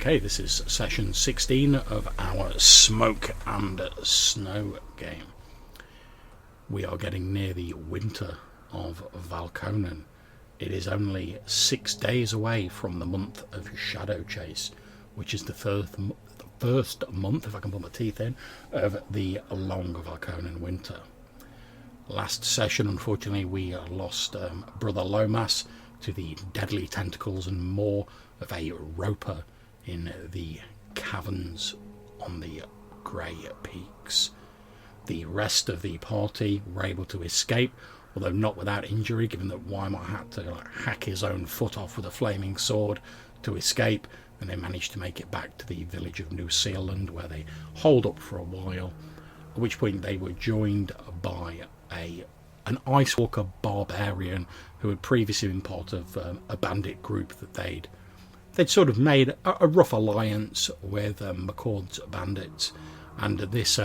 Okay, this is session 16 of our Smoke and Snow game. We are getting near the winter of Valkonen. It is only 6 days away from the month of Shadow Chase, which is the first month, if I can put my teeth in, of the long Valkonen winter. Last session, unfortunately, we lost Brother Lomas to the deadly tentacles and more of a roper in the caverns on the Grey Peaks. The rest of the party were able to escape, although not without injury, given that Weimar had to hack his own foot off with a flaming sword to escape, and they managed to make it back to the village of New Zealand, where they holed up for a while, at which point they were joined by an Ice Walker barbarian who had previously been part of a bandit group that they'd sort of made a rough alliance with McCord's bandits, and this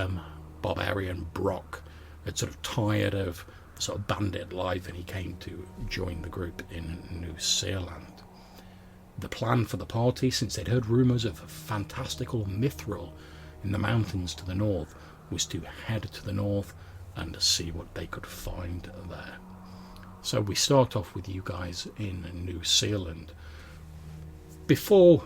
barbarian Brock had sort of tired of sort of bandit life, and he came to join the group in New Zealand. The plan for the party, since they'd heard rumours of fantastical Mithril in the mountains to the north, was to head to the north and see what they could find there. So we start off with you guys in New Zealand. Before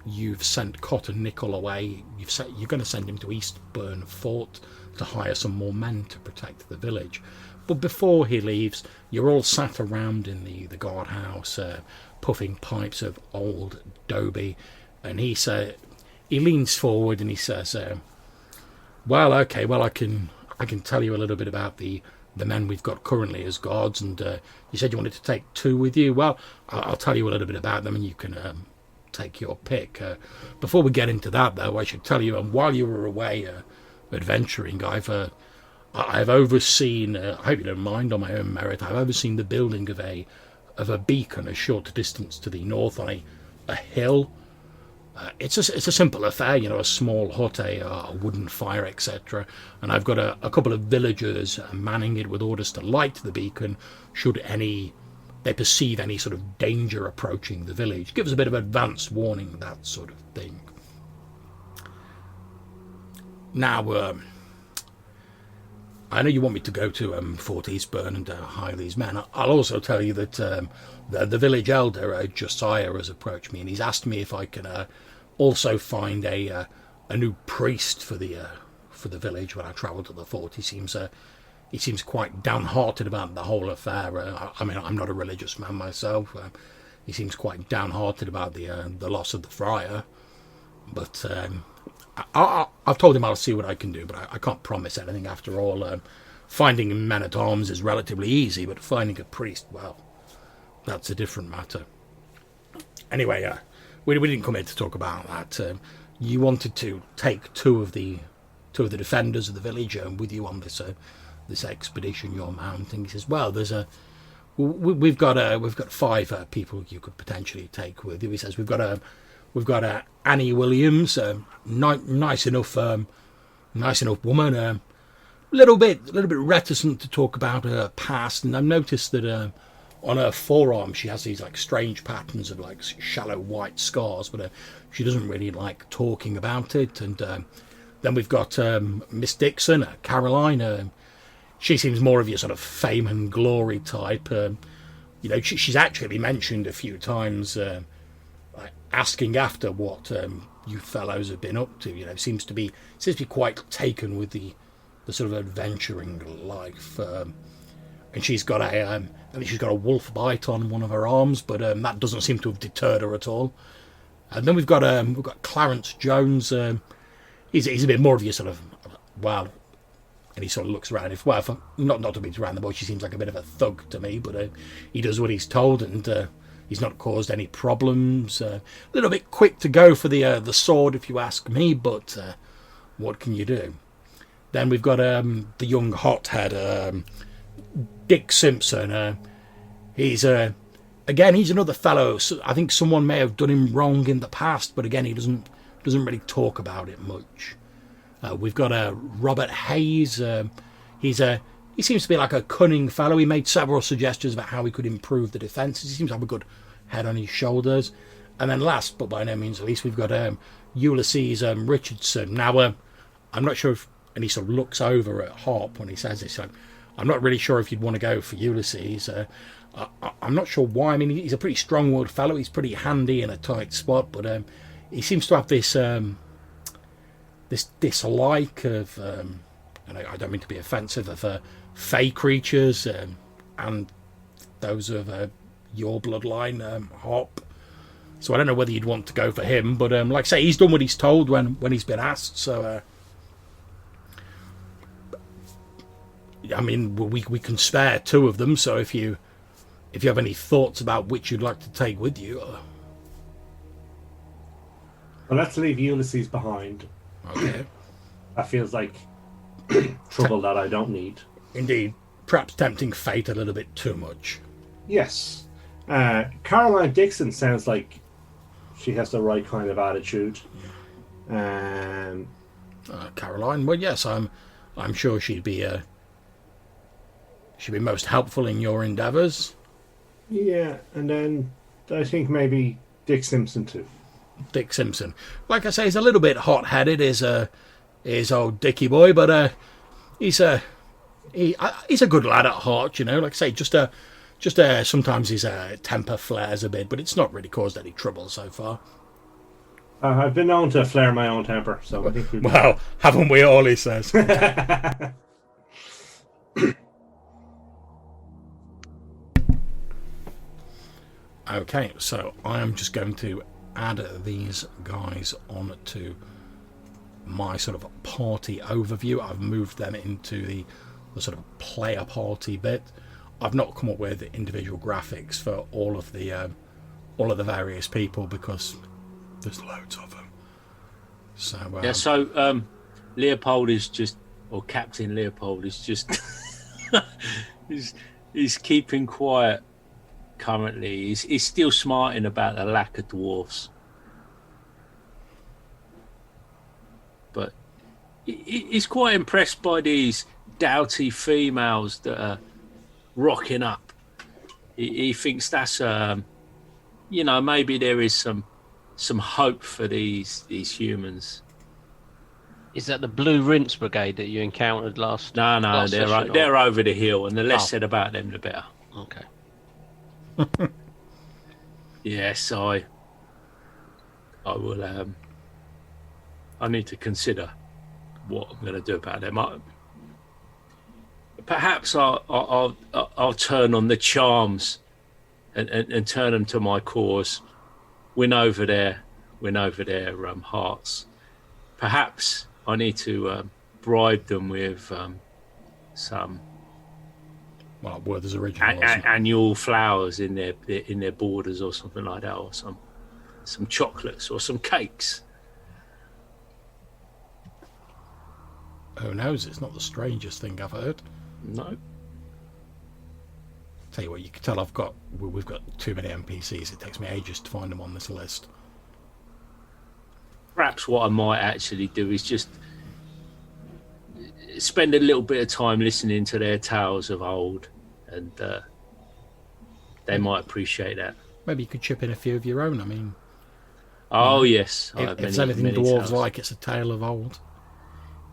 you've sent Cotton Nickel away, you're going to send him to Eastburn Fort to hire some more men to protect the village. But before he leaves, you're all sat around in the guardhouse, puffing pipes of old Dobie, and he leans forward and he says, well, okay, well, I can tell you a little bit about the men we've got currently as guards, and you said you wanted to take 2 with you. Well, I'll tell you a little bit about them, and you can take your pick. Before we get into that, though, I should tell you, while you were away adventuring, I've overseen, I hope you don't mind on my own merit, I've overseen the building of a beacon a short distance to the north on a hill. It's a simple affair, a small hut, a wooden fire, etc. And I've got a couple of villagers manning it with orders to light the beacon should they perceive any sort of danger approaching the village. Give us a bit of advance warning, that sort of thing. Now, I know you want me to go to Fort Eastburn and hire these men. I'll also tell you that the village elder, Josiah, has approached me, and he's asked me if I can also find a new priest for the village when I travel to the fort. He seems quite downhearted about the whole affair. I mean, I'm not a religious man myself. He seems quite downhearted about the loss of the friar. But I've told him I'll see what I can do, but I can't promise anything. After all, finding men-at-arms is relatively easy, but finding a priest, well, that's a different matter. Anyway, we didn't come here to talk about that. You wanted to take two of the defenders of the village with you on this expedition you're mounting. He says, well, we've got 5 people you could potentially take with you. He says we've got Annie Williams, nice enough woman, a little bit reticent to talk about her past, and I've noticed that on her forearm she has these strange patterns of shallow white scars, but she doesn't really like talking about it. And then we've got Miss Dixon, Caroline. She seems more of your sort of fame and glory type. She's actually mentioned a few times, asking after what you fellows have been up to. Seems to be quite taken with the sort of adventuring life. And she's got a wolf bite on one of her arms, but that doesn't seem to have deterred her at all. And then we've got Clarence Jones. He's a bit more of your sort of, well, and he sort of looks around. Not to beat around the bush, he seems like a bit of a thug to me, but he does what he's told, and he's not caused any problems. A little bit quick to go for the sword, if you ask me, but what can you do? Then we've got the young hothead, Dick Simpson. He's another fellow. So I think someone may have done him wrong in the past, but again, he doesn't really talk about it much. We've got Robert Hayes. He seems to be like a cunning fellow. He made several suggestions about how he could improve the defences. He seems to have a good head on his shoulders. And then last, but by no means least, we've got Ulysses Richardson. Now, I'm not sure if, and he sort of looks over at Harp when he says this. I'm not really sure if you'd want to go for Ulysses. I'm not sure why. I mean, he's a pretty strong-willed fellow. He's pretty handy in a tight spot, but he seems to have this this dislike of, and I don't mean to be offensive, of fey creatures and those of your bloodline, Harp. So I don't know whether you'd want to go for him, but like I say, he's done what he's told when he's been asked. So I mean, we can spare two of them. So if you have any thoughts about which you'd like to take with you, well, let's leave Ulysses behind. Okay. That feels like trouble that I don't need. Indeed, perhaps tempting fate a little bit too much. Yes. Caroline Dixon sounds like she has the right kind of attitude. Caroline, well, yes, I'm sure she'd be most helpful in your endeavours. Yeah, and then I think maybe Dick Simpson too. Dick Simpson, like I say, he's a little bit hot-headed, is old Dickie boy, but he's a good lad at heart, you know. Like I say, just sometimes his temper flares a bit, but it's not really caused any trouble so far. I've been known to flare my own temper, so I think well, haven't we all? He says. Okay, so I am just going to add these guys on to my sort of party overview. I've moved them into the sort of player party bit. I've not come up with individual graphics for all of the various people because there's loads of them. So yeah, so Leopold is just, or Captain Leopold is just, he's keeping quiet currently. He's still smarting about the lack of dwarfs, but he's quite impressed by these doughty females that are rocking up. He thinks that's maybe there is some hope for these humans. Is that the Blue Rinse Brigade that you encountered last? No, they're over the hill, and the less said about them, the better. Okay. Yes, I will. I need to consider what I'm going to do about them. Perhaps I'll turn on the charms and turn them to my cause. Win over their hearts. Perhaps I need to bribe them with some Werther's original annual flowers in their borders or something like that, or some chocolates or some cakes. Who knows? It's not the strangest thing I've heard. No. Tell you what, you can tell we've got too many NPCs. It takes me ages to find them on this list. Perhaps what I might actually do is just spend a little bit of time listening to their tales of old, and they might appreciate that. Maybe you could chip in a few of your own. I mean, yes, if there's anything dwarves like, it's a tale of old.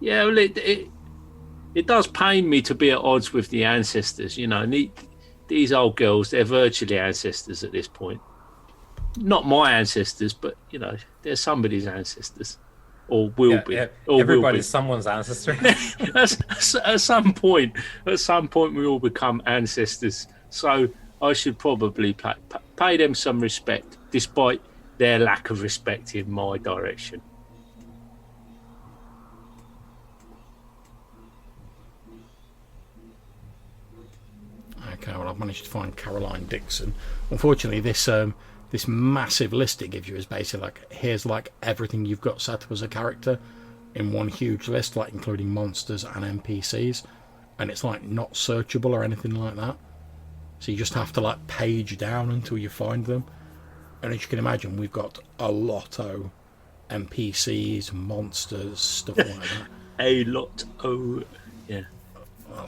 Yeah, well, it does pain me to be at odds with the ancestors. You know, these old girls, they're virtually ancestors at this point. Not my ancestors, but you know, they're somebody's ancestors, or will be. Yeah, or everybody's someone's ancestor. At some point, we all become ancestors. So I should probably pay them some respect, despite their lack of respect in my direction. Okay, well, I've managed to find Caroline Dixon. Unfortunately, this massive list it gives you is basically like, here's like everything you've got set up as a character in one huge list, like including monsters and NPCs, and it's like not searchable or anything like that. So you just have to like page down until you find them. And as you can imagine, we've got a lot of NPCs, monsters, stuff like that. A lot. Oh, yeah.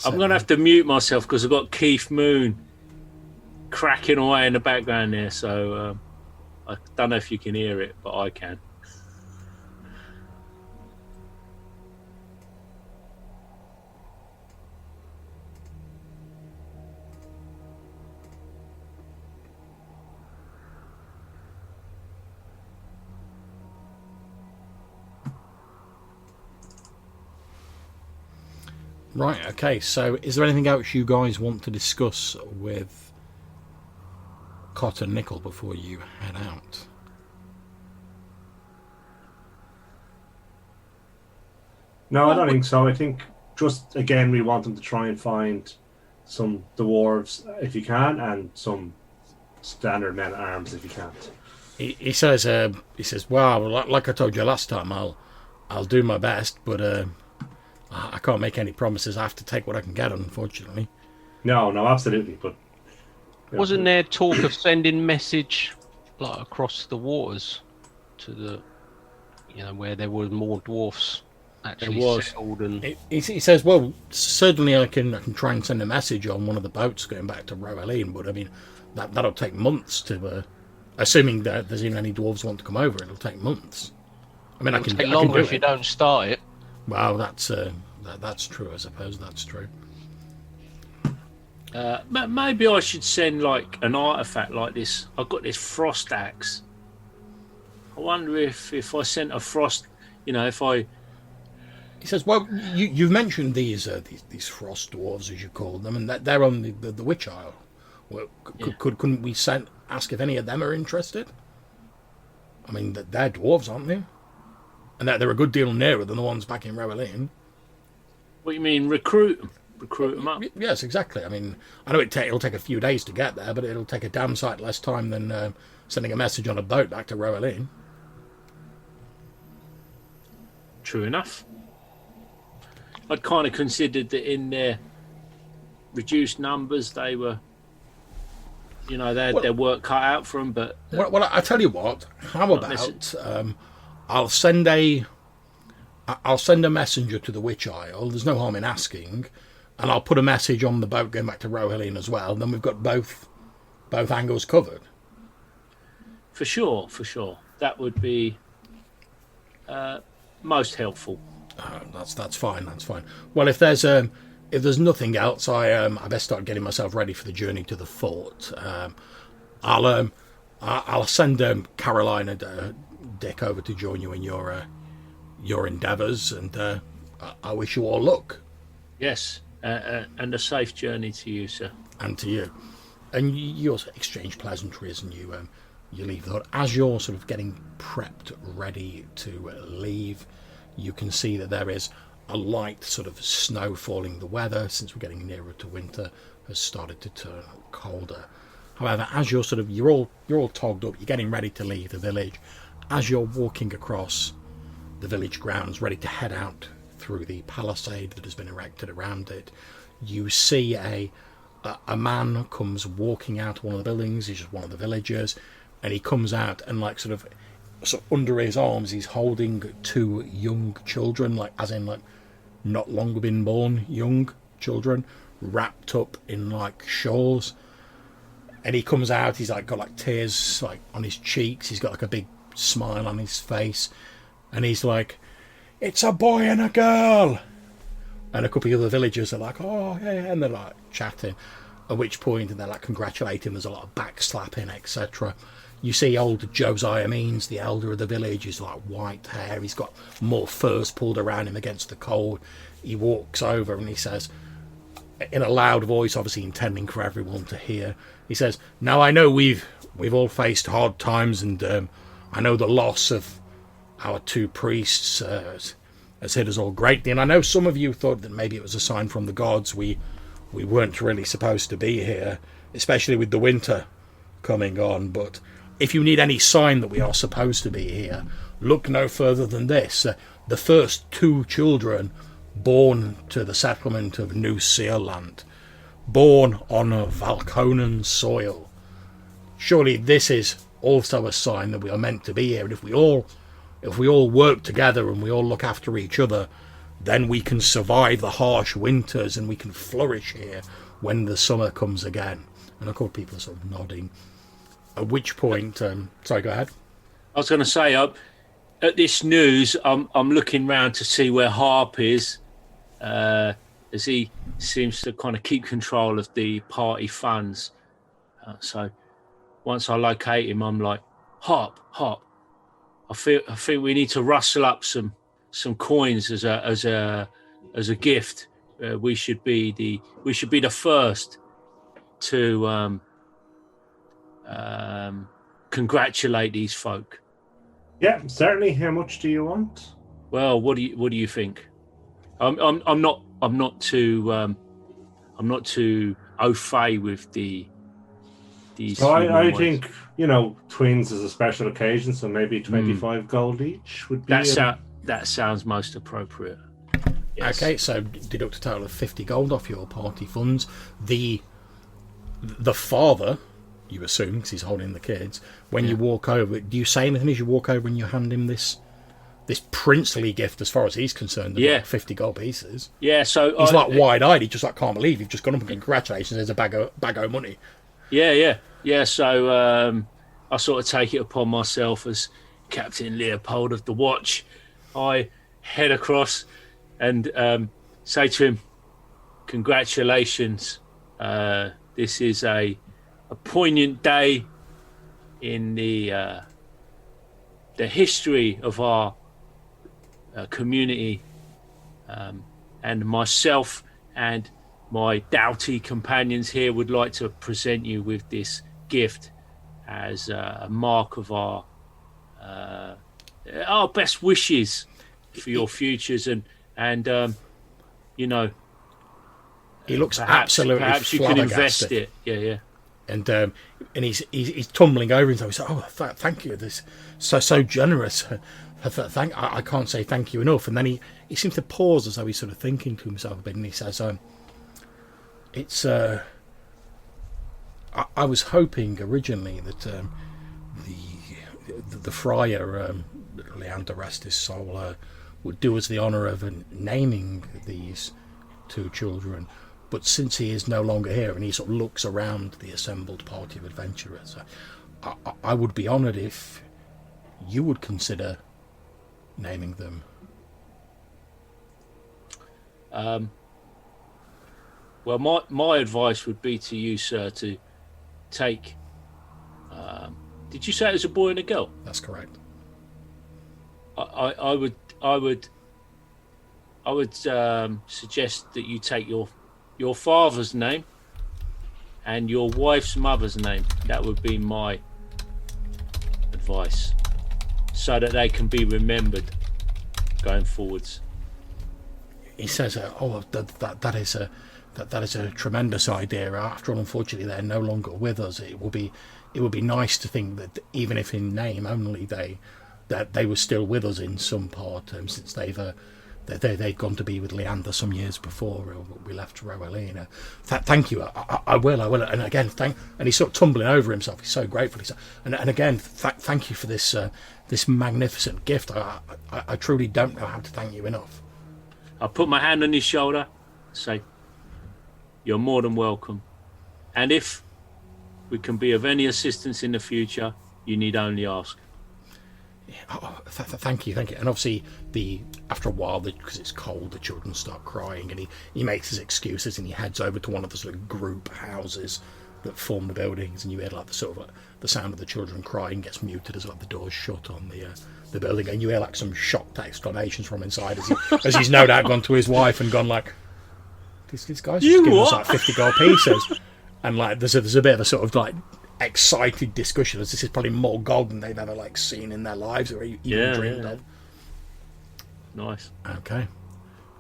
I'm going to have to mute myself because I've got Keith Moon cracking away in the background there. So I don't know if you can hear it, but I can. Right, okay, so is there anything else you guys want to discuss with Cot and Nickel before you head out? No, I don't think so. I think just again we want them to try and find some dwarves if you can, and some standard men at arms if you can't. He says, well, like I told you last time, I'll do my best, but I can't make any promises. I have to take what I can get, unfortunately. No, absolutely. But wasn't there talk of sending message like across the waters to the, where there were more dwarfs actually settled? And he says, well, certainly I can try and send a message on one of the boats going back to Roeline, but I mean that'll take months to. Assuming that there's even any dwarves want to come over, it'll take months. I mean, it'll take longer if you don't start it. Well, that's true. I suppose that's true. Maybe I should send like an artifact like this. I've got this frost axe. I wonder if I sent a frost, if I. He says, well, you've mentioned these frost dwarves, as you call them, and they're on the Witch Isle. Well, couldn't we ask if any of them are interested? I mean, they're dwarves, aren't they? And they're a good deal nearer than the ones back in Roeline. What do you mean, recruit them? Recruit them up? Yes, exactly. I mean, I know it'll take a few days to get there, but it'll take a damn sight less time than sending a message on a boat back to Roeline. True enough. I'd kind of considered that in their reduced numbers, they were, they had their work cut out for them. But well, I tell you what. How about I'll send a messenger to the Witch Isle. There's no harm in asking, and I'll put a message on the boat going back to Roeline as well. And then we've got both angles covered. For sure. That would be most helpful. That's fine. That's fine. Well, if there's nothing else, I best start getting myself ready for the journey to the fort. I'll send Caroline and Dick over to join you in your endeavours, and I wish you all luck. Yes, and a safe journey to you, sir. And to you. And you also exchange pleasantries, and you leave the hut. As you're sort of getting prepped, ready to leave, you can see that there is a light sort of snow falling. The weather, since we're getting nearer to winter, has started to turn colder. However, as you're all togged up, you're getting ready to leave the village. As you're walking across the village grounds, ready to head out through the palisade that has been erected around it, you see a man comes walking out of one of the buildings. He's just one of the villagers, and he comes out and sort of under his arms he's holding two young children, as in not long been born young children, wrapped up in shawls. And he comes out, he's got tears on his cheeks, he's got a big smile on his face, and he's like, "It's a boy and a girl." And a couple of other villagers are like, "Oh yeah," and they're chatting, at which point they're congratulating. There's a lot of backslapping, etc. You see old Josiah Means, the elder of the village. He's white hair, he's got more furs pulled around him against the cold. He walks over and he says, in a loud voice, obviously intending for everyone to hear, he says, "Now I know we've all faced hard times, and I know the loss of our two priests has hit us all greatly, and I know some of you thought that maybe it was a sign from the gods. We weren't really supposed to be here, especially with the winter coming on, but if you need any sign that we are supposed to be here, look no further than this. The first two children born to the settlement of New Sealand, born on a Valconan soil. Surely this is also a sign that we are meant to be here, and if we all work together and we all look after each other, then we can survive the harsh winters and we can flourish here when the summer comes again." And of course people are sort of nodding. At which point, sorry, go ahead. I was going to say, at this news, I'm looking round to see where Harp is, as he seems to kind of keep control of the party funds. So once I locate him, I'm like, Harp. I think we need to rustle up some coins as a gift. We should be the first to congratulate these folk. Yeah, certainly. How much do you want? Well, what do you think? I'm not too au fait with these. So I think, twins is a special occasion, so maybe 25 gold each would be. That sounds most appropriate. Yes. Okay, so deduct a total of 50 gold off your party funds. The father, you assume, because he's holding the kids, when you walk over, do you say anything as you walk over and you hand him this princely gift, as far as he's concerned, of 50 gold pieces? Yeah, so he's like wide-eyed. He just like can't believe you've just gone up and congratulations. There's a bag of money. Yeah. So I sort of take it upon myself as Captain Leopold of the Watch. I head across and say to him, "Congratulations! This is a poignant day in the history of our community, and myself and my doughty companions here would like to present you with this gift as a mark of our best wishes for your futures, and he looks perhaps you can invest it. Yeah. And he's tumbling over himself. He's like, "Oh, thank you. This so generous. I can't say thank you enough." And then he seems to pause as though he's sort of thinking to himself a bit, and he says, "It's I was hoping originally that the friar, Leander, rest his soul, would do us the honour of naming these two children. But since he is no longer here," and he sort of looks around the assembled party of adventurers, I would be honoured if you would consider naming them. Well, my advice would be to you, sir, to take. Did you say it was a boy and a girl? That's correct. I would suggest that you take your father's name and your wife's mother's name. That would be my advice, so that they can be remembered going forwards. He says, that is a tremendous idea. After all, unfortunately, they're no longer with us. It would be nice to think that even if in name only that they were still with us in some part, since they'd gone to be with Leander some years before we left Rowellina. Thank you. I will. And again, and he's sort of tumbling over himself. He's so grateful. And again, thank you for this magnificent gift. I truly don't know how to thank you enough. I put my hand on his shoulder, say, "You're more than welcome. And if we can be of any assistance in the future, you need only ask." Thank you. And obviously, after a while, because it's cold, the children start crying, and he makes his excuses, and he heads over to one of the sort of group houses that form the buildings, and you hear like the sort of the sound of the children crying gets muted as like the doors shut on the building, and you hear like some shocked exclamations from inside as he's no doubt gone to his wife and gone like, "These guys just giving us like 50 gold pieces," and like there's a bit of a sort of like excited discussion as this is probably more gold than they've ever like seen in their lives or even dreamed of. Nice. Okay,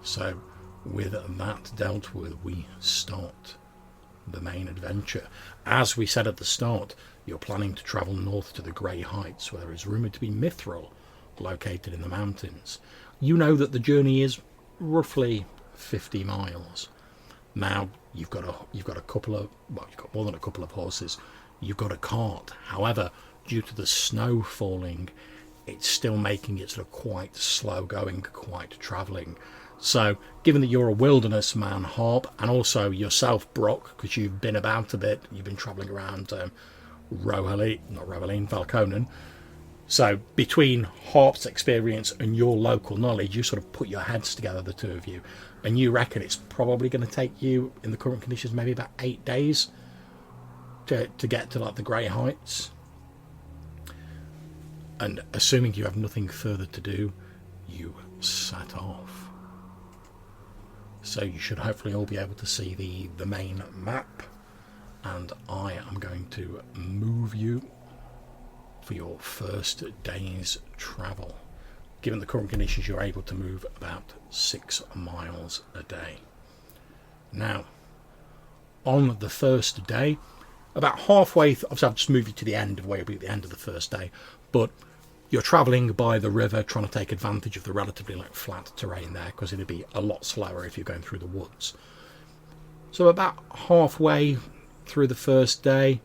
so with that dealt with, we start the main adventure. As we said at the start, you're planning to travel north to the Grey Heights, where there is rumoured to be Mithril located in the mountains. You know that the journey is roughly 50 miles. Now you've got more than a couple of horses. You've got a cart. However, due to the snow falling, it's still making it sort of quite slow going, quite travelling. So, given that you're a wilderness man, Harp, and also yourself, Brock, because you've been about a bit, you've been travelling around Valconen. So between Harp's experience and your local knowledge, you sort of put your heads together, the two of you, and you reckon it's probably going to take you, in the current conditions, maybe about 8 days to get to like the Grey Heights. And assuming you have nothing further to do, you set off. So you should hopefully all be able to see the main map, and I am going to move you for your first day's travel. Given the current conditions, you're able to move about 6 miles a day. Now, on the first day, about halfway, obviously I've just moved you to the end of where you'll be at the end of the first day, but you're travelling by the river, trying to take advantage of the relatively flat terrain there, because it'd be a lot slower if you're going through the woods. So about halfway through the first day,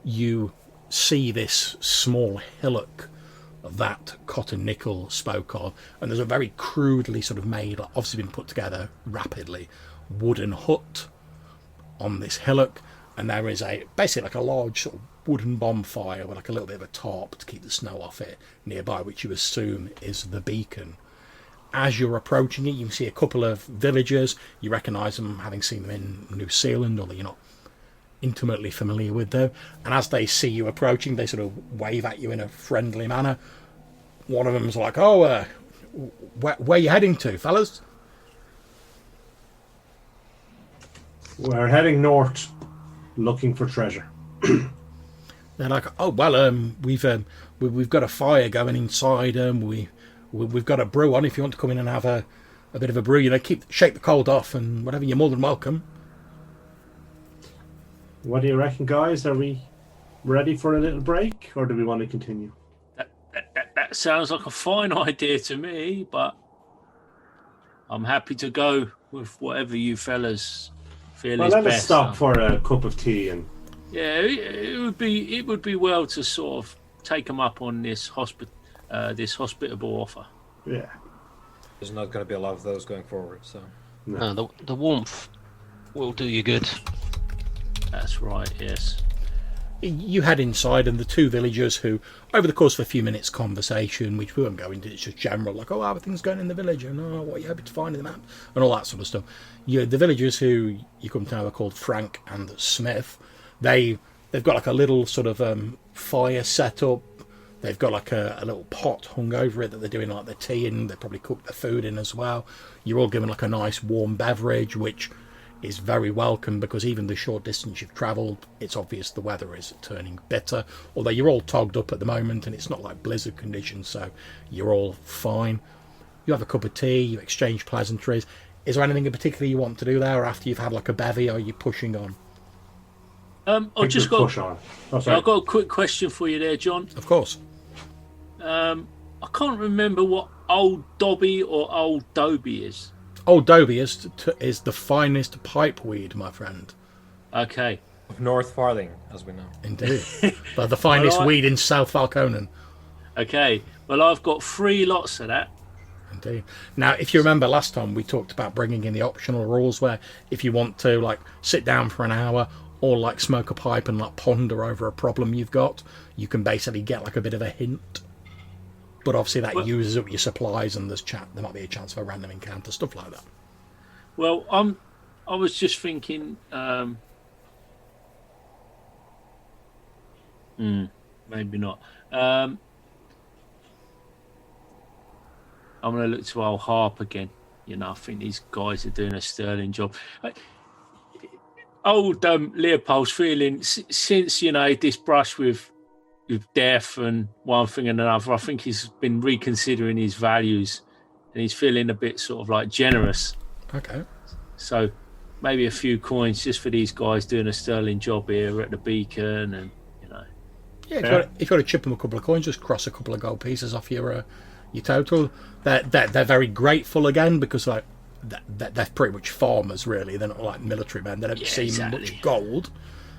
you see this small hillock that Cotton Nickel spoke of, and there's a very crudely sort of made, obviously been put together rapidly, wooden hut on this hillock, and there is basically like a large sort of wooden bonfire with like a little bit of a tarp to keep the snow off it nearby, which you assume is the beacon. As you're approaching it, you can see a couple of villagers. You recognise them, having seen them in New Zealand, although you're not intimately familiar with them. And as they see you approaching, they sort of wave at you in a friendly manner. One of them's like, "Oh, where are you heading to, fellas?" We're heading north, looking for treasure. They're like, "Oh well, we've got a fire going inside. We've got a brew on. If you want to come in and have a bit of a brew, shake the cold off and whatever, you're more than welcome." What do you reckon, guys? Are we ready for a little break, or do we want to continue? That sounds like a fine idea to me, but I'm happy to go with whatever you fellas feel is best. Let's stop for a cup of tea and. Yeah, it would be well to sort of take them up on this hospitable offer. Yeah, there's not going to be a lot of those going forward, so no, the warmth will do you good. That's right. Yes. You head inside, and the two villagers who, over the course of a few minutes conversation, which we won't go into, it's just general, like, "Oh, how are things going in the village?" and "Oh, what are you hoping to find in the map?" and all that sort of stuff. The villagers who you come to know are called Frank and Smith. They've got like a little sort of fire set up. They've got like a little pot hung over it that they're doing like their tea in. They probably cook their food in as well. You're all given like a nice warm beverage, which is very welcome, because even the short distance you've travelled, it's obvious the weather is turning bitter. Although you're all togged up at the moment, and it's not like blizzard conditions, so you're all fine. You have a cup of tea, you exchange pleasantries. Is there anything in particular you want to do there, or after you've had like a bevy, are you pushing on? I've got a quick question for you there, John. Of course. I can't remember what Old Dobby or Old Dobie is. Old Dobie is the finest pipeweed, my friend. Okay. Of North Farthing, as we know. Indeed. But the finest weed in South Valconen. Okay. Well, I've got 3 lots of that. Indeed. Now, if you remember last time, we talked about bringing in the optional rules where if you want to, like, sit down for an hour or, like, smoke a pipe and, like, ponder over a problem you've got, you can basically get, like, a bit of a hint. But obviously that uses up your supplies, and there might be a chance for a random encounter, stuff like that. Well, I was just thinking, maybe not. I'm going to look to old Harp again. I think these guys are doing a sterling job. Old Leopold's feeling, since, this brush with death and one thing and another, I think he's been reconsidering his values, and he's feeling a bit sort of like generous. Okay. So maybe a few coins just for these guys doing a sterling job here at the beacon, and Yeah, if you got to chip them a couple of coins, just cross a couple of gold pieces off your total. They're very grateful again, because like they're pretty much farmers, really. They're not like military men. They don't see much gold.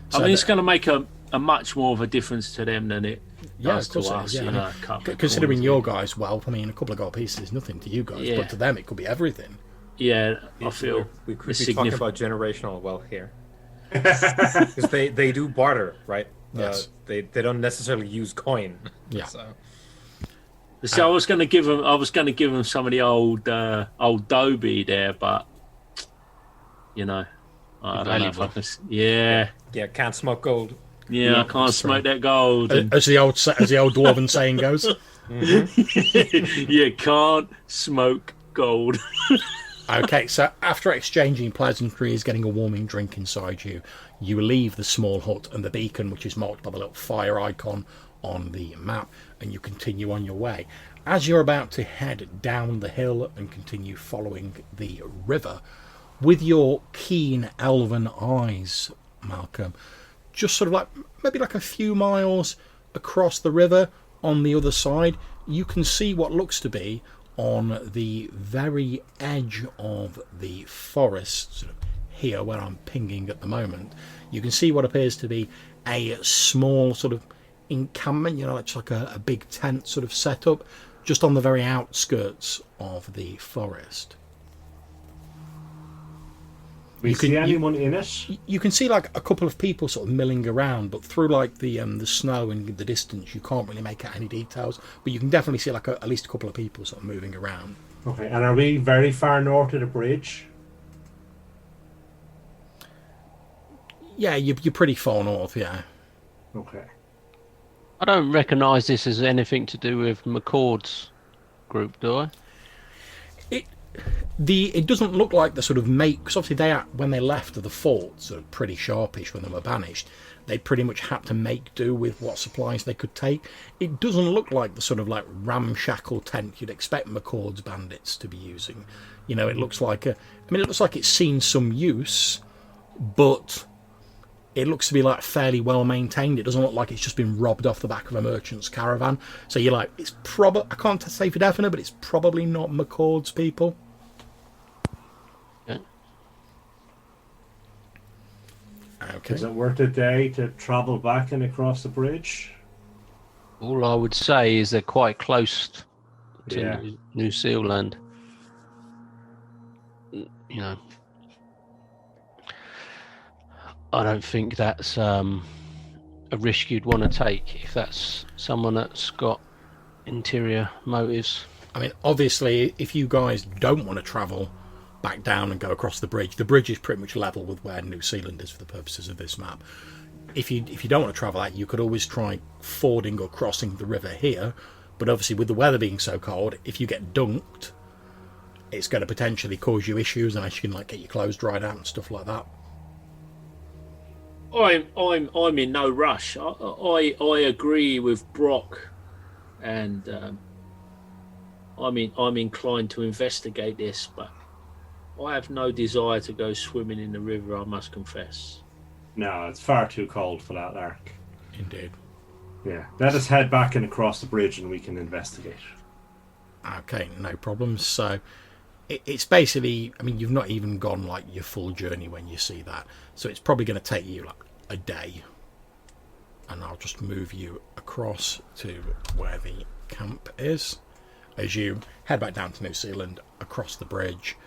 So it's going to make a much more of a difference to them than it does to us. Considering your guys' wealth, I mean, a couple of gold pieces is nothing to you guys, but to them it could be everything. Yeah, I feel we could be talking about generational wealth here, because they do barter, right? Yes. They don't necessarily use coin. Yeah. So I was going to give them some of the old Dobie there, but I don't know if I can. Yeah, Can't smoke gold. I can't smoke that gold. As the old dwarven saying goes. You can't smoke gold. Okay, so after exchanging pleasantries, getting a warming drink inside you, you leave the small hut and the beacon, which is marked by the little fire icon on the map, and you continue on your way. As you're about to head down the hill and continue following the river, with your keen elven eyes, Malcolm, just sort of like maybe like a few miles across the river on the other side, you can see what looks to be on the very edge of the forest, sort of here where I'm pinging at the moment. You can see what appears to be a small sort of encampment, it's like a big tent sort of set up just on the very outskirts of the forest. We see anyone in it? You can see like a couple of people sort of milling around, but through like the snow and the distance, you can't really make out any details. But you can definitely see like at least a couple of people sort of moving around. Okay, and are we very far north of the bridge? Yeah, you're pretty far north. Yeah. Okay. I don't recognise this as anything to do with McCord's group, do I? It doesn't look like the sort of because obviously when they left the fort, sort of pretty sharpish when they were banished, they pretty much had to make do with what supplies they could take. It doesn't look like the sort of like ramshackle tent you'd expect McCord's bandits to be using. It looks like it looks like it's seen some use, but it looks to be like fairly well maintained. It doesn't look like it's just been robbed off the back of a merchant's caravan. So you're like, it's probably, I can't say for definite, but it's probably not McCord's people. Okay. Is it worth a day to travel back and across the bridge? All I would say is they're quite close to New Zealand. I don't think that's a risk you'd want to take if that's someone that's got interior motives. Obviously, if you guys don't want to travel back down and go across the bridge is pretty much level with where New Zealand is for the purposes of this map. If you don't want to travel that, you could always try fording or crossing the river here, but obviously with the weather being so cold, if you get dunked, it's going to potentially cause you issues unless you can like get your clothes dried out and stuff like that. I'm in no rush. I agree with Brock, and I'm inclined to investigate this, but I have no desire to go swimming in the river, I must confess. No, it's far too cold for that, Lark. Indeed. Yeah, let us head back and across the bridge and we can investigate. Okay, no problems. So it's basically, you've not even gone like your full journey when you see that. So it's probably going to take you like a day. And I'll just move you across to where the camp is. As you head back down to New Zealand, across the bridge,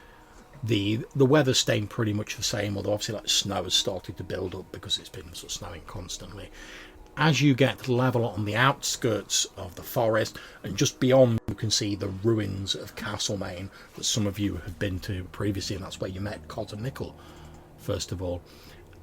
the weather's staying pretty much the same, although obviously like snow has started to build up because it's been sort of snowing constantly. As you get level on the outskirts of the forest and just beyond, you can see the ruins of Castlemaine that some of you have been to previously, and that's where you met Cod and Nickel first of all.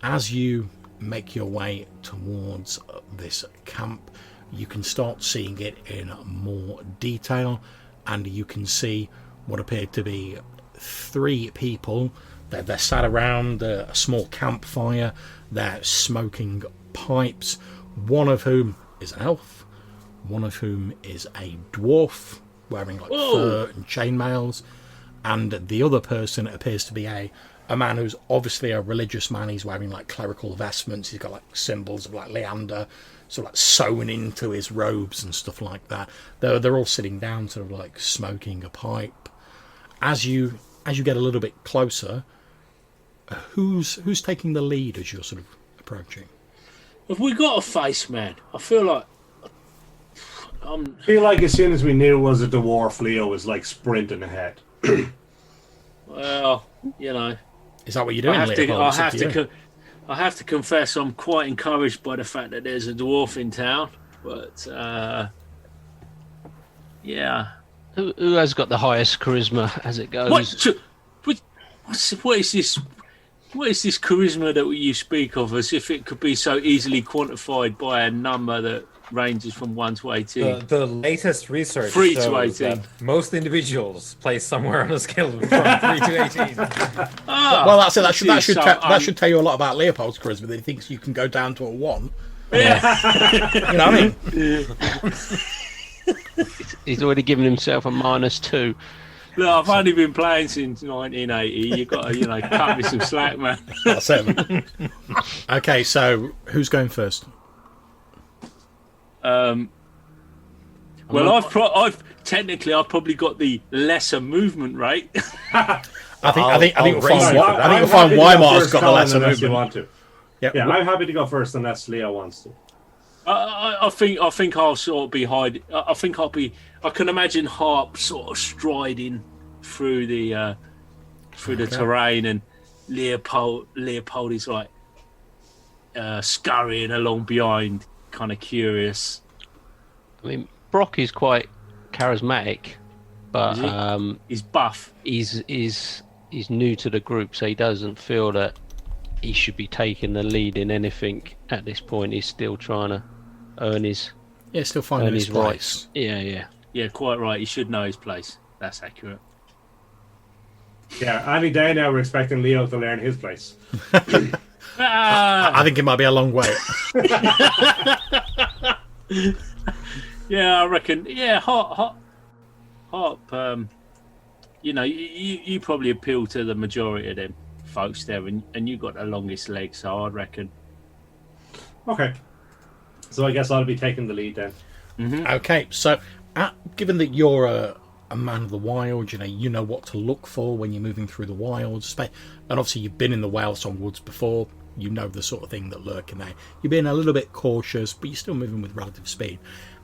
As you make your way towards this camp, you can start seeing it in more detail, and you can see what appear to be 3 people. They're sat around a small campfire. They're smoking pipes, one of whom is an elf, one of whom is a dwarf wearing like fur and chainmails, and the other person appears to be a man who's obviously a religious man. He's wearing like clerical vestments. He's got like symbols of like Leander sort of like sewn into his robes and stuff like that. They're all sitting down sort of like smoking a pipe. As you get a little bit closer, who's taking the lead as you're sort of approaching? Have we got a face, man? I feel like as soon as we knew it was a dwarf, Leo was like sprinting ahead. Well, Is that what you're doing, Leo? I have to confess, I'm quite encouraged by the fact that there's a dwarf in town. But yeah, Who has got the highest charisma as it goes? What is this? What is this charisma that you speak of, as if it could be so easily quantified by a number that ranges from 1 to 18? The latest research 3 to shows 18. that most individuals place somewhere on a scale from 3 to 18. Well, that's it. That should tell you a lot about Leopold's charisma. That he thinks you can go down to a 1. Yeah. You know what I mean? He's already given himself a -2. Look, I've only been playing since 1980. You've got to, cut me some slack, man. That's it. Okay, so who's going first? Well, I've probably got the lesser movement rate. I think we'll find Weimar's got the lesser unless you movement. want to. Yep. Yeah, I'm happy to go first unless Leo wants to. I think I'll sort of be hiding. I can imagine Harp sort of striding through the terrain, and Leopold is like scurrying along behind, kind of curious. I mean, Brock is quite charismatic, but He's buff. he's new to the group, so he doesn't feel that he should be taking the lead in anything at this point. He's still trying to earn his Still finding his place. rights. Yeah. Yeah, quite right. He should know his place. That's accurate. Yeah, any day now we're expecting Leo to learn his place. I think it might be a long way. Yeah, I reckon. Yeah, Harp. You probably appeal to the majority of them folks there, and you got the longest legs, so I'd reckon. Okay. So I guess I'll be taking the lead then. Mm-hmm. Okay, so given that you're a man of the wild, you know what to look for when you're moving through the wilds, and obviously you've been in the Whalesong Woods before, you know the sort of thing that lurk in there. You're being a little bit cautious, but you're still moving with relative speed.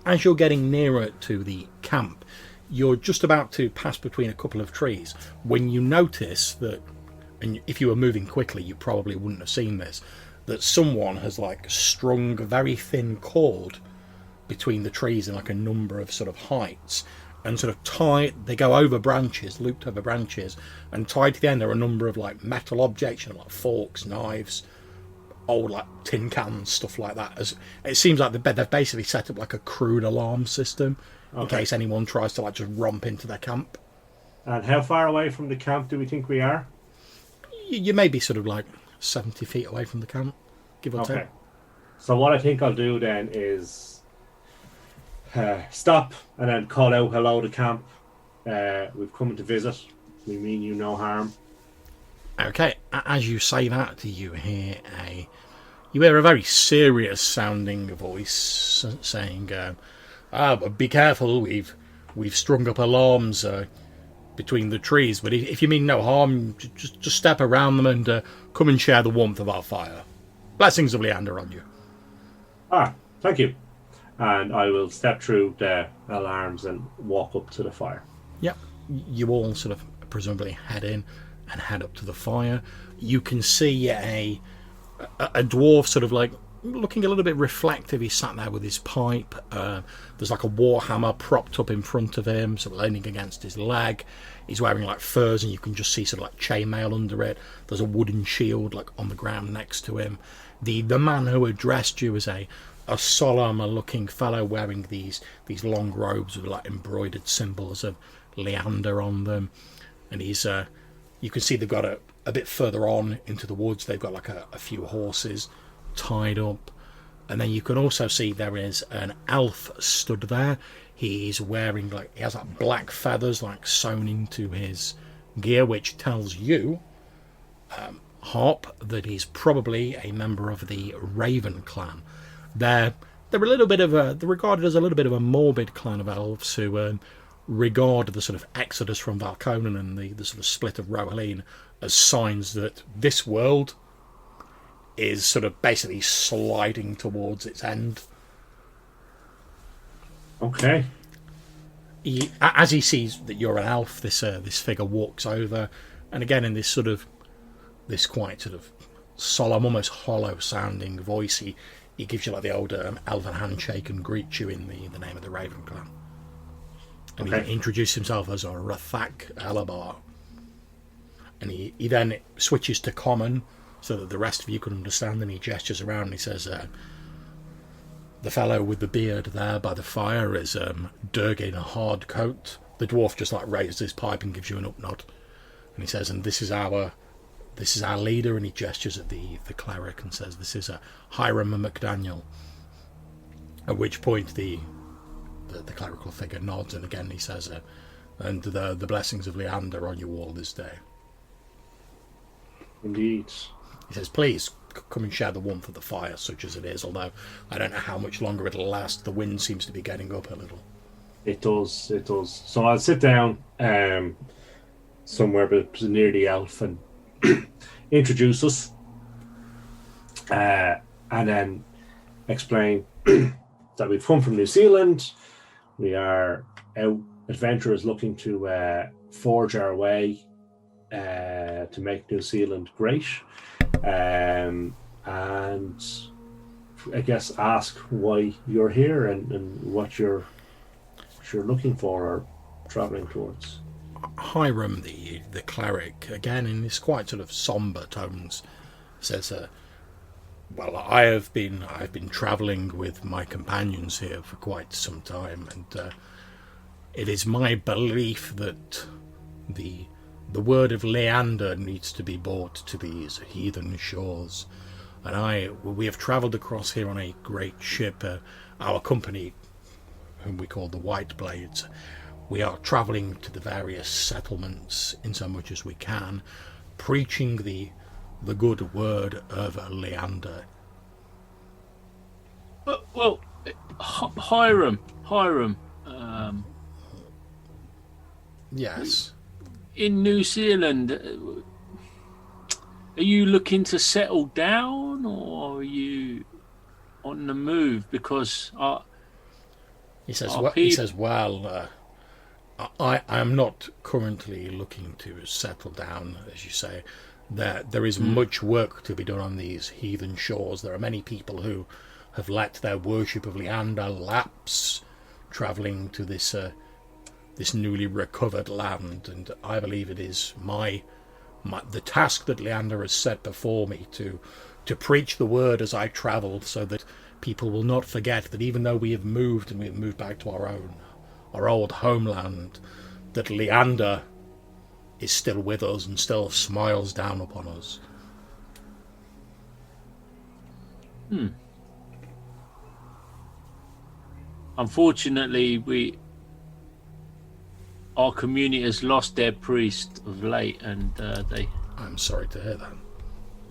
As you're getting nearer to the camp, you're just about to pass between a couple of trees when you notice that, and if you were moving quickly you probably wouldn't have seen this, that someone has strung a very thin cord between the trees in a number of sort of heights, and sort of they go over branches, looped over branches, and tied to the end are a number of metal objects, like forks, knives, old tin cans, stuff like that. As it seems like they've basically set up a crude alarm system in case anyone tries to just romp into their camp. And how far away from the camp do we think we are? You may be sort of 70 feet away from the camp, give or take. Okay. So what I think I'll do then is stop and then call out hello to camp. We've come to visit. We mean you no harm. Okay, as you say that, you hear a very serious sounding voice saying, but be careful, we've strung up alarms between the trees, but if you mean no harm, just step around them and come and share the warmth of our fire. Blessings of Leander on you. Thank you. And I will step through the alarms and walk up to the fire. Yep, you all sort of presumably head in and head up to the fire. You can see a dwarf sort of looking a little bit reflective. He's sat there with his pipe. There's a war hammer propped up in front of him, sort of leaning against his leg. He's wearing furs, and you can just see sort of chainmail under it. There's a wooden shield on the ground next to him. The man who addressed you is a solemn looking fellow wearing these long robes with embroidered symbols of Leander on them, and he's you can see they've got a bit further on into the woods, they've got a few horses tied up, and then you can also see there is an elf stood there. He's wearing he has black feathers sewn into his gear, which tells you, Harp, that he's probably a member of the Raven clan. They're a little bit they're regarded as a little bit of a morbid clan of elves who regard the sort of exodus from Valconen and the sort of split of Rohaleen as signs that this world is sort of basically sliding towards its end. Okay. As he sees that you're an elf, this figure walks over, and again in this quite sort of solemn, almost hollow-sounding voice. He gives you like the old elven handshake and greets you in the name of the Raven Clan. And he introduced himself as a Rathak Alabar. And he then switches to common so that the rest of you can understand, and he gestures around and he says, the fellow with the beard there by the fire is Durg in a hard coat. The dwarf just like raises his pipe and gives you an up nod. And he says, and this is our leader, and he gestures at the cleric and says, this is Hiram McDaniel. At which point the clerical figure nods, and again he says, and the blessings of Leander on you all this day. Indeed. He says, please come and share the warmth of the fire, such as it is, although I don't know how much longer it'll last. The wind seems to be getting up a little. It does. So I'll sit down somewhere near the elf and introduce us, and then explain that we've come from New Zealand. We are out adventurers looking to forge our way to make New Zealand great, and I guess ask why you're here and what you're looking for or travelling towards. Hiram, the cleric, again in this quite sort of sombre tones, says, well, I've been travelling with my companions here for quite some time, and it is my belief that the word of Leander needs to be brought to these heathen shores. And we have travelled across here on a great ship, our company, whom we call the White Blades. We are travelling to the various settlements in so much as we can, preaching the good word of Leander. Well, Hiram. Yes. In New Zealand, are you looking to settle down, or are you on the move? Because he says, well, I am not currently looking to settle down, as you say. There is much work to be done on these heathen shores. There are many people who have let their worship of Leander lapse, travelling to this newly recovered land, and I believe it is the task that Leander has set before me to preach the word as I travel, so that people will not forget that even though we have moved and we have moved back to our old homeland, that Leander is still with us and still smiles down upon us. Unfortunately, our community has lost their priest of late, and they. I'm sorry to hear that.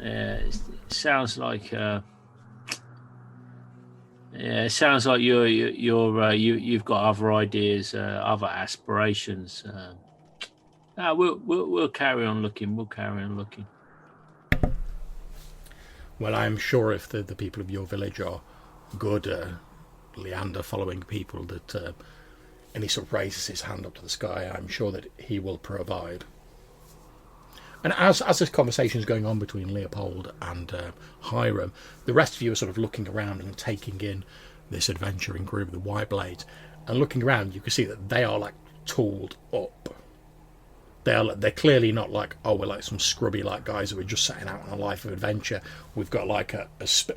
It sounds like. It sounds like you've got other ideas, other aspirations. We'll carry on looking. Well, I'm sure if the people of your village are good Leander following people, that and he sort of raises his hand up to the sky, I'm sure that he will provide. And as this conversation is going on between Leopold and Hiram, the rest of you are sort of looking around and taking in this adventuring group, the White Blades, and looking around, you can see that they are like tooled up. They're clearly not like, oh, we're like some scrubby like guys who are just setting out on a life of adventure. We've got like a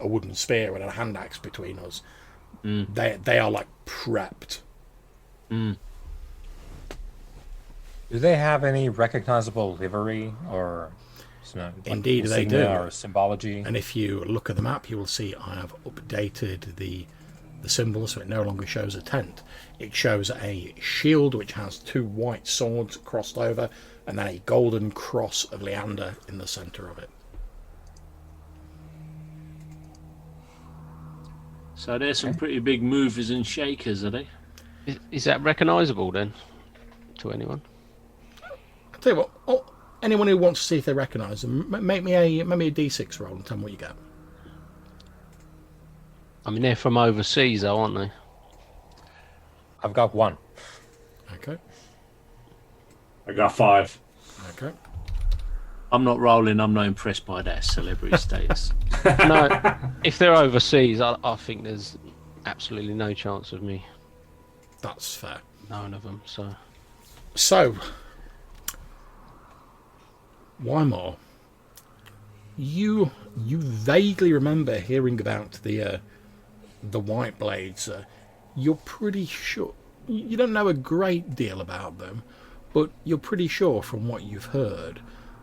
wooden spear and a hand axe between us. They are like prepped. Do they have any recognizable livery or Indeed they do, or symbology? And if you look at the map, you will see I have updated the symbol, so it no longer shows a tent. It shows a shield which has two white swords crossed over, and then a golden cross of Leander in the centre of it. So there's some pretty big movers and shakers, are they? Is that recognisable then to anyone? I'll tell you what, anyone who wants to see if they recognise them, make me a D6 roll and tell me what you get. I mean, they're from overseas, though, aren't they? I've got 1. Okay. I got 5. Okay. I'm not rolling. I'm not impressed by that celebrity status. No, if they're overseas, I think there's absolutely no chance of me That's fair. knowing of them. So, Weimar, you vaguely remember hearing about the White Blades. You're pretty sure you don't know a great deal about them, but you're pretty sure from what you've heard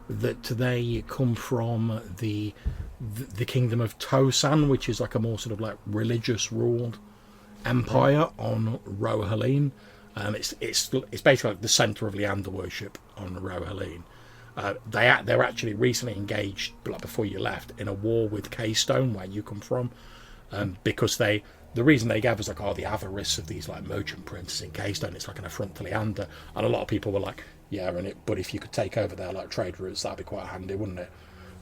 that they come from the kingdom of Tosan, which is like a more sort of like religious ruled empire on Rohaleen. It's basically like the centre of Leander worship on Rohaleen. They were actually recently engaged, like before you left, in a war with Keystone, where you come from, because the reason they gave was like, the avarice of these like merchant princes in Keystone. It's like an affront to Leander, and a lot of people were like, yeah, but if you could take over their like trade routes, that'd be quite handy, wouldn't it?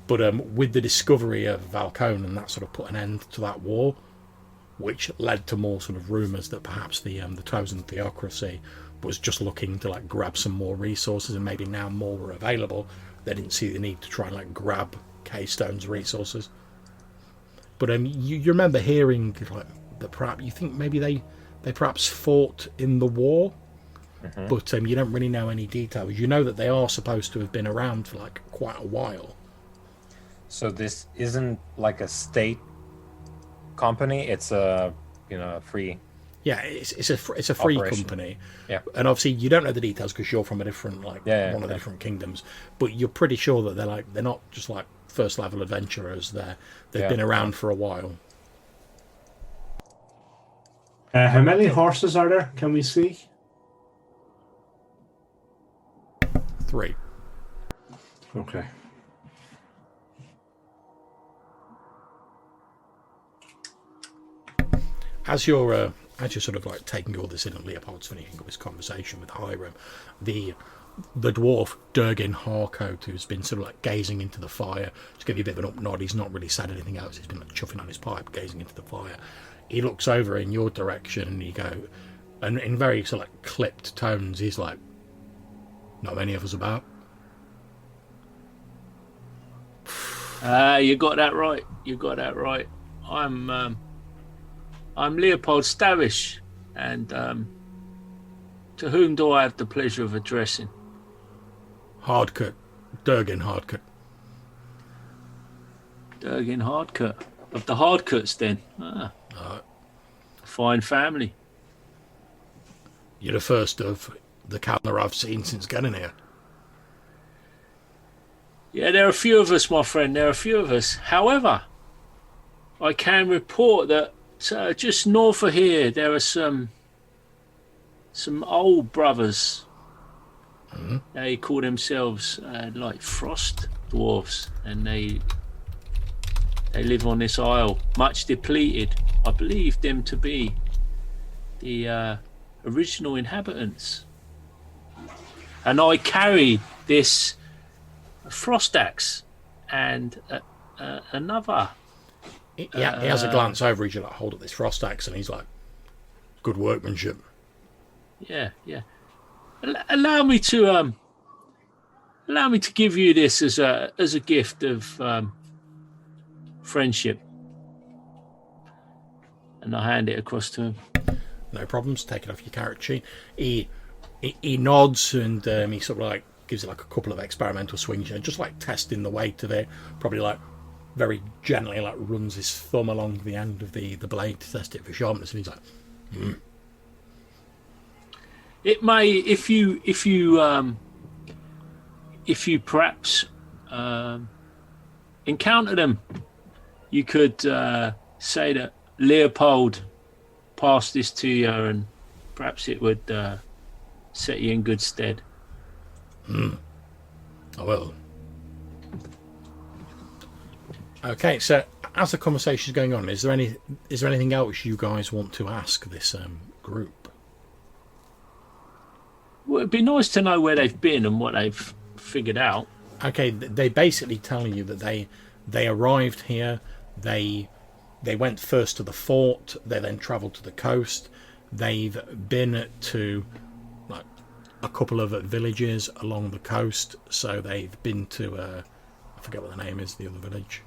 But with the discovery of Valconen, that sort of put an end to that war, which led to more sort of rumours that perhaps the Tosan theocracy was just looking to like grab some more resources, and maybe now more were available, they didn't see the need to try and like grab Keystone's resources. But you remember hearing like that perhaps you think maybe they perhaps fought in the war, but you don't really know any details. You know that they are supposed to have been around for like quite a while. So this isn't like a state company; it's a free. Yeah, it's a free operation. company. Yeah, and obviously you don't know the details because you're from a different one of the different kingdoms. But you're pretty sure that they're not just like first level adventurers. They've been around for a while. How many horses are there? Can we see? 3. Okay. As you're sort of like taking all this in, and Leopold's finishing up his conversation with Hiram, the dwarf Durgin Harcoat, who's been sort of like gazing into the fire, to give you a bit of an up nod. He's not really said anything else. He's been like chuffing on his pipe, gazing into the fire. He looks over in your direction, and and in very sort of like clipped tones, he's like, "Not many of us about." You got that right. You got that right. I'm Leopold Stavish, and to whom do I have the pleasure of addressing? Hardcut, Durgin Hardcut. Durgin Hardcut. Of the Hardcuts, then. Fine family. You're the first of the Calner I've seen since getting here. Yeah, there are a few of us, my friend. There are a few of us. However, I can report that just north of here, there are some old brothers. Mm-hmm. They call themselves like frost dwarves, and they live on this isle, much depleted. I believe them to be the original inhabitants, and I carry this frost axe and another. He has a glance over. He's like, hold up this frost axe, and he's like, good workmanship. Yeah. Allow me to give you this as a gift of friendship, and I hand it across to him. No problems. Take it off your character sheet. He nods, and he sort of like gives it like a couple of experimental swings, just like testing the weight of it. Probably like very gently like runs his thumb along the end of the blade to test it for sharpness, and he's like, It may, if you perhaps encounter them, you could say that Leopold passed this to you, and perhaps it would set you in good stead. I will. Okay, so as the conversation is going on, is there anything else you guys want to ask this group? Well, it'd be nice to know where they've been and what they've figured out. Okay, they basically tell you that they arrived here. They went first to the fort. They then travelled to the coast. They've been to like a couple of villages along the coast. So they've been to, I forget what the name is, the other village,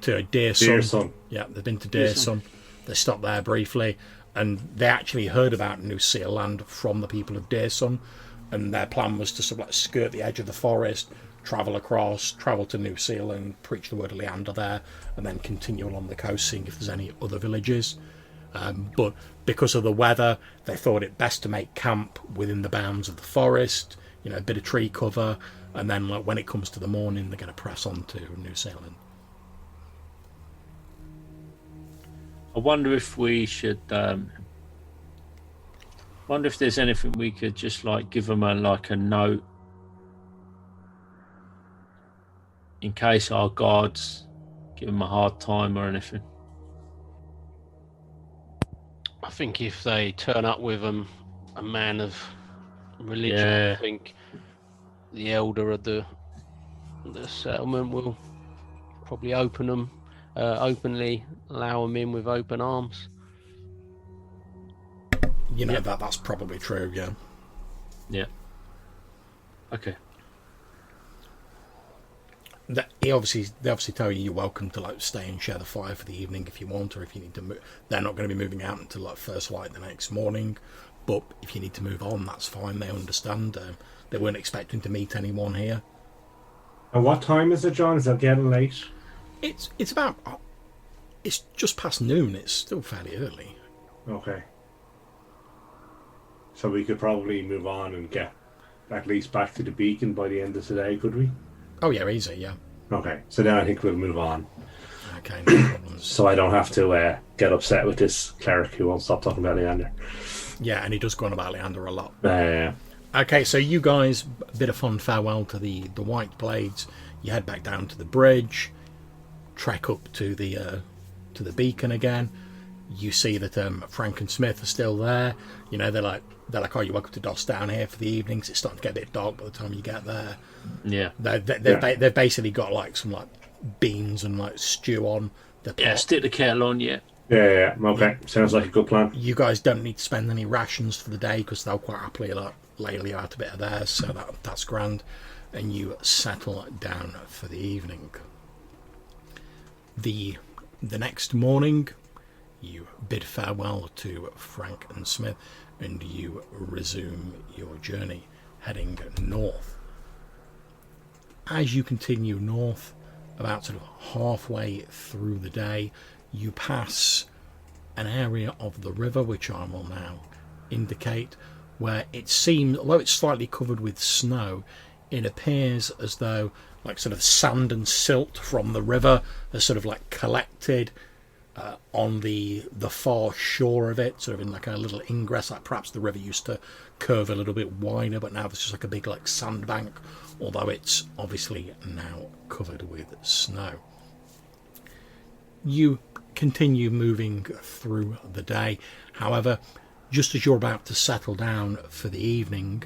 to Deersun. Yeah, they've been to Deersun. They stopped there briefly, and they actually heard about New Seal Land from the people of Deersun, and their plan was to sort of like skirt the edge of the forest, travel across, travel to New Seal and preach the word of Leander there, and then continue along the coast, seeing if there's any other villages. But because of the weather, they thought it best to make camp within the bounds of the forest, you know, a bit of tree cover, and then like, when it comes to the morning, they're going to press on to New Zealand. I wonder if we should. Wonder if there's anything we could just like give them a note in case our guards give them a hard time or anything. I think if they turn up with a man of religion, Yeah. I think the elder of the settlement will probably openly allow them in with open arms. You know, that's probably true, yeah. Yeah. Okay. They obviously tell you you're welcome to like stay and share the fire for the evening if you want, or if you need to move. They're not going to be moving out until like first light the next morning, but if you need to move on, that's fine. They understand. They weren't expecting to meet anyone here. And what time is it, John? Is it getting late? It's just past noon. It's still fairly early. Okay. So we could probably move on and get at least back to the beacon by the end of today, could we? Oh yeah, easy, yeah. Okay, so then I think we'll move on. Okay, no problems. So I don't have to get upset with this cleric who won't stop talking about Leander. Yeah, and he does go on about Leander a lot. Yeah. Okay, so you guys, a bit of fun farewell to the White Blades. You head back down to the bridge, trek up to the beacon again. You see that Frank and Smith are still there. You know, they're like, oh, you're welcome to doss down here for the evenings. It's starting to get a bit dark by the time you get there. Yeah. They've basically got like some like beans and like stew on the pot. Yeah, stick the kettle on, yeah. Yeah. Okay, sounds like a good plan. You guys don't need to spend any rations for the day because they'll quite happily like ladle you out a bit of theirs, so that's grand. And you settle down for the evening. The next morning, you bid farewell to Frank and Smith, and you resume your journey, heading north. As you continue north, about sort of halfway through the day, you pass an area of the river, which I will now indicate, where it seems, although it's slightly covered with snow, it appears as though like sort of sand and silt from the river has sort of like collected on the far shore of it, sort of in like a little ingress, like perhaps the river used to curve a little bit wider, but now there's just like a big like sandbank, although it's obviously now covered with snow. You continue moving through the day. However, just as you're about to settle down for the evening,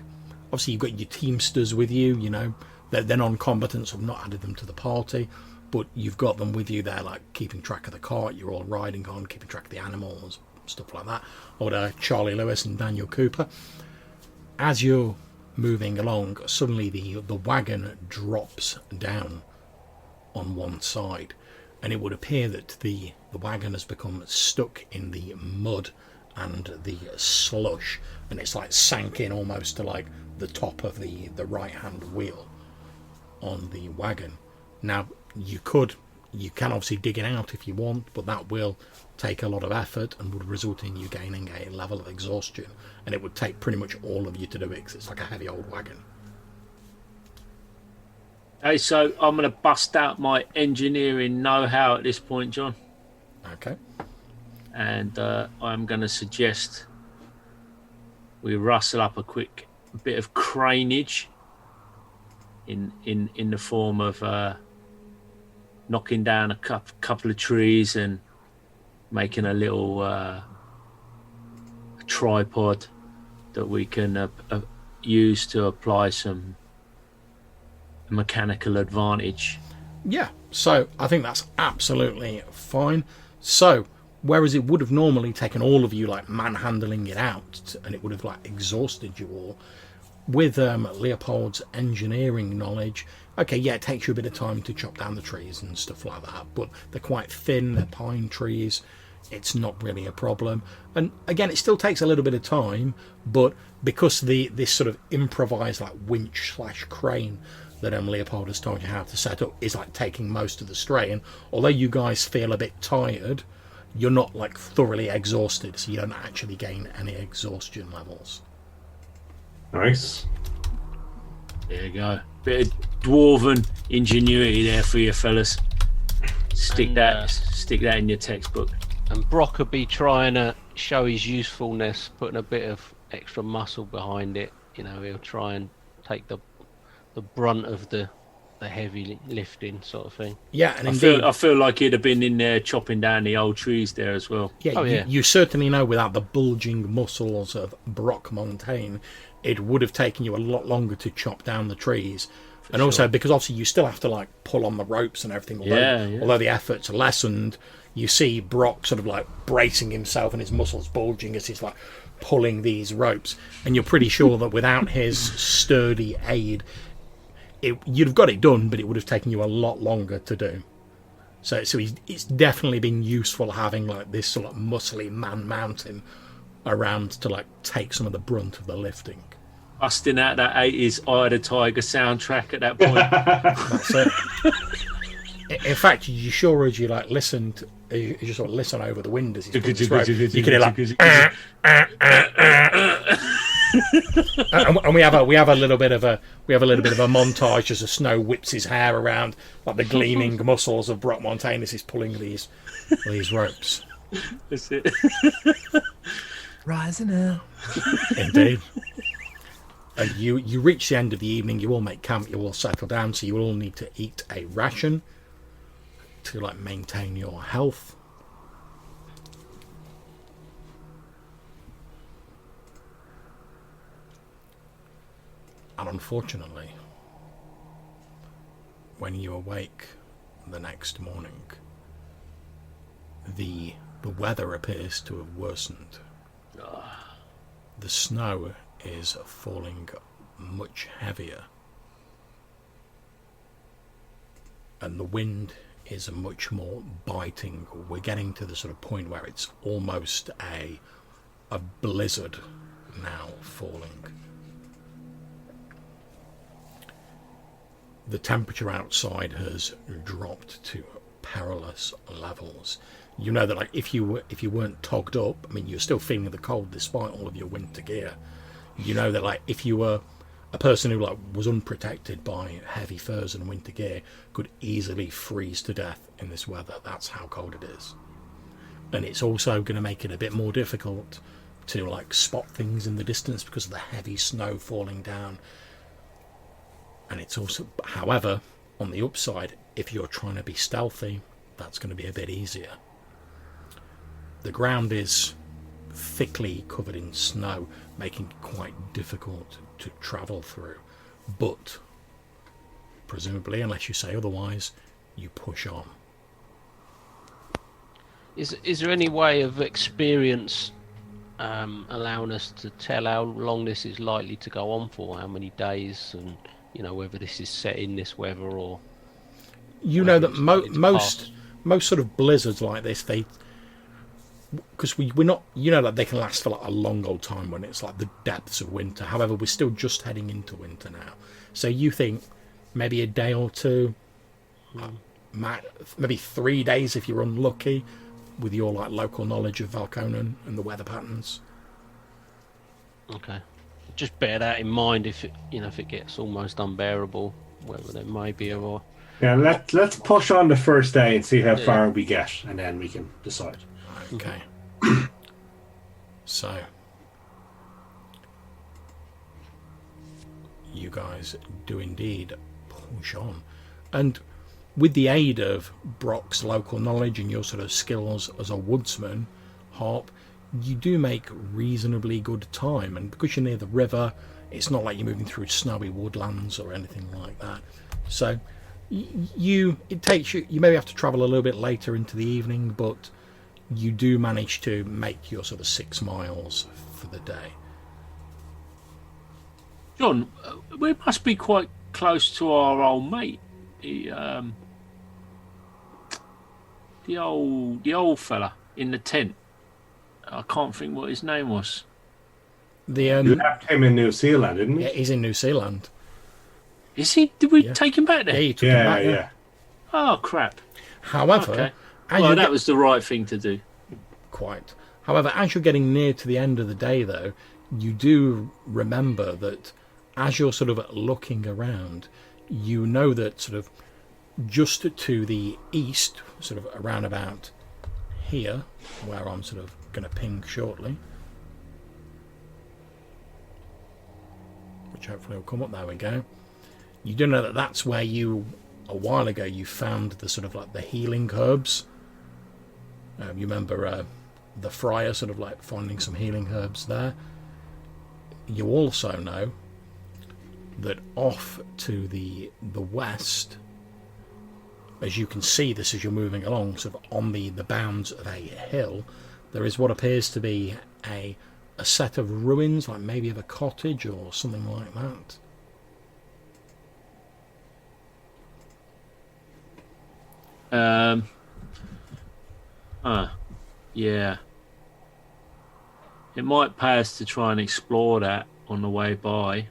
obviously you've got your teamsters with you, you know, they're non-combatants, so I've not added them to the party, but you've got them with you. They're like keeping track of the cart you're all riding on, keeping track of the animals, stuff like that. Or Charlie Lewis and Daniel Cooper. As you're moving along, suddenly the wagon drops down on one side, and it would appear that the wagon has become stuck in the mud and the slush, and it's like sank in almost to like the top of the right hand wheel on the wagon. Now you can obviously dig it out if you want, but that will take a lot of effort and would result in you gaining a level of exhaustion, and it would take pretty much all of you to do it because it's like a heavy old wagon. Hey, so I'm going to bust out my engineering know-how at this point, John. Okay. And I'm going to suggest we rustle up a quick bit of craneage in the form of knocking down a couple of trees and making a little tripod that we can use to apply some mechanical advantage. Yeah, so I think that's absolutely fine. So whereas it would have normally taken all of you like manhandling it out, and it would have like exhausted you all, with Leopold's engineering knowledge, okay, yeah, it takes you a bit of time to chop down the trees and stuff like that, but they're quite thin, they're pine trees, it's not really a problem. And again, it still takes a little bit of time, but because this sort of improvised like winch / crane that Leopold has told you how to set up is like taking most of the strain, although you guys feel a bit tired, you're not like thoroughly exhausted, so you don't actually gain any exhaustion levels. Nice. There you go. Bit of dwarven ingenuity there for you fellas. Stick that in your textbook. And Brock will be trying to show his usefulness, putting a bit of extra muscle behind it. You know, he'll try and take the brunt of the heavy lifting sort of thing. Yeah, and indeed, I feel like he'd have been in there chopping down the old trees there as well. Yeah, you certainly know without the bulging muscles of Brock Montaigne, it would have taken you a lot longer to chop down the trees. And also because obviously you still have to like pull on the ropes and everything. Although the effort's lessened, you see Brock sort of like bracing himself and his muscles bulging as he's like pulling these ropes. And you're pretty sure that without his sturdy aid, you'd have got it done, but it would have taken you a lot longer to do. So it's definitely been useful having like this sort of muscly man mountain around to like take some of the brunt of the lifting. Busting out that 80s Eye of the Tiger soundtrack at that point. That's it. In fact, you sure as you like listen, you just sort of listen over the wind as he's putting his rope, you can hear like, and we have a little bit of a montage as the Snow whips his hair around like the gleaming muscles of Brock Montaigne as he's pulling these ropes. That's it. Rising up. Indeed. And you reach the end of the evening, you all make camp, you all settle down, so you all need to eat a ration to like maintain your health. And unfortunately, when you awake the next morning, the weather appears to have worsened. The snow is falling much heavier, and the wind is much more biting. We're getting to the sort of point where it's almost a blizzard now falling. The temperature outside has dropped to perilous levels. You know that like if you weren't togged up, I mean you're still feeling the cold despite all of your winter gear. You know that like if you were a person who like was unprotected by heavy furs and winter gear could easily freeze to death in this weather. That's how cold it is. And it's also going to make it a bit more difficult to like spot things in the distance because of the heavy snow falling down. And it's also, however, on the upside, if you're trying to be stealthy, that's going to be a bit easier. The ground is thickly covered in snow, making it quite difficult to travel through. But, presumably, unless you say otherwise, you push on. Is there any way of experience allowing us to tell how long this is likely to go on for, how many days, and you know whether this is set in this weather or? You know that most sort of blizzards like this, because we're not, you know, like they can last for like a long old time when it's like the depths of winter. However, we're still just heading into winter now. So you think maybe a day or two, maybe 3 days if you're unlucky, with your like local knowledge of Valconen and the weather patterns. Okay, just bear that in mind if it gets almost unbearable, whether there may be a. Yeah, let's push on the first day and see how far we get, and then we can decide. Okay. So, you guys do indeed push on. And with the aid of Brock's local knowledge and your sort of skills as a woodsman, Harp, you do make reasonably good time. And because you're near the river, it's not like you're moving through snowy woodlands or anything like that. So, it takes you maybe have to travel a little bit later into the evening, but you do manage to make your sort of 6 miles for the day. John, we must be quite close to our old mate. The old fella in the tent. I can't think what his name was. The You left him in New Zealand, didn't yeah, you? he's in New Zealand. Is he? Did we Yeah. take him back there? Yeah, you took him Yeah, back, yeah. Oh crap! However, Okay. as Well, you that get- was the right thing to do. quite. However, as you're getting near to the end of the day, though, you do remember that as you're sort of looking around, you know that sort of just to the east, sort of around about here, where I'm sort of going to ping shortly, which hopefully will come up. There we go. You do know that that's where you, a while ago, you found the sort of like the healing herbs. You remember the friar sort of like finding some healing herbs there. You also know that off to the west, as you can see this as you're moving along, sort of on the bounds of a hill, there is what appears to be a set of ruins, like maybe of a cottage or something like that. Yeah. It might pay us to try and explore that on the way by.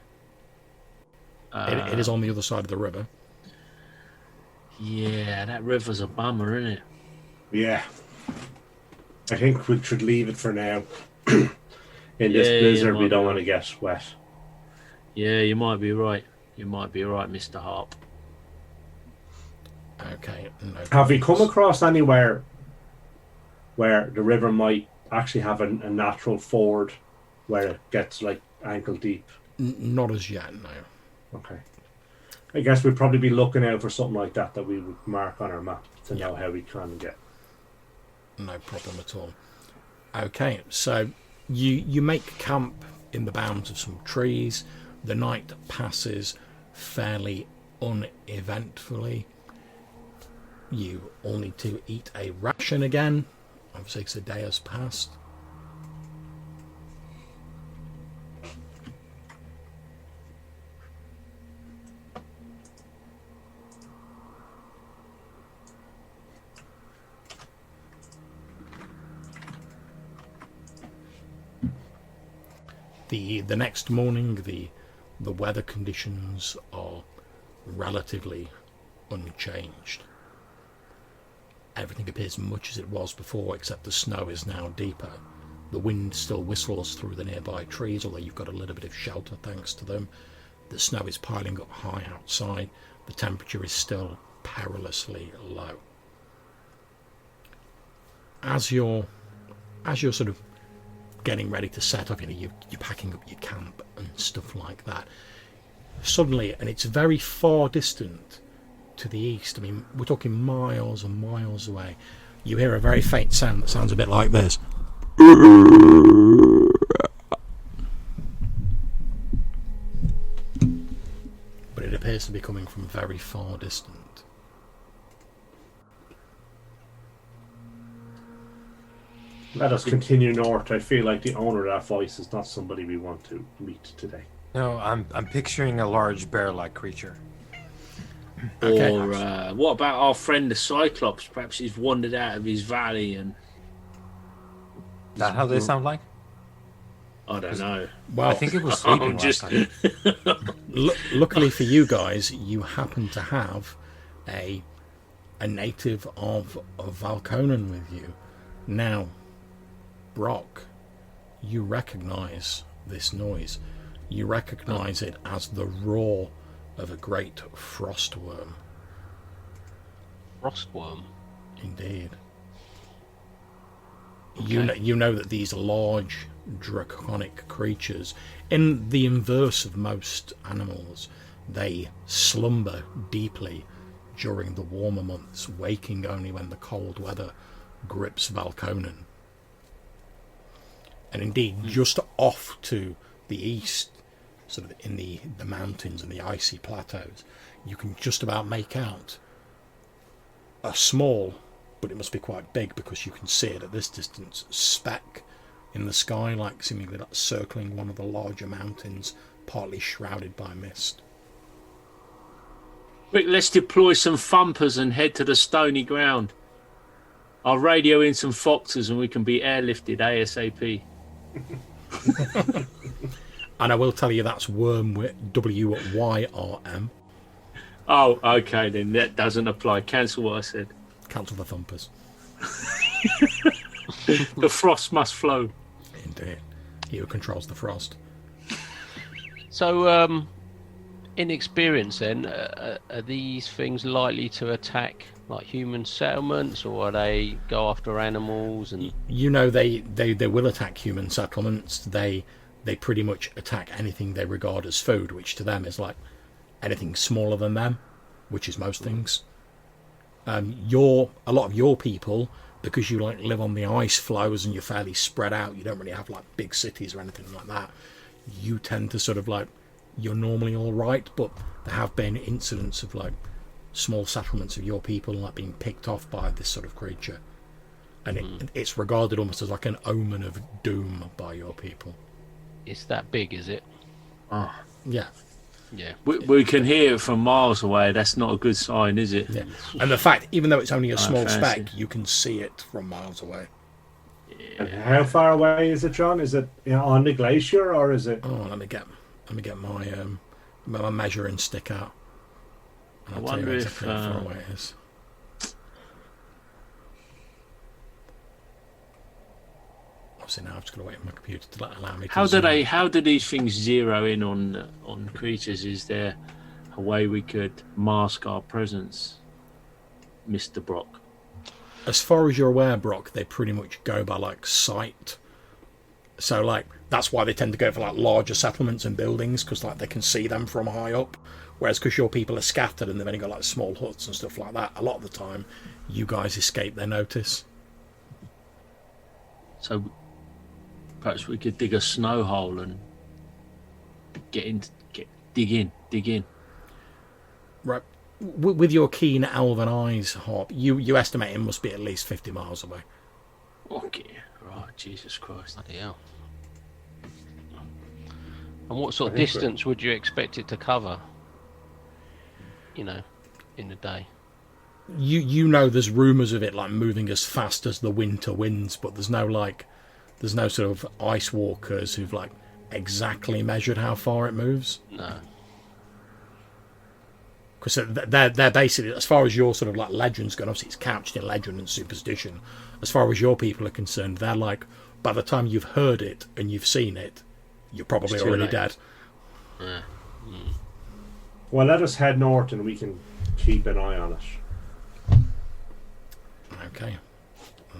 It is on the other side of the river. Yeah, that river's a bummer, isn't it? Yeah. I think we should leave it for now. In this Yeah, blizzard, you we might don't be want to get wet. Yeah, you might be right. You might be right, Mr. Harp. Okay. No Have we come problems. across anywhere where the river might actually have a natural ford where it gets like ankle deep? Not as yet, no. Okay. I guess we'd probably be looking out for something like that we would mark on our map to know how we can get. No problem at all. Okay, so you make camp in the bounds of some trees. The night passes fairly uneventfully. You all need to eat a ration again, obviously because a day has passed. The next morning, the weather conditions are relatively unchanged. Everything appears much as it was before, except the snow is now deeper. The wind still whistles through the nearby trees, although you've got a little bit of shelter thanks to them. The snow is piling up high outside. The temperature is still perilously low. As you're sort of getting ready to set up, you're packing up your camp and stuff like that. Suddenly, and it's very far distant to the east, I mean, we're talking miles and miles away, you hear a very faint sound that sounds a bit like this. But it appears to be coming from very far distant. Let us continue north. I feel like the owner of that voice is not somebody we want to meet today. No, I'm picturing a large bear-like creature. Okay. Or what about our friend the Cyclops? Perhaps he's wandered out of his valley and Is that how they sound like? I don't know. Well, I think it was sleeping I'm last just time. luckily for you guys, you happen to have a native of Valconan with you. Now, Brock, you recognise this noise. You recognise it as the roar of a great frostworm. Frostworm. Indeed. You know that these large draconic creatures, in the inverse of most animals, they slumber deeply during the warmer months, waking only when the cold weather grips Valconan. And indeed, just off to the east, sort of in the mountains and the icy plateaus, you can just about make out a small, but it must be quite big because you can see it at this distance, speck in the sky, like seemingly like circling one of the larger mountains partly shrouded by mist. Quick, let's deploy some thumpers and head to the stony ground. I'll radio in some foxes and we can be airlifted ASAP. And I will tell you that's worm with WYRM. Oh, okay, then that doesn't apply. Cancel what I said. Cancel the thumpers. The frost must flow. Indeed. He who controls the frost. So, in experience, then, are these things likely to attack like human settlements, or are they go after animals? And You know, they will attack human settlements. They pretty much attack anything they regard as food, which to them is like anything smaller than them, which is most things. A lot of your people, because you like live on the ice floes and you're fairly spread out, you don't really have like big cities or anything like that. You tend to sort of like, you're normally all right, but there have been incidents of like small settlements of your people like being picked off by this sort of creature, and it's regarded almost as like an omen of doom by your people. it's that big, is it? Oh. Yeah. Yeah. We can hear it from miles away. That's not a good sign, is it? Yeah. And the fact, even though it's only a small fancy. speck, you can see it from miles away. And how far away is it, John? Is it on the glacier, or is it? Oh, let me get my measuring stick out. And I I'll tell you wonder exactly if, how far away it is. Obviously now I've just got to wait for my computer to allow me to How zoom. how do these things zero in on creatures? Is there a way we could mask our presence, Mr. Brock? As far as you're aware, Brock, they pretty much go by like sight. So like that's why they tend to go for like larger settlements and buildings, because like they can see them from high up. Whereas because your people are scattered and they've only got like small huts and stuff like that, a lot of the time you guys escape their notice. So perhaps we could dig a snow hole and dig in. Right. With your keen elven eyes, Hop, you estimate it must be at least 50 miles away. Okay, right, Jesus Christ. Bloody hell. And what sort of I think distance would you expect it to cover? You know, in a day. You know there's rumours of it like moving as fast as the winter winds, but there's no sort of ice walkers who've like exactly measured how far it moves. No. Because they're basically, as far as your sort of like legends go, obviously it's couched in legend and superstition. As far as your people are concerned, they're like, by the time you've heard it and you've seen it, you're probably It's too already late. dead. Yeah. Well, let us head north and we can keep an eye on it. Okay.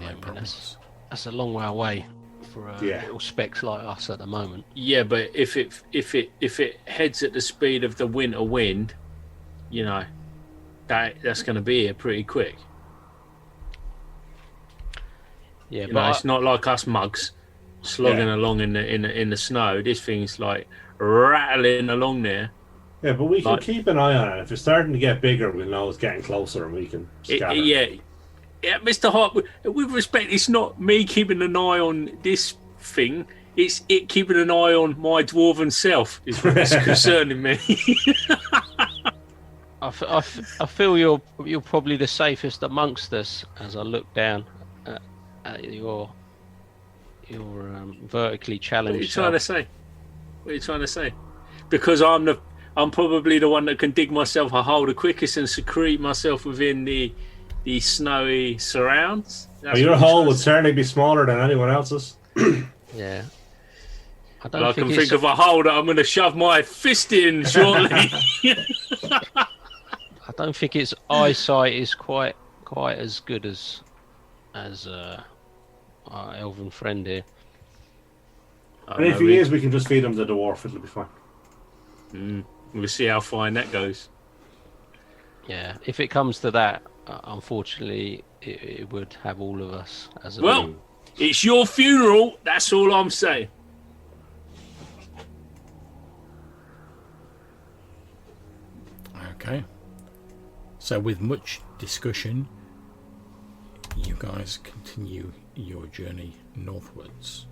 Yeah, No I mean, problems. that's a long way away for Yeah. little specks like us at the moment. Yeah, but if it heads at the speed of the winter wind, you know, that's going to be here pretty quick. Yeah, You but know, it's not like us mugs slogging along in the snow. This thing's like rattling along there. Yeah, but we can Like- keep an eye on it. If it's starting to get bigger, we'll know it's getting closer and we can scatter. Yeah, Mr. Hart. With respect, it's not me keeping an eye on this thing. It's it keeping an eye on my dwarven self. Is what's concerning me. I feel you're probably the safest amongst us as I look down at your vertically What are challenged you trying to self. say? What are you trying to say? Because I'm probably the one that can dig myself a hole the quickest and secrete myself within the snowy surrounds. Well, your hole would certainly be smaller than anyone else's. Yeah. I I don't can think think of a hole that I'm going to shove my fist in shortly. I don't think its eyesight is quite as good as our elven friend here. And if he is, we can just feed him the dwarf. It'll be fine. We'll see how fine that goes. Yeah, if it comes to that, unfortunately, it would have all of us as a Well, it's your funeral. That's all I'm saying. Okay. So with much discussion, you guys continue your journey northwards.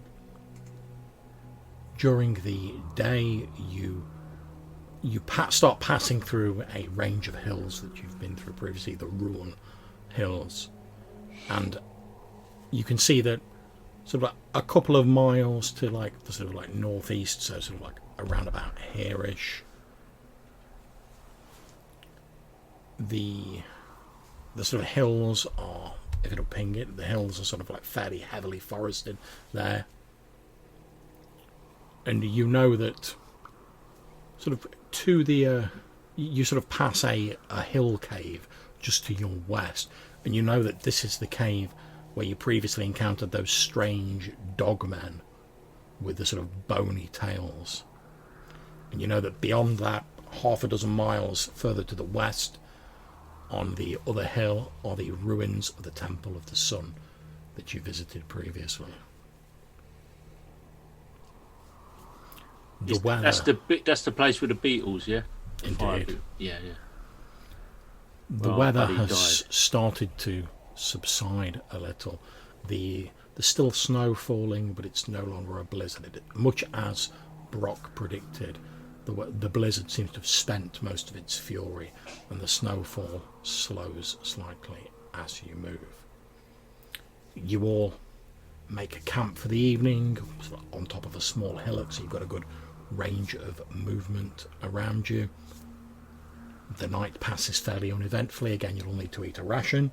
during the day, you start passing through a range of hills that you've been through previously, the Ruin Hills, and you can see that sort of like a couple of miles to like the sort of like northeast, so sort of like around about here-ish, the sort of hills are, if it'll ping it, the hills are sort of like fairly heavily forested there, and you know that sort of to the you sort of pass a hill cave just to your west, and you know that this is the cave where you previously encountered those strange dogmen with the sort of bony tails. And you know that beyond that, half a dozen miles further to the west, on the other hill, are the ruins of the Temple of the Sun that you visited previously. The weather, That's the place with the beetles, yeah. indeed. Yeah. The Well, weather buddy has died. started to subside a little. There's still snow falling, but it's no longer a blizzard. Much as Brock predicted, the blizzard seems to have spent most of its fury, and the snowfall slows slightly as you move. You all make a camp for the evening sort of on top of a small hillock, so you've got a good range of movement around you. The night passes fairly uneventfully. Again, you'll need to eat a ration.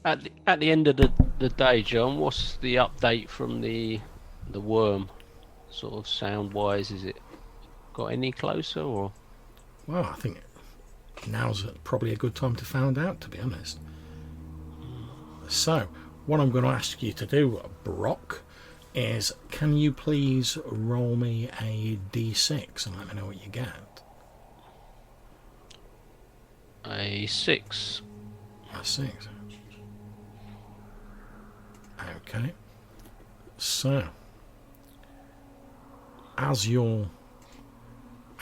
At the end of the day, John, what's the update from the worm? Sort of sound wise, is it got any closer or? Well, I think now's probably a good time to find out, to be honest. So, what I'm going to ask you to do, Brock, is can you please roll me a d6 and let me know what you get? A 6. A 6. Okay. So, as you're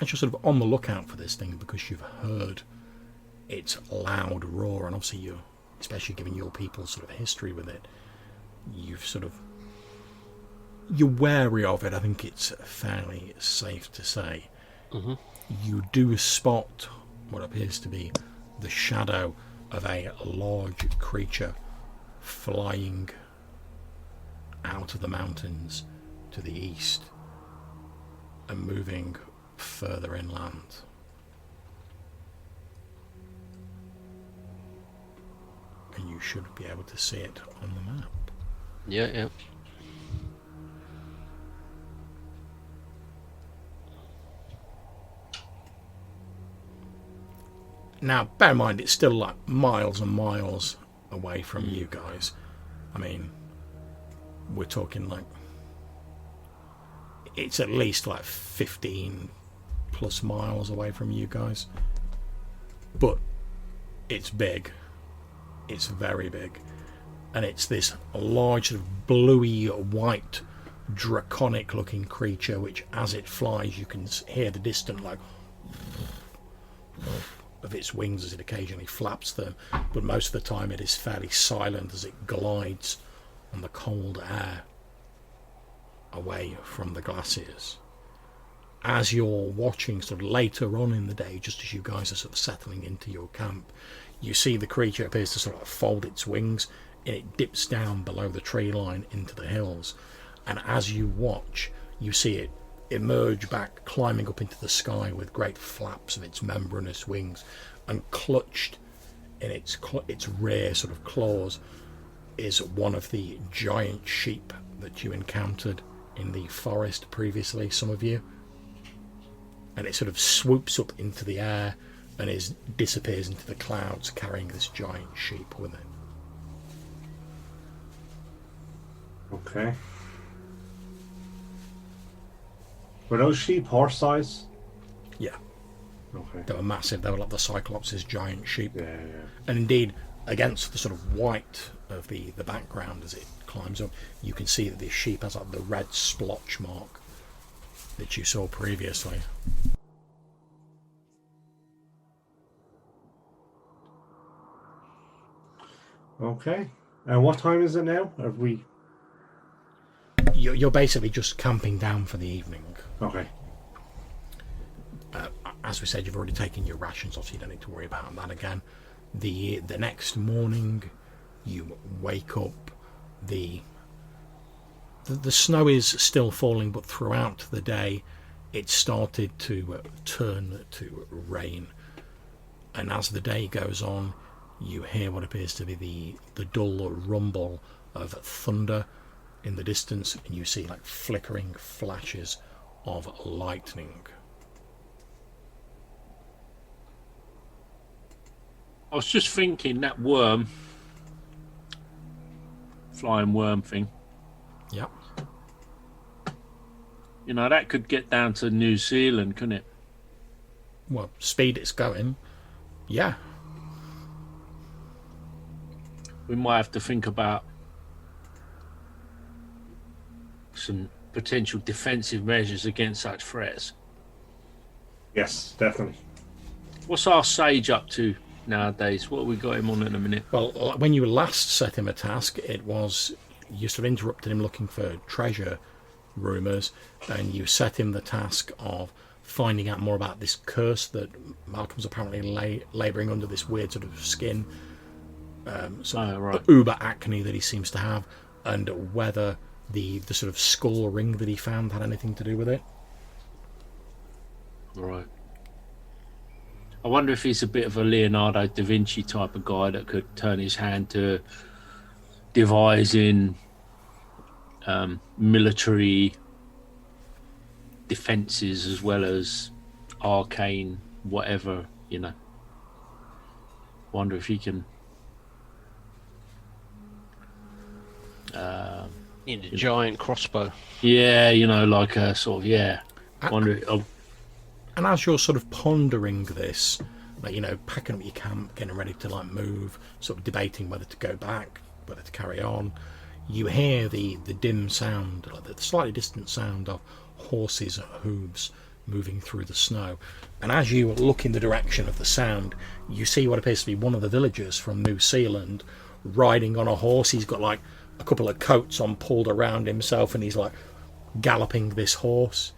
sort of on the lookout for this thing, because you've heard its loud roar, and obviously you, especially given your people's sort of history with it, you're wary of it. I think it's fairly safe to say. Mm-hmm. You do spot what appears to be the shadow of a large creature flying out of the mountains to the east and moving further inland. And you should be able to see it on the map. Yeah. Now, bear in mind, it's still like miles and miles away from you guys. I mean, we're talking like, it's at least like 15 plus miles away from you guys. But it's big. It's very big. And it's this large, sort of bluey white, draconic looking creature, which as it flies, you can hear the distant like of its wings as it occasionally flaps them, but most of the time it is fairly silent as it glides on the cold air away from the glaciers. As you're watching sort of later on in the day, just as you guys are sort of settling into your camp, you see the creature appears to sort of fold its wings and it dips down below the tree line into the hills, and as you watch you see it emerge back, climbing up into the sky with great flaps of its membranous wings, and clutched in its rear sort of claws is one of the giant sheep that you encountered in the forest previously, some of you, and it sort of swoops up into the air and disappears into the clouds carrying this giant sheep with it. Okay. Were those sheep horse size? Yeah, Okay. they were massive. They were like the Cyclops' giant sheep. Yeah. And indeed, against the sort of white of the background as it climbs up, you can see that this sheep has like the red splotch mark that you saw previously. Okay. And what time is it now? Have we? You're basically just camping down for the evening. Okay. As we said, you've already taken your rations off, so you don't need to worry about that again. The next morning, you wake up. The snow is still falling, but throughout the day, it started to turn to rain. And as the day goes on, you hear what appears to be the dull rumble of thunder in the distance, and you see like flickering flashes of lightning. I was just thinking that flying worm thing. Yep. You know, that could get down to New Zealand, couldn't it? Well, speed it's going. Yeah. We might have to think about some potential defensive measures against such threats. Yes, definitely. What's our sage up to nowadays? What have we got him on in a minute? Well, when you last set him a task, it was you sort of interrupted him looking for treasure rumours, and you set him the task of finding out more about this curse that Malcolm's apparently labouring under, this weird sort of skin, uber acne that he seems to have, and whether the sort of skull ring that he found had anything to do with it. Right. I wonder if he's a bit of a Leonardo da Vinci type of guy that could turn his hand to devising military defences as well as arcane whatever, you know. Wonder if he can In a giant crossbow. yeah, you know, like a sort of, yeah. Wonder And as you're sort of pondering this, like, you know, packing up your camp, getting ready to like move, sort of debating whether to go back, whether to carry on, you hear the dim sound, like the slightly distant sound of horses' hooves moving through the snow. And as you look in the direction of the sound, you see what appears to be one of the villagers from New Zealand riding on a horse. He's got like a couple of coats on pulled around himself, and he's like galloping this horse.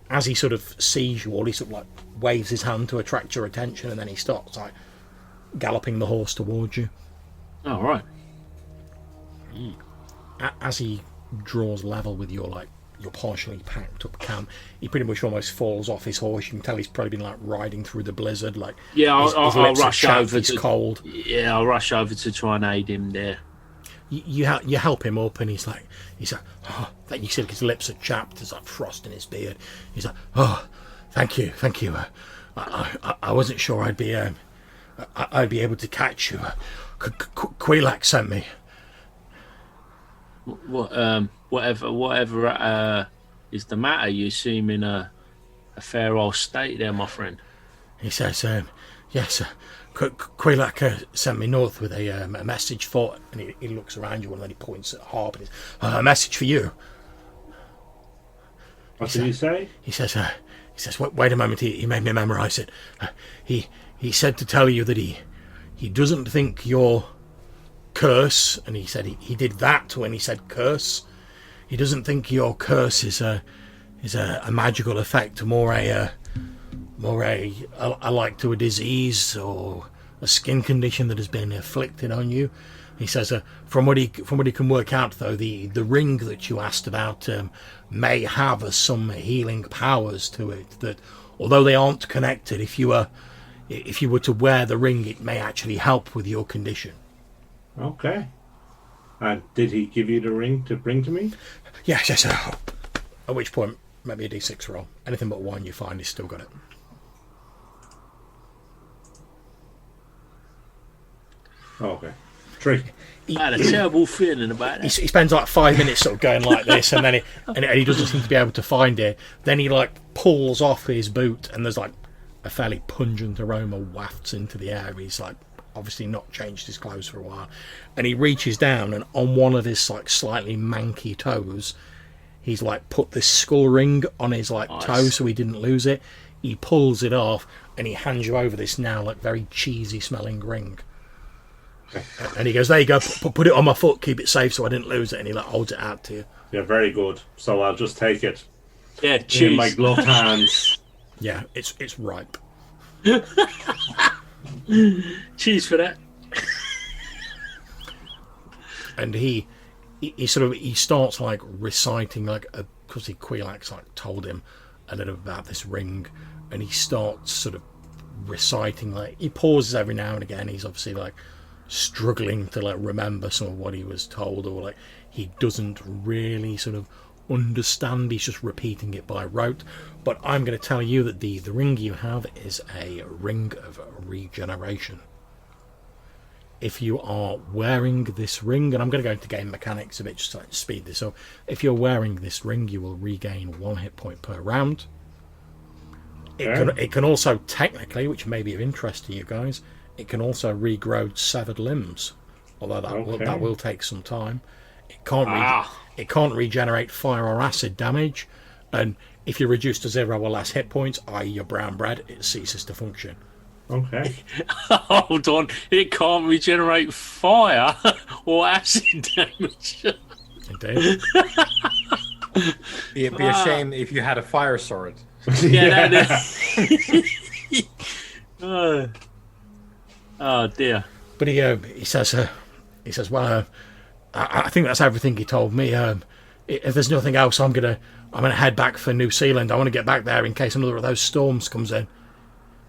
As he sort of sees you all, he sort of like waves his hand to attract your attention, and then he starts like galloping the horse towards you. oh, right. As he draws level with your partially packed up camp, he pretty much almost falls off his horse. You can tell he's probably been like riding through the blizzard. Like, Yeah, his I'll lips are rush chapped, over he's to cold. Yeah, I'll rush over to try and aid him there. You help him up, and he's like, oh, you see his lips are chapped. There's like frost in his beard. He's like, oh, thank you. I wasn't sure I'd be able to catch you. Quilak sent me. Whatever is the matter? You seem in a fair old state there, my friend. He says, yes, Quilak sent me north with a message for, and he looks around you and then he points at Harp, and a message for you. What did he say? He says, wait a moment, he made me memorise it. He said to tell you that he doesn't think your curse, and he said he did that when he said curse. He doesn't think your curse is a magical effect, more a like to a disease or a skin condition that has been inflicted on you. He says, from what he can work out, though, the ring that you asked about may have some healing powers to it. That although they aren't connected, if you were to wear the ring, it may actually help with your condition. Okay. And did he give you the ring to bring to me? Yes. At which point, maybe a d6 roll. Anything but one you find, he's still got it. Oh, okay. 3. I had a terrible feeling about it. He spends like 5 minutes sort of going like this, and then he doesn't seem to be able to find it. Then he like pulls off his boot, and there's like a fairly pungent aroma wafts into the air. He's like obviously not changed his clothes for a while, and he reaches down, and on one of his like slightly manky toes, he's like put this skull ring on his like toe so he didn't lose it. He pulls it off, and he hands you over this now like very cheesy smelling ring. And he goes, there you go, put it on my foot, keep it safe so I didn't lose it. And he like holds it out to you. Yeah, very good. So I'll just take it Yeah, in cheese. my gloved hands. Yeah, it's ripe. Cheese for that. And he starts like reciting like because Quelax like told him a little about this ring, and he starts sort of reciting, like he pauses every now and again. He's obviously like struggling to like remember some of what he was told, or like he doesn't really sort of understand. He's just repeating it by rote. But I'm going to tell you that the ring you have is a ring of regeneration. If you are wearing this ring, and I'm going to go into game mechanics a bit just to like speed this up. If you're wearing this ring, you will regain 1 hit point per round. It can also technically, which may be of interest to you guys, it can also regrow severed limbs, although that will take some time. It can't regenerate fire or acid damage, and if you're reduced to 0 or less hit points, i.e. your brown bread, it ceases to function. Okay. Hold on, it can't regenerate fire or acid damage. Indeed. It'd be a shame if you had a fire sword. Yeah. Oh dear. But he says, well, I think that's everything he told me. If there's nothing else, I'm gonna head back for New Zealand. I want to get back there in case another of those storms comes in.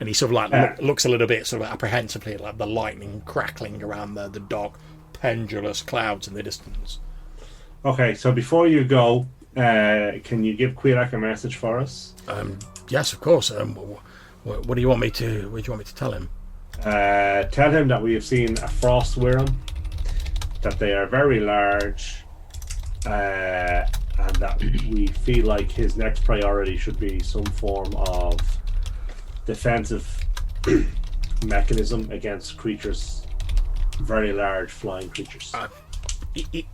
And he sort of like looks a little bit sort of apprehensively at like the lightning crackling around the dark pendulous clouds in the distance. Okay, so before you go, can you give Quelac a message for us? Yes, of course. What do you want me to tell him? Tell him that we have seen a frost worm, that they are very large, and that we feel like his next priority should be some form of defensive mechanism against creatures, very large flying creatures.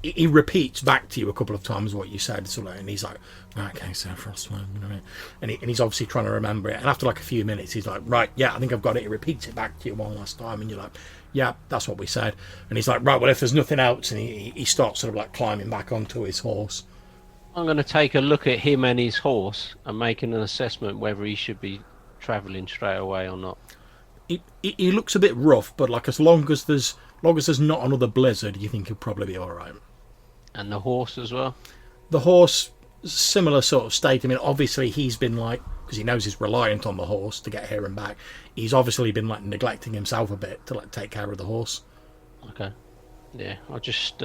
He repeats back to you a couple of times what you said, sort of, and he's like, right, okay, so frostworm, you know, and he's obviously trying to remember it. And after like a few minutes, he's like, right, yeah, I think I've got it. He repeats it back to you one last time, and you're like, yeah, that's what we said. And he's like, right, well, if there's nothing else, and he starts sort of like climbing back onto his horse. I'm going to take a look at him and his horse and make an assessment whether he should be travelling straight away or not. He looks a bit rough, but like as long as there's not another blizzard, you think he'll probably be all right. And the horse as well? The horse, similar sort of state. I mean, obviously he's been like, because he knows he's reliant on the horse to get here and back, he's obviously been like neglecting himself a bit to like take care of the horse. Okay. Yeah, I'll just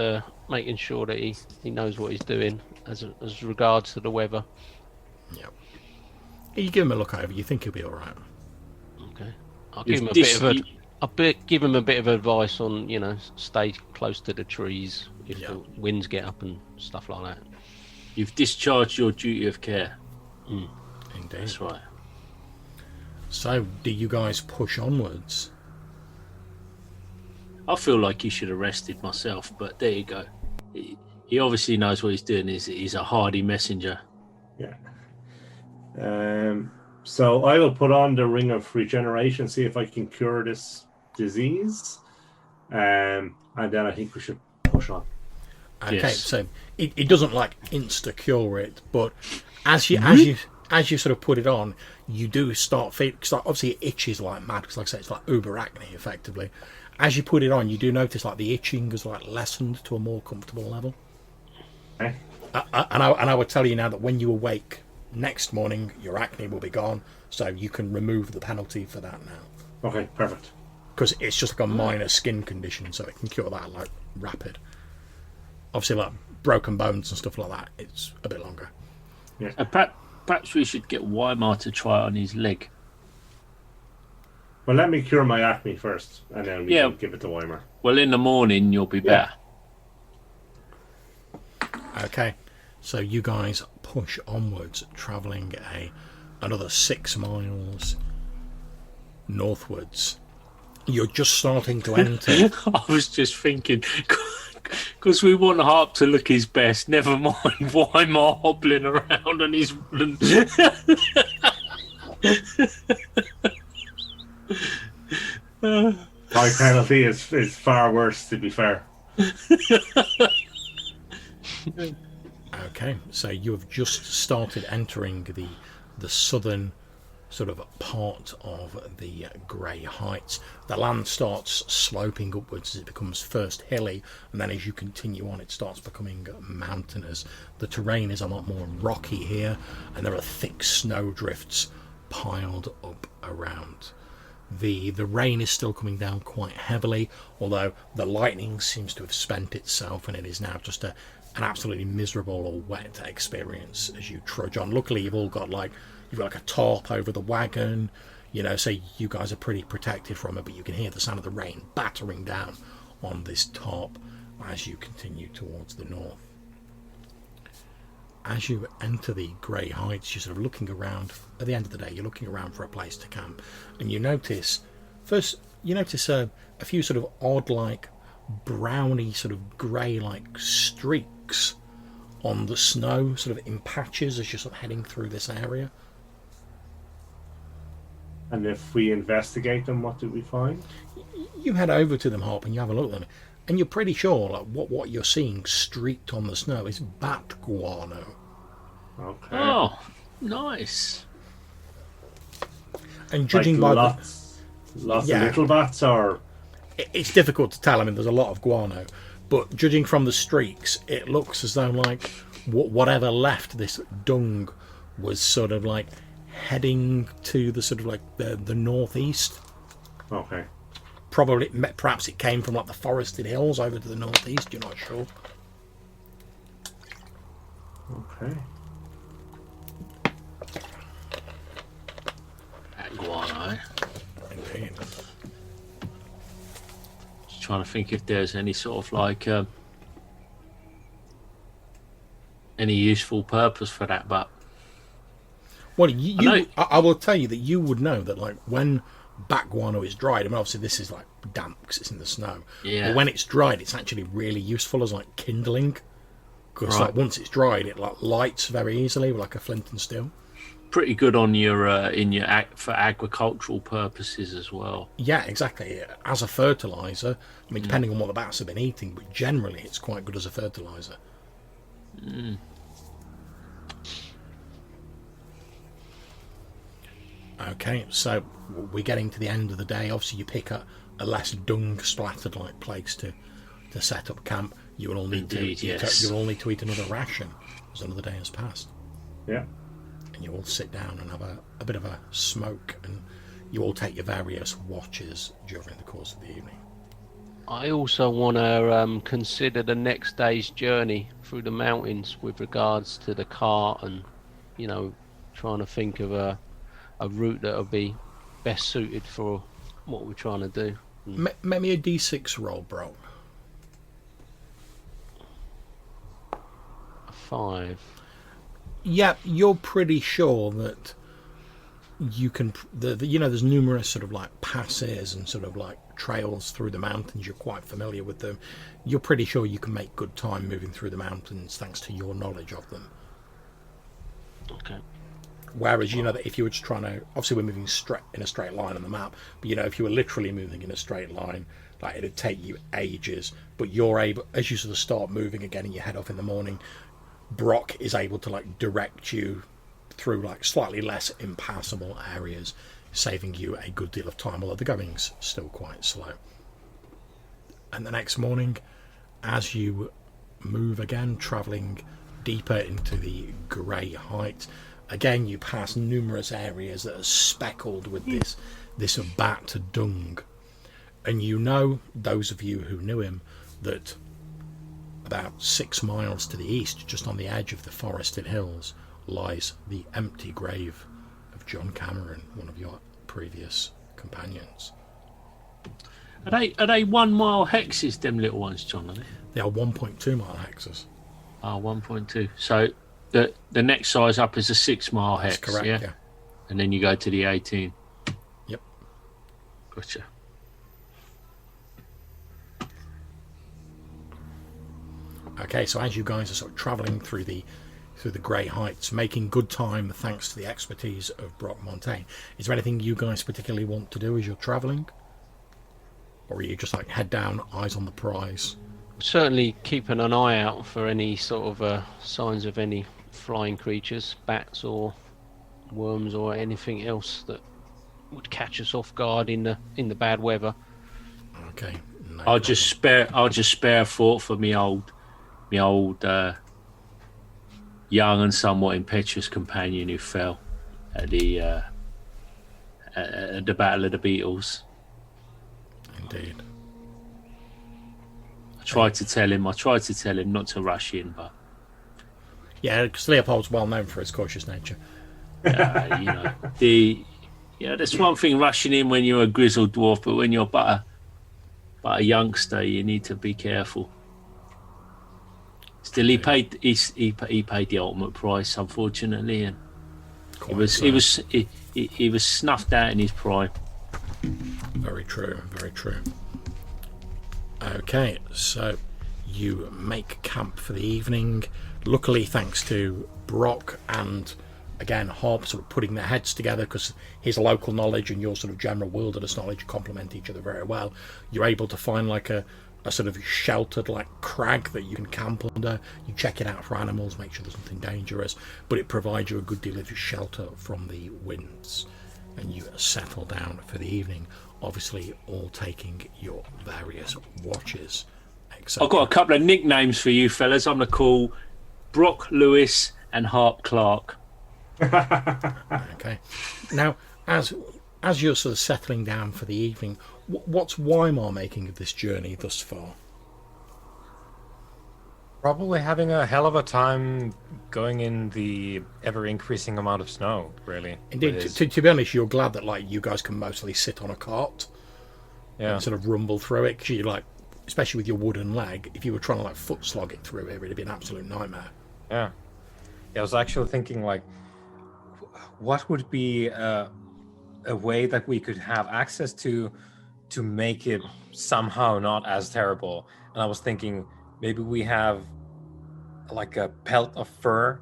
making sure that he knows what he's doing as regards to the weather. Yeah. You give him a look over, you think he'll be all right. Okay. I'll give him a bit of advice on, you know, stay close to the trees if the winds get up and stuff like that. You've discharged your duty of care. Indeed. That's right. So, do you guys push onwards? I feel like he should have rested myself, but there you go. He obviously knows what he's doing. He's a hardy messenger. Yeah. So I will put on the Ring of Regeneration, see if I can cure this disease, and then I think we should push on. Okay, Yes. so it doesn't like insta cure it, but as you sort of put it on, you do start feeling. Obviously, it itches like mad because, like I say, it's like uber acne effectively. As you put it on, you do notice like the itching is like lessened to a more comfortable level. Okay. And I would tell you now that when you awake next morning, your acne will be gone, so you can remove the penalty for that now. Okay, perfect. Because it's just like a minor skin condition, so it can cure that like rapid. Obviously, like broken bones and stuff like that, it's a bit longer. Yeah. Perhaps we should get Weimar to try it on his leg. Well, let me cure my acne first, and then we can give it to Weimar. Well, in the morning, you'll be better. Okay, so you guys push onwards, travelling another 6 miles northwards. You're just starting to enter. I was just thinking, because we want Harp to look his best, never mind Weimar hobbling around on his... High penalty is far worse, to be fair. Okay, so you have just started entering the southern sort of part of the Grey Heights. The land starts sloping upwards as it becomes first hilly, and then as you continue on it starts becoming mountainous. The terrain is a lot more rocky here, and there are thick snow drifts piled up around. The rain is still coming down quite heavily, although the lightning seems to have spent itself, and it is now just an absolutely miserable or wet experience as you trudge on. Luckily, you've got like a tarp over the wagon, so you guys are pretty protected from it, but you can hear the sound of the rain battering down on this tarp as you continue towards the north. As you enter the Grey Heights, you're sort of looking around. At the end of the day, you're looking around for a place to camp, and you notice a few sort of odd, like browny, sort of grey, like streaks on the snow, sort of in patches as you're sort of heading through this area. And if we investigate them, what do we find? You head over to them, Hop, and you have a look at them, and you're pretty sure like what you're seeing streaked on the snow is bat guano. Okay. Oh, nice. And judging like by lots of little bats, or it's difficult to tell. I mean, there's a lot of guano, but judging from the streaks, it looks as though like whatever left this dung was sort of like heading to the sort of like the northeast. Okay. Perhaps it came from like the forested hills over to the northeast. You're not sure. Okay. Guano. Indeed. Just trying to think if there's any sort of like any useful purpose for that, but Well, I will tell you that you would know that like when bat guano is dried, I mean obviously this is like damp because it's in the snow. Yeah. But when it's dried, it's actually really useful as like kindling, because Right. like once it's dried, it like lights very easily with like a flint and steel. pretty good on your for agricultural purposes as well. Yeah, exactly. As a fertilizer, I mean, depending on what the bats have been eating, but generally it's quite good as a fertilizer. Mm. Okay, so we're getting to the end of the day. Obviously, you pick a less dung-splattered like place to set up camp. You will all need Indeed, to yes. you will all need to eat another ration as another day has passed. Yeah. And you all sit down and have a bit of a smoke, and you all take your various watches during the course of the evening. I also want to consider the next day's journey through the mountains with regards to the cart, and trying to think of a route that will be best suited for what we're trying to do. Make me a D6 roll, bro. 5. Yeah, you're pretty sure that you can. There's numerous sort of like passes and sort of like trails through the mountains. You're quite familiar with them. You're pretty sure you can make good time moving through the mountains thanks to your knowledge of them. Okay. Whereas that if you were just trying to, obviously we're moving in a straight line on the map, but if you were literally moving in a straight line, like it'd take you ages. But you're able, as you sort of start moving again and you head off in the morning, Brock is able to like direct you through like slightly less impassable areas, saving you a good deal of time, although the going's still quite slow. And the next morning, as you move again, travelling deeper into the Grey Heights, again you pass numerous areas that are speckled with this bat dung. And those of you who knew him, that about 6 miles to the east, just on the edge of the forested hills, lies the empty grave of John Cameron, one of your previous companions. Are they 1 mile hexes, them little ones, John? Are they? They are 1.2 mile hexes. 1.2. So the next size up is a 6 mile hex. That's correct, yeah. And then you go to the 18. Yep. Gotcha. Okay, so as you guys are sort of travelling through the Grey Heights, making good time thanks to the expertise of Brock Montaigne, is there anything you guys particularly want to do as you're travelling? or are you just like head down, eyes on the prize? Certainly keeping an eye out for any sort of signs of any flying creatures, bats or worms or anything else that would catch us off guard in the bad weather. Okay. No I'll problem. just spare a thought for me old young and somewhat impetuous companion who fell at the Battle of the Beatles. Indeed. I tried to tell him not to rush in, but Yeah, because Leopold's well known for his cautious nature. there's one thing rushing in when you're a grizzled dwarf, but when you're but a youngster, you need to be careful. Still, he paid the ultimate price, unfortunately, and he was snuffed out in his prime. Very true, very true. Okay, so you make camp for the evening. Luckily, thanks to Brock and, again, Harp sort of putting their heads together, because his local knowledge and your sort of general wilderness knowledge complement each other very well, you're able to find like a sort of sheltered like crag that you can camp under. You check it out for animals, make sure there's nothing dangerous, but it provides you a good deal of shelter from the winds. And you settle down for the evening, obviously all taking your various watches, etc. I've got a couple of nicknames for you fellas. I'm going to call Brock Lewis and Harp Clark. Okay. Now, as you're sort of settling down for the evening, what's Weimar making of this journey thus far? Probably having a hell of a time going in the ever-increasing amount of snow, really. Indeed, to be honest, you're glad that like you guys can mostly sit on a cart and sort of rumble through it, because you like, especially with your wooden leg, if you were trying to like foot slog it through here, it'd be an absolute nightmare. Yeah, I was actually thinking like, what would be a way that we could have access to make it somehow not as terrible? And I was thinking maybe we have like a pelt of fur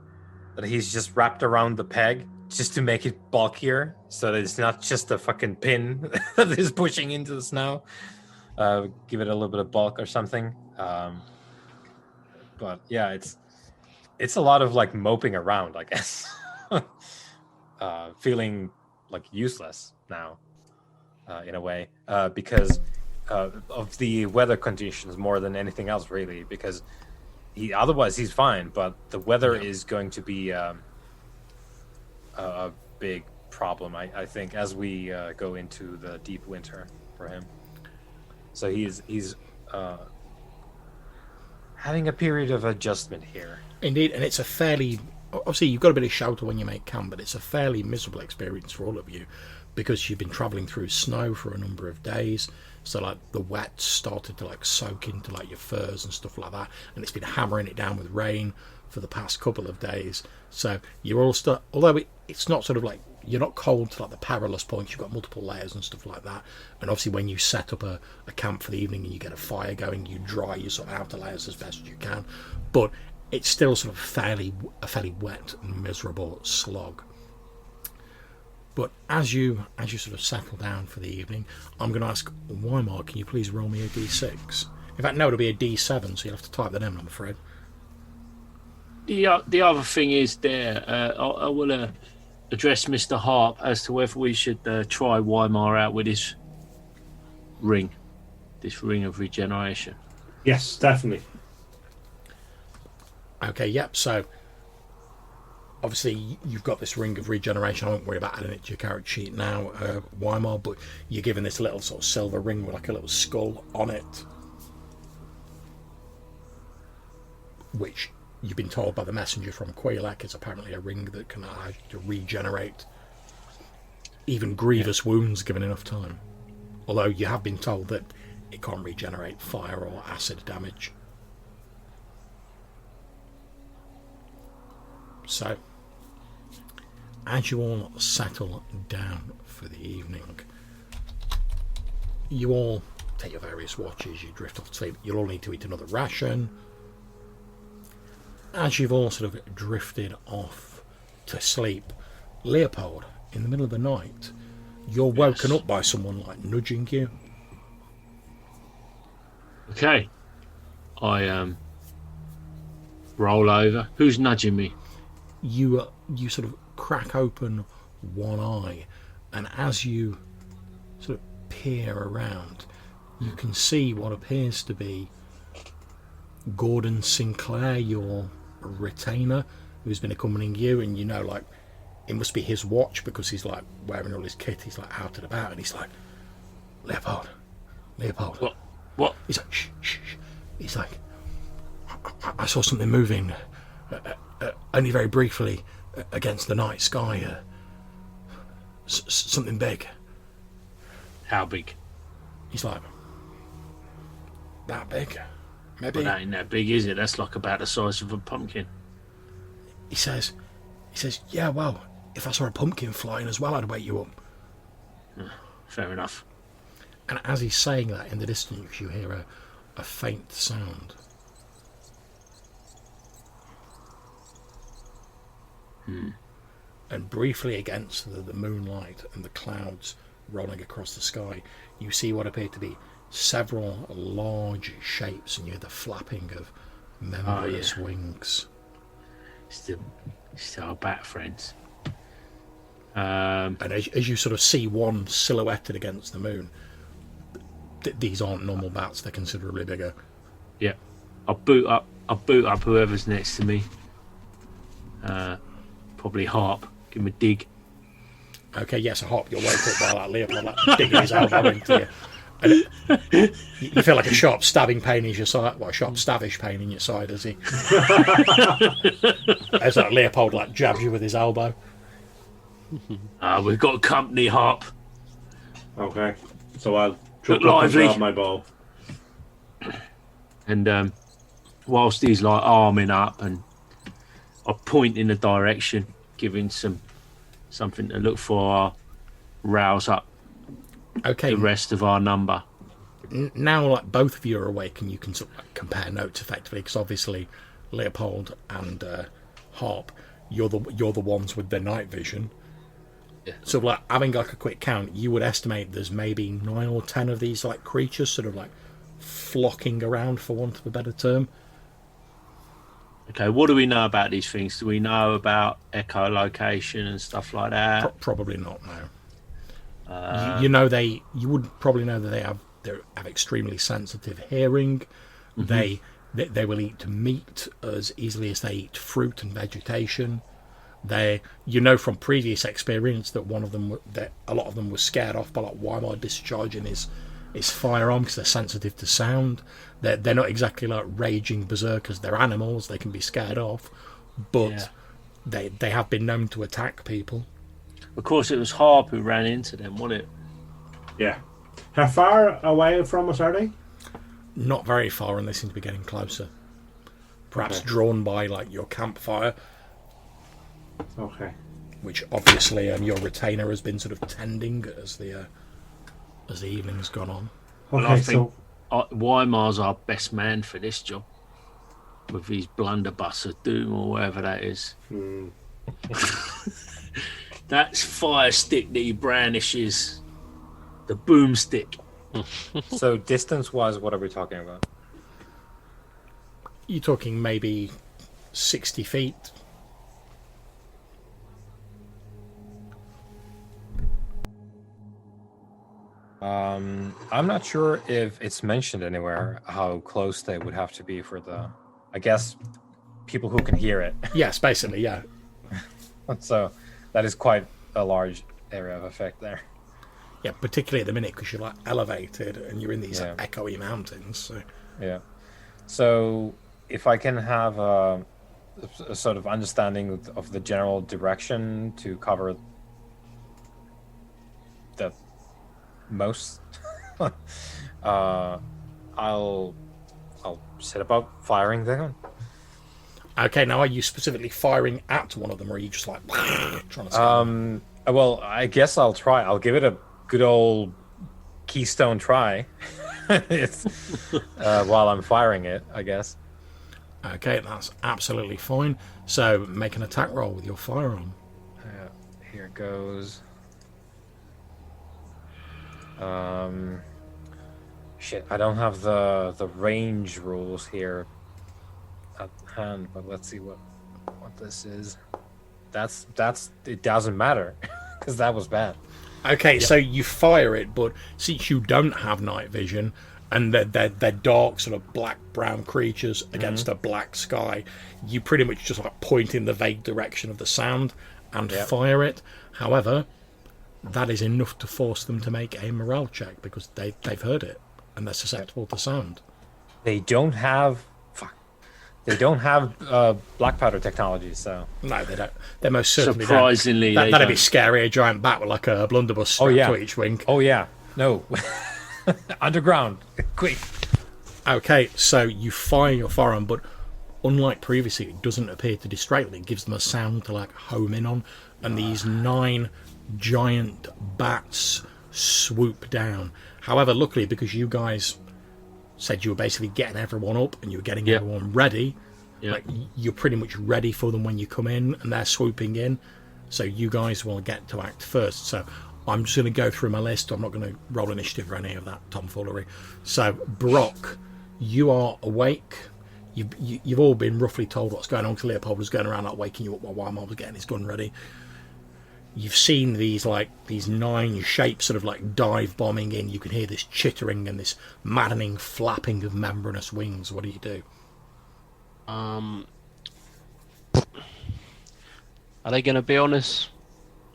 that he's just wrapped around the peg just to make it bulkier, so that it's not just a fucking pin that is pushing into the snow. Give it a little bit of bulk or something. But yeah, it's a lot of like moping around, I guess. Feeling like useless now, in a way, because of the weather conditions more than anything else, really. Because otherwise he's fine, but the weather is going to be a big problem, I think, as we go into the deep winter for him. So he's having a period of adjustment here. Indeed, and it's a fairly, obviously you've got a bit of shelter when you make camp, but it's a fairly miserable experience for all of you, because you've been travelling through snow for a number of days, so like the wet started to like soak into like your furs and stuff like that, and it's been hammering it down with rain for the past couple of days. So you're all stuck, although it's not sort of like, you're not cold to like the perilous points, you've got multiple layers and stuff like that. And obviously when you set up a camp for the evening and you get a fire going, you dry your sort of outer layers as best as you can, but it's still sort of a fairly wet and miserable slog. But as you sort of settle down for the evening, I'm going to ask Weimar, can you please roll me a d6? In fact, no, it'll be a d7, so you'll have to type that in, I'm afraid. The other thing is there, I will address Mr. Harp as to whether we should try Weimar out with this ring of regeneration. Yes, definitely. Okay, yep, so obviously you've got this ring of regeneration. I won't worry about adding it to your character sheet now, Weimar, but you're given this little sort of silver ring with like a little skull on it, which you've been told by the messenger from Quaylak is apparently a ring that can allow you to regenerate even grievous wounds given enough time. Although you have been told that it can't regenerate fire or acid damage. So, as you all settle down for the evening, you all take your various watches, you drift off to sleep. You'll all need to eat another ration. As you've all sort of drifted off to sleep, Leopold, in the middle of the night, you're woken up by someone like nudging you. Okay. I roll over. Who's nudging me? You sort of crack open one eye, and as you sort of peer around, you can see what appears to be Gordon Sinclair, your retainer, who's been accompanying you, and you know, like, it must be his watch because he's like wearing all his kit. He's like out and about, and he's like, Leopold. What? He's like, shh, shh, shh. He's like, I saw something moving, only very briefly, against the night sky. Something big. How big? He's like, that big? Maybe. Well, that ain't that big, is it? That's like about the size of a pumpkin. He says, yeah, well, if I saw a pumpkin flying as well, I'd wake you up. Fair enough. And as he's saying that, in the distance, you hear a faint sound. And briefly against the moonlight and the clouds rolling across the sky, you see what appear to be several large shapes, and you hear the flapping of membranous wings. Still our bat friends. And as you sort of see one silhouetted against the moon, these aren't normal bats, they're considerably bigger. Yeah. I'll boot up whoever's next to me. Probably Harp. Give him a dig. Okay, yes, a hop, you'll wake up while that Leopold like, digging his elbow into you. And you feel like a sharp stabbing pain in your side. Well, a sharp stavish pain in your side as he as that Leopold like jabs you with his elbow. We've got company, Harp. Okay. So I'll Look chuck up and lively. grab my bow. And whilst he's like arming up, and I point in a direction, giving something to look for, rouse up Okay, the rest of our number. now like both of you are awake and you can sort of like, compare notes effectively, because obviously Leopold and Harp, you're the ones with the night vision. Yeah. So like having like a quick count, you would estimate there's maybe 9 or 10 of these like creatures sort of like flocking around, for want of a better term. Okay, what do we know about these things? Do we know about echolocation and stuff like that? Probably not. No. You know you would probably know that they have extremely sensitive hearing. Mm-hmm. They will eat meat as easily as they eat fruit and vegetation. You know from previous experience that a lot of them were scared off by like Weimar discharging his firearm because they're sensitive to sound. They're not exactly like raging berserkers. They're animals. They can be scared off, but they have been known to attack people. Of course, it was Harp who ran into them, wasn't it? Yeah. How far away from us are they? Not very far, and they seem to be getting closer. Perhaps Okay. drawn by like your campfire, Okay. which obviously your retainer has been sort of tending as the evening has gone on. Well, Okay, I think Weimar's our best man for this job, with his blunderbuss of doom or whatever that is. That's fire stick that he brandishes, the boomstick. So distance-wise, what are we talking about? You're talking maybe 60 feet. I'm not sure if it's mentioned anywhere how close they would have to be for I guess, people who can hear it. Yes, basically, yeah. So that is quite a large area of effect there. Yeah, particularly at the minute because you're like elevated and you're in these Yeah. echoey mountains. So. Yeah. So if I can have a sort of understanding of the general direction to cover the most, I'll set about firing the gun. Okay, now are you specifically firing at one of them, or are you just like trying to? Scare Well, I guess I'll try. I'll give it a good old keystone try. It's while I'm firing it, I guess. Okay, that's absolutely fine. So make an attack roll with your firearm. Here goes. Shit, I don't have the range rules here at hand, but let's see what this is. That's it doesn't matter because that was bad. Okay, so you fire it, but since you don't have night vision and they're dark, sort of black brown creatures against a black sky, you pretty much just like point in the vague direction of the sound and fire it. However, that is enough to force them to make a morale check because they've heard it and they're susceptible to sound. They don't have black powder technology, so No, they don't. They most certainly Surprisingly, don't. they That'd don't. be scary. A giant bat with like a blunderbuss strapped to each wing. Oh yeah, no, underground, quick. Okay, so you fire your firearm, but unlike previously, it doesn't appear to distract them. It gives them a sound to like home in on, and these 9 giant bats swoop down. However, luckily, because you guys said you were basically getting everyone up and you were getting everyone ready, like you're pretty much ready for them when you come in, and they're swooping in. So you guys will get to act first. So I'm just going to go through my list. I'm not going to roll initiative or any of that tomfoolery. So Brock, you are awake. You've all been roughly told what's going on because Leopold was going around like waking you up while Wymar was getting his gun ready. You've seen these 9 shapes sort of like dive bombing in. You can hear this chittering and this maddening flapping of membranous wings. What do you do? Are they going to be on us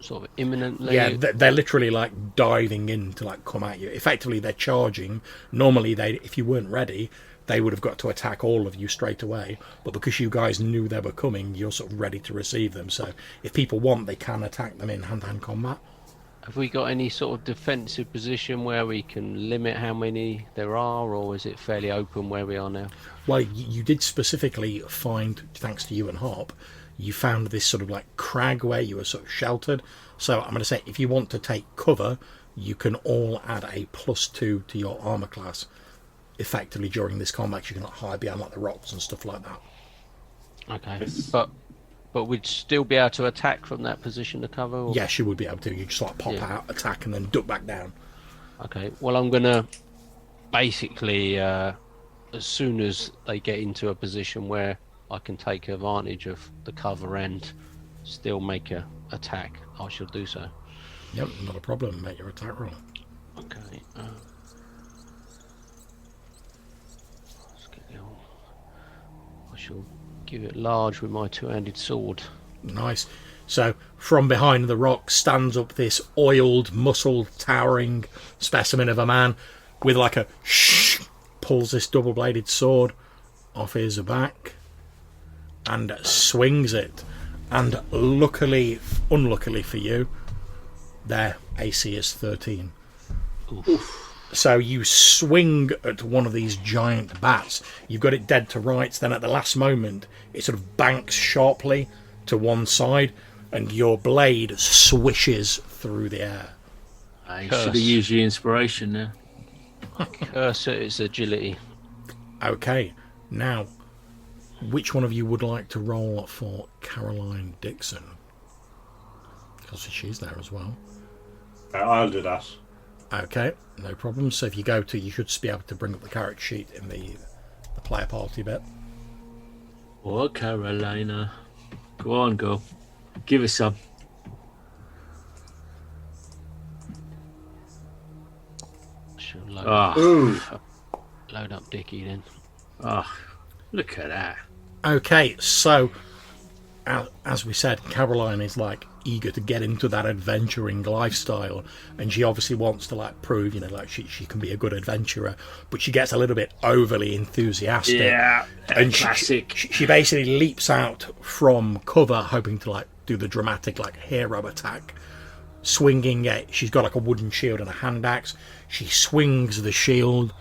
sort of imminently? Yeah, they're literally like diving in to like come at you. Effectively, they're charging. Normally, if you weren't ready, they would have got to attack all of you straight away. But because you guys knew they were coming, you're sort of ready to receive them. So if people want, they can attack them in hand-to-hand combat. Have we got any sort of defensive position where we can limit how many there are, or is it fairly open where we are now? Well, you did specifically find, thanks to you and Harp, you found this sort of like crag where you were sort of sheltered. So I'm going to say, if you want to take cover, you can all add a +2 to your armor class. Effectively, during this combat, you can like hide behind like the rocks and stuff like that. Okay, but we'd still be able to attack from that position to cover? Or? Yes, you would be able to. You just like pop out, attack, and then duck back down. Okay, well, I'm going to basically, as soon as they get into a position where I can take advantage of the cover and still make a attack, I shall do so. Yep, not a problem. Make your attack roll. Okay. Let's get the old... I shall give it large with my 2-handed sword. Nice. So from behind the rock stands up this oiled, muscled, towering specimen of a man with like a shh, pulls this double-bladed sword off his back and swings it. And luckily, unluckily for you, their AC is 13. Oof. So you swing at one of these giant bats. You've got it dead to rights. Then at the last moment, it sort of banks sharply to one side, and your blade swishes through the air. I should have used your inspiration there. Curse at its agility. Okay, now, which one of you would like to roll for Caroline Dixon? Because she's there as well. I'll do that. Okay, no problem. So if you go to, you should be able to bring up the character sheet in the player party bit. Oh, Carolina. Go on, go. Give us some. Shall load, load up Dickie then. Oh, look at that. Okay, so as we said, Caroline is like eager to get into that adventuring lifestyle, and she obviously wants to like prove, you know, like she can be a good adventurer, but she gets a little bit overly enthusiastic. Yeah, and classic. She basically leaps out from cover, hoping to like do the dramatic like hero attack, swinging it. She's got like a wooden shield and a hand axe. She swings the shield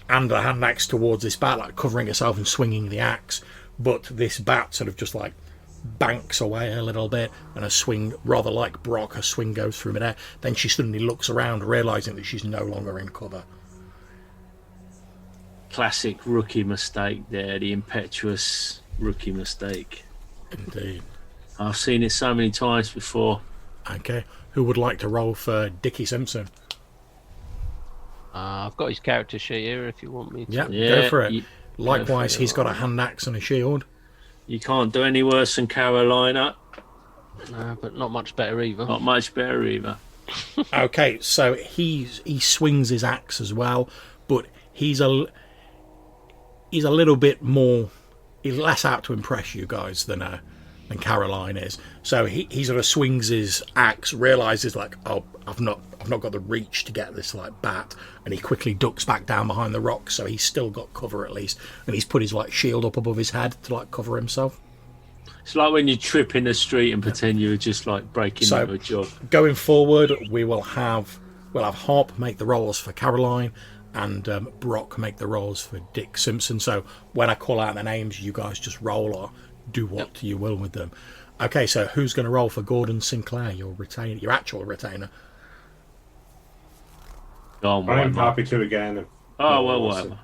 and the hand axe towards this bat, like covering herself and swinging the axe. But this bat sort of just like banks away a little bit, and a swing, rather like Brock, her swing goes through midair. Then she suddenly looks around, realising that she's no longer in cover. Classic rookie mistake there, the impetuous rookie mistake. Indeed. I've seen it so many times before. Okay, who would like to roll for Dickie Simpson? I've got his character sheet here if you want me to. Yeah, Yeah, go for it. you- Likewise, go for it. he's got a hand axe and a shield. You can't do any worse than Carolina. No, but not much better either. Not much better either. Okay, so he swings his axe as well, but he's a little bit more. He's less out to impress you guys than Caroline is. So he sort of swings his axe, realizes like, oh, I've not got the reach to get this like bat, and he quickly ducks back down behind the rocks. So he's still got cover at least, and he's put his like shield up above his head to like cover himself. It's like when you trip in the street and pretend you were just like breaking into a jog. Going forward, we'll have Hop make the rolls for Caroline, and Brock make the rolls for Dick Simpson. So when I call out their names, you guys just roll or do what you will with them. Okay, so who's going to roll for Gordon Sinclair, your retainer, your actual retainer? Go on, I'm Weimar. happy to again. Oh, well, whatever.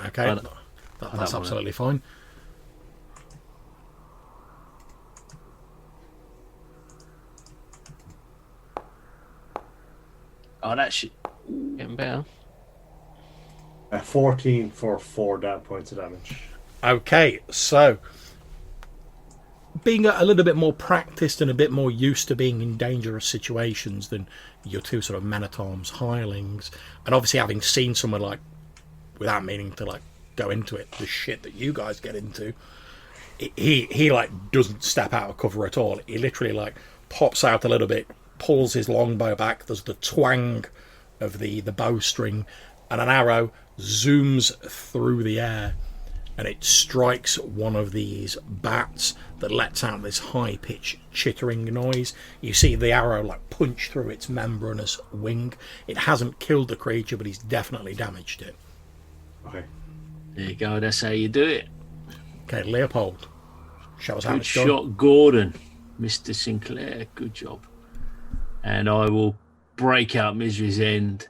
Okay, that's absolutely fine. Oh, that shit. Getting better. 14 for 4 points of damage. Okay, so being a little bit more practiced and a bit more used to being in dangerous situations than your two sort of men-at-arms hirelings, and obviously having seen someone like, without meaning to like go into it, the shit that you guys get into, he like doesn't step out of cover at all. He literally like pops out a little bit, pulls his longbow back. There's the twang of the bowstring, and an arrow zooms through the air, and it strikes one of these bats that lets out this high-pitched chittering noise. You see the arrow like punch through its membranous wing. It hasn't killed the creature, but he's definitely damaged it. Okay. There you go. That's how you do it. Okay, Leopold, show us how Good it's done. shot, Gordon. Mr. Sinclair, good job. And I will break out Misery's End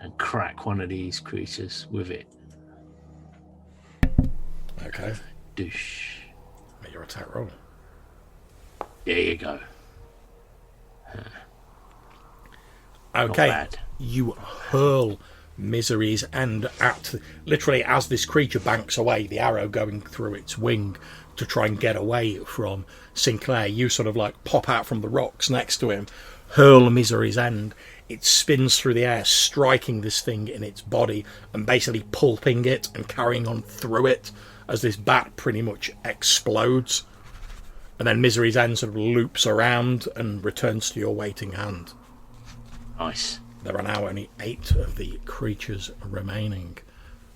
and crack one of these creatures with it. Okay, Douche. make your attack roll. There you go. Okay, bad. you hurl Misery's End at literally as this creature banks away, the arrow going through its wing to try and get away from Sinclair. You sort of like pop out from the rocks next to him, hurl Misery's End. It spins through the air, striking this thing in its body and basically pulping it and carrying on through it as this bat pretty much explodes. And then Misery's End sort of loops around and returns to your waiting hand. Nice. There are now only 8 of the creatures remaining.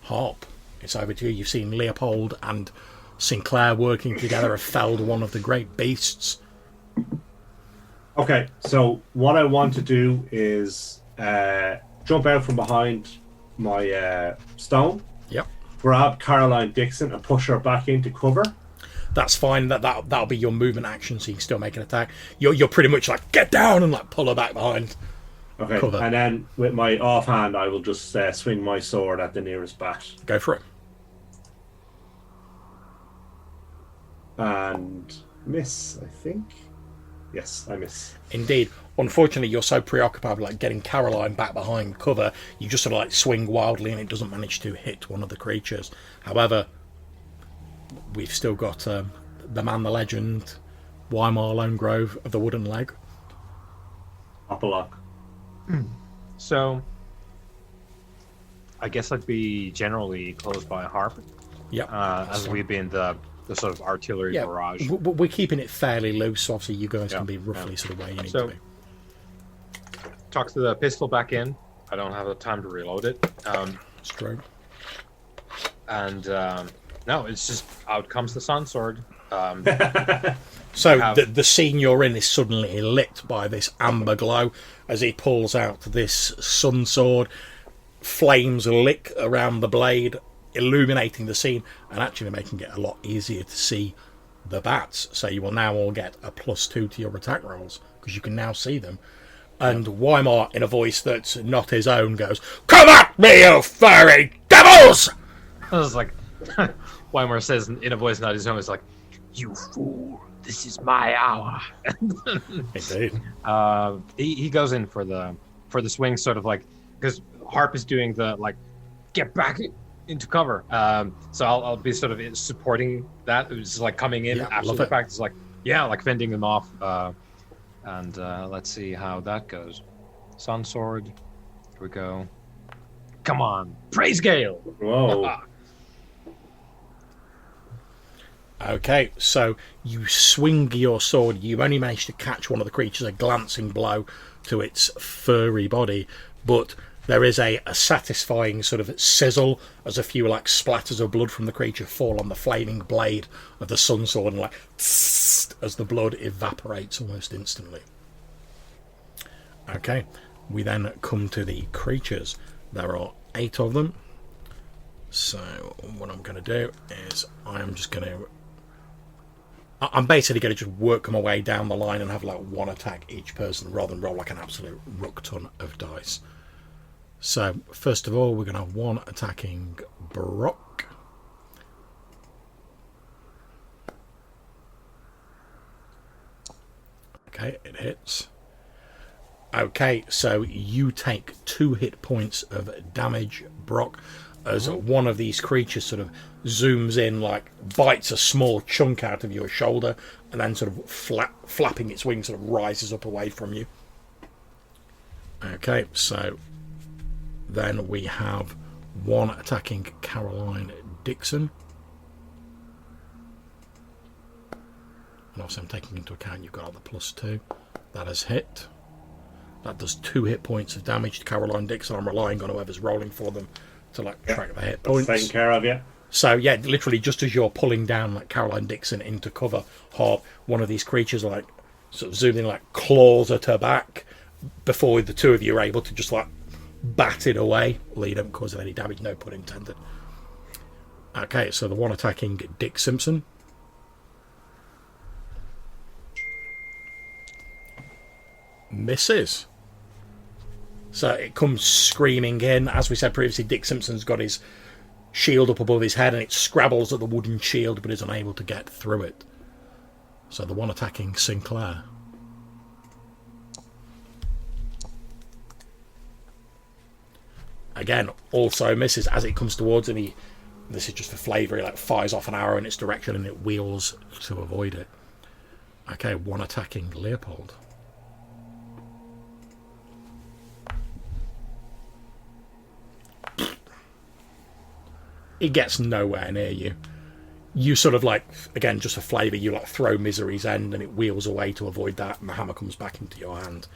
Harp, it's over to you. You've seen Leopold and Sinclair working together have felled one of the great beasts. Okay, so what I want to do is jump out from behind my stone, Yep, grab Caroline Dixon and push her back into cover. that's fine. That'll be your movement action, so you can still make an attack. You're pretty much like, get down, and like pull her back behind. Okay, Cover. and then with my offhand, I will just swing my sword at the nearest bat. Go for it. And miss, I think. Yes, I miss. Indeed. Unfortunately, you're so preoccupied with like getting Caroline back behind cover, you just sort of like swing wildly and it doesn't manage to hit one of the creatures. However, we've still got the man, the legend, Weimar Lone Grove of the Wooden Leg. Apolock. So, I guess I'd be generally close by Harp, Yep. as we've been the sort of artillery Yeah, barrage. we're keeping it fairly loose, so obviously you guys Yeah, can be roughly yeah. sort of where you need So- to be. Tucks the pistol back in. I don't have the time to reload it. Stroke. And no, it's just out comes the sun sword. So have- the scene you're in is suddenly lit by this amber glow as he pulls out this sun sword. Flames lick around the blade, illuminating the scene and actually making it a lot easier to see the bats. So you will now all get a +2 to your attack rolls because you can now see them. And Weimar, in a voice that's not his own, goes, "Come at me, you furry devils!" I was like, Weimar says in a voice not his own, it's like, "You fool, this is my hour." Indeed. He goes in for the swing, sort of like because Harp is doing the like, get back into cover. So I'll be sort of supporting that. It's like coming in Yeah, after love the it. fact. It's like, yeah, like fending them off. And let's see how that goes. Sun Sword. Here we go. Come on, Praise Gale. Whoa. Okay, so you swing your sword. You only manage to catch one of the creatures, a glancing blow to its furry body, but there is a satisfying sort of sizzle as a few like splatters of blood from the creature fall on the flaming blade of the sun sword, and like tss, as the blood evaporates almost instantly. Okay, we then come to the creatures. There are 8 of them. So what I'm going to do is I'm basically going to just work my way down the line and have like 1 attack each person rather than roll like an absolute ruck ton of dice. So first of all, we're going to have 1 attacking Brock. Okay, it hits. Okay, so you take 2 hit points of damage, Brock, as one of these creatures sort of zooms in, like bites a small chunk out of your shoulder, and then sort of flapping its wings sort of rises up away from you. Okay, so then we have 1 attacking Caroline Dixon. And also I'm taking into account you've got the +2. That has hit. That does 2 hit points of damage to Caroline Dixon. I'm relying on whoever's rolling for them to like track the hit points. Taken care of, yeah. So yeah, literally just as you're pulling down like Caroline Dixon into cover, Harp, one of these creatures like sort of zooming like claws at her back before the 2 of you are able to just like bat it away. Although you don't cause any damage, no pun intended. Okay, so the 1 attacking Dick Simpson. Misses. So it comes screaming in. As we said previously, Dick Simpson's got his shield up above his head and it scrabbles at the wooden shield but is unable to get through it. So the 1 attacking Sinclair. Again, also misses as it comes towards him. This is just for flavour. He like fires off an arrow in its direction and it wheels to avoid it. Okay, 1 attacking Leopold. It gets nowhere near you. You sort of like, again, just for flavour, you like throw Misery's End and it wheels away to avoid that, and the hammer comes back into your hand.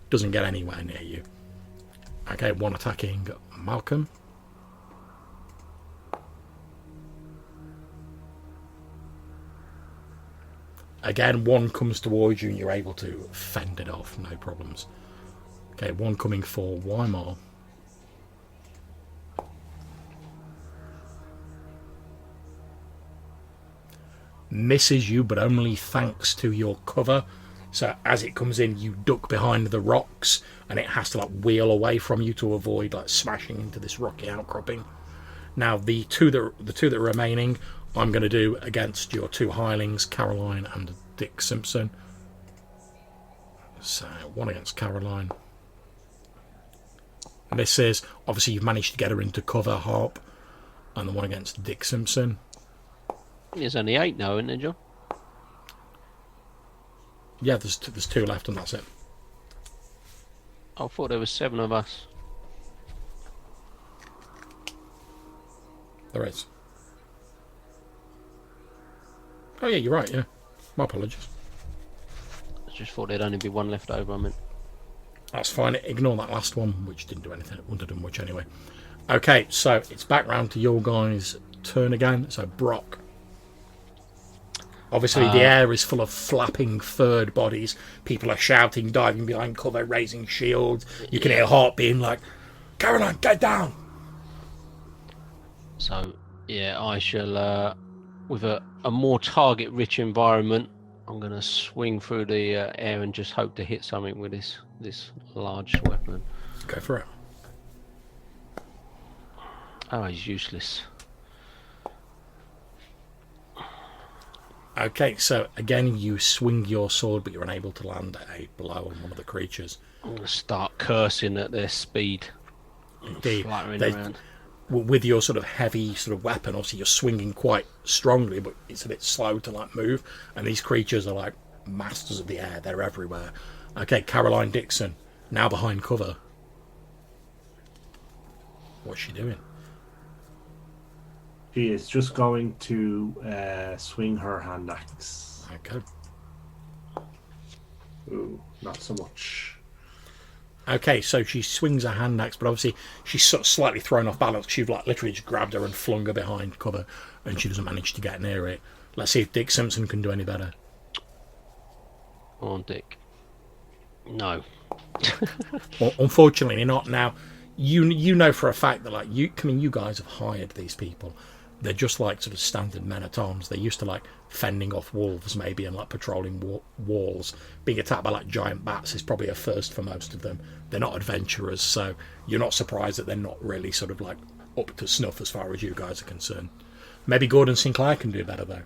Doesn't get anywhere near you. Okay, 1 attacking Malcolm. Again, 1 comes towards you and you're able to fend it off, no problems. Okay, 1 coming for Weimar. Misses you, but only thanks to your cover. So as it comes in, you duck behind the rocks and it has to like wheel away from you to avoid like smashing into this rocky outcropping. Now the two that are remaining, I'm going to do against your 2 hirelings, Caroline and Dick Simpson. So 1 against Caroline. Misses. Obviously you've managed to get her into cover, Harp. And the 1 against Dick Simpson. There's only 8 now, isn't there, John? Yeah, there's 2 left and that's it. I thought there was 7 of us. There is. Oh yeah, you're right, yeah. My apologies. I just thought there'd only be 1 left over, I meant. That's fine. Ignore that last one, which didn't do anything. It wouldn't have done much anyway. Okay, so it's back round to your guys' turn again. So Brock. Obviously, the air is full of flapping, furred bodies. People are shouting, diving behind cover, raising shields. You can hear Hart being like, Caroline, get down! So, yeah, I shall, with a more target-rich environment, I'm going to swing through the air and just hope to hit something with this large weapon. Go for it. Oh, he's useless. Okay, so again, you swing your sword, but you're unable to land a blow on one of the creatures. I'm going to start cursing at their speed. Indeed. fluttering They- around. With your sort of heavy sort of weapon, obviously you're swinging quite strongly, but it's a bit slow to like move. And these creatures are like masters of the air; they're everywhere. Okay, Caroline Dixon now behind cover. What's she doing? She is just going to swing her hand axe. Okay. Ooh, not so much. Okay, so she swings her hand axe, but obviously she's sort of slightly thrown off balance. You've like literally just grabbed her and flung her behind cover, and she doesn't manage to get near it. Let's see if Dick Simpson can do any better. Come on, Dick. No. Well, unfortunately, not now. You know for a fact that like you guys have hired these people. They're just like sort of standard men at arms. They're used to like fending off wolves maybe and like patrolling walls. Being attacked by like giant bats is probably a first for most of them. They're not adventurers, so you're not surprised that they're not really sort of like up to snuff as far as you guys are concerned. Maybe Gordon Sinclair can do better though.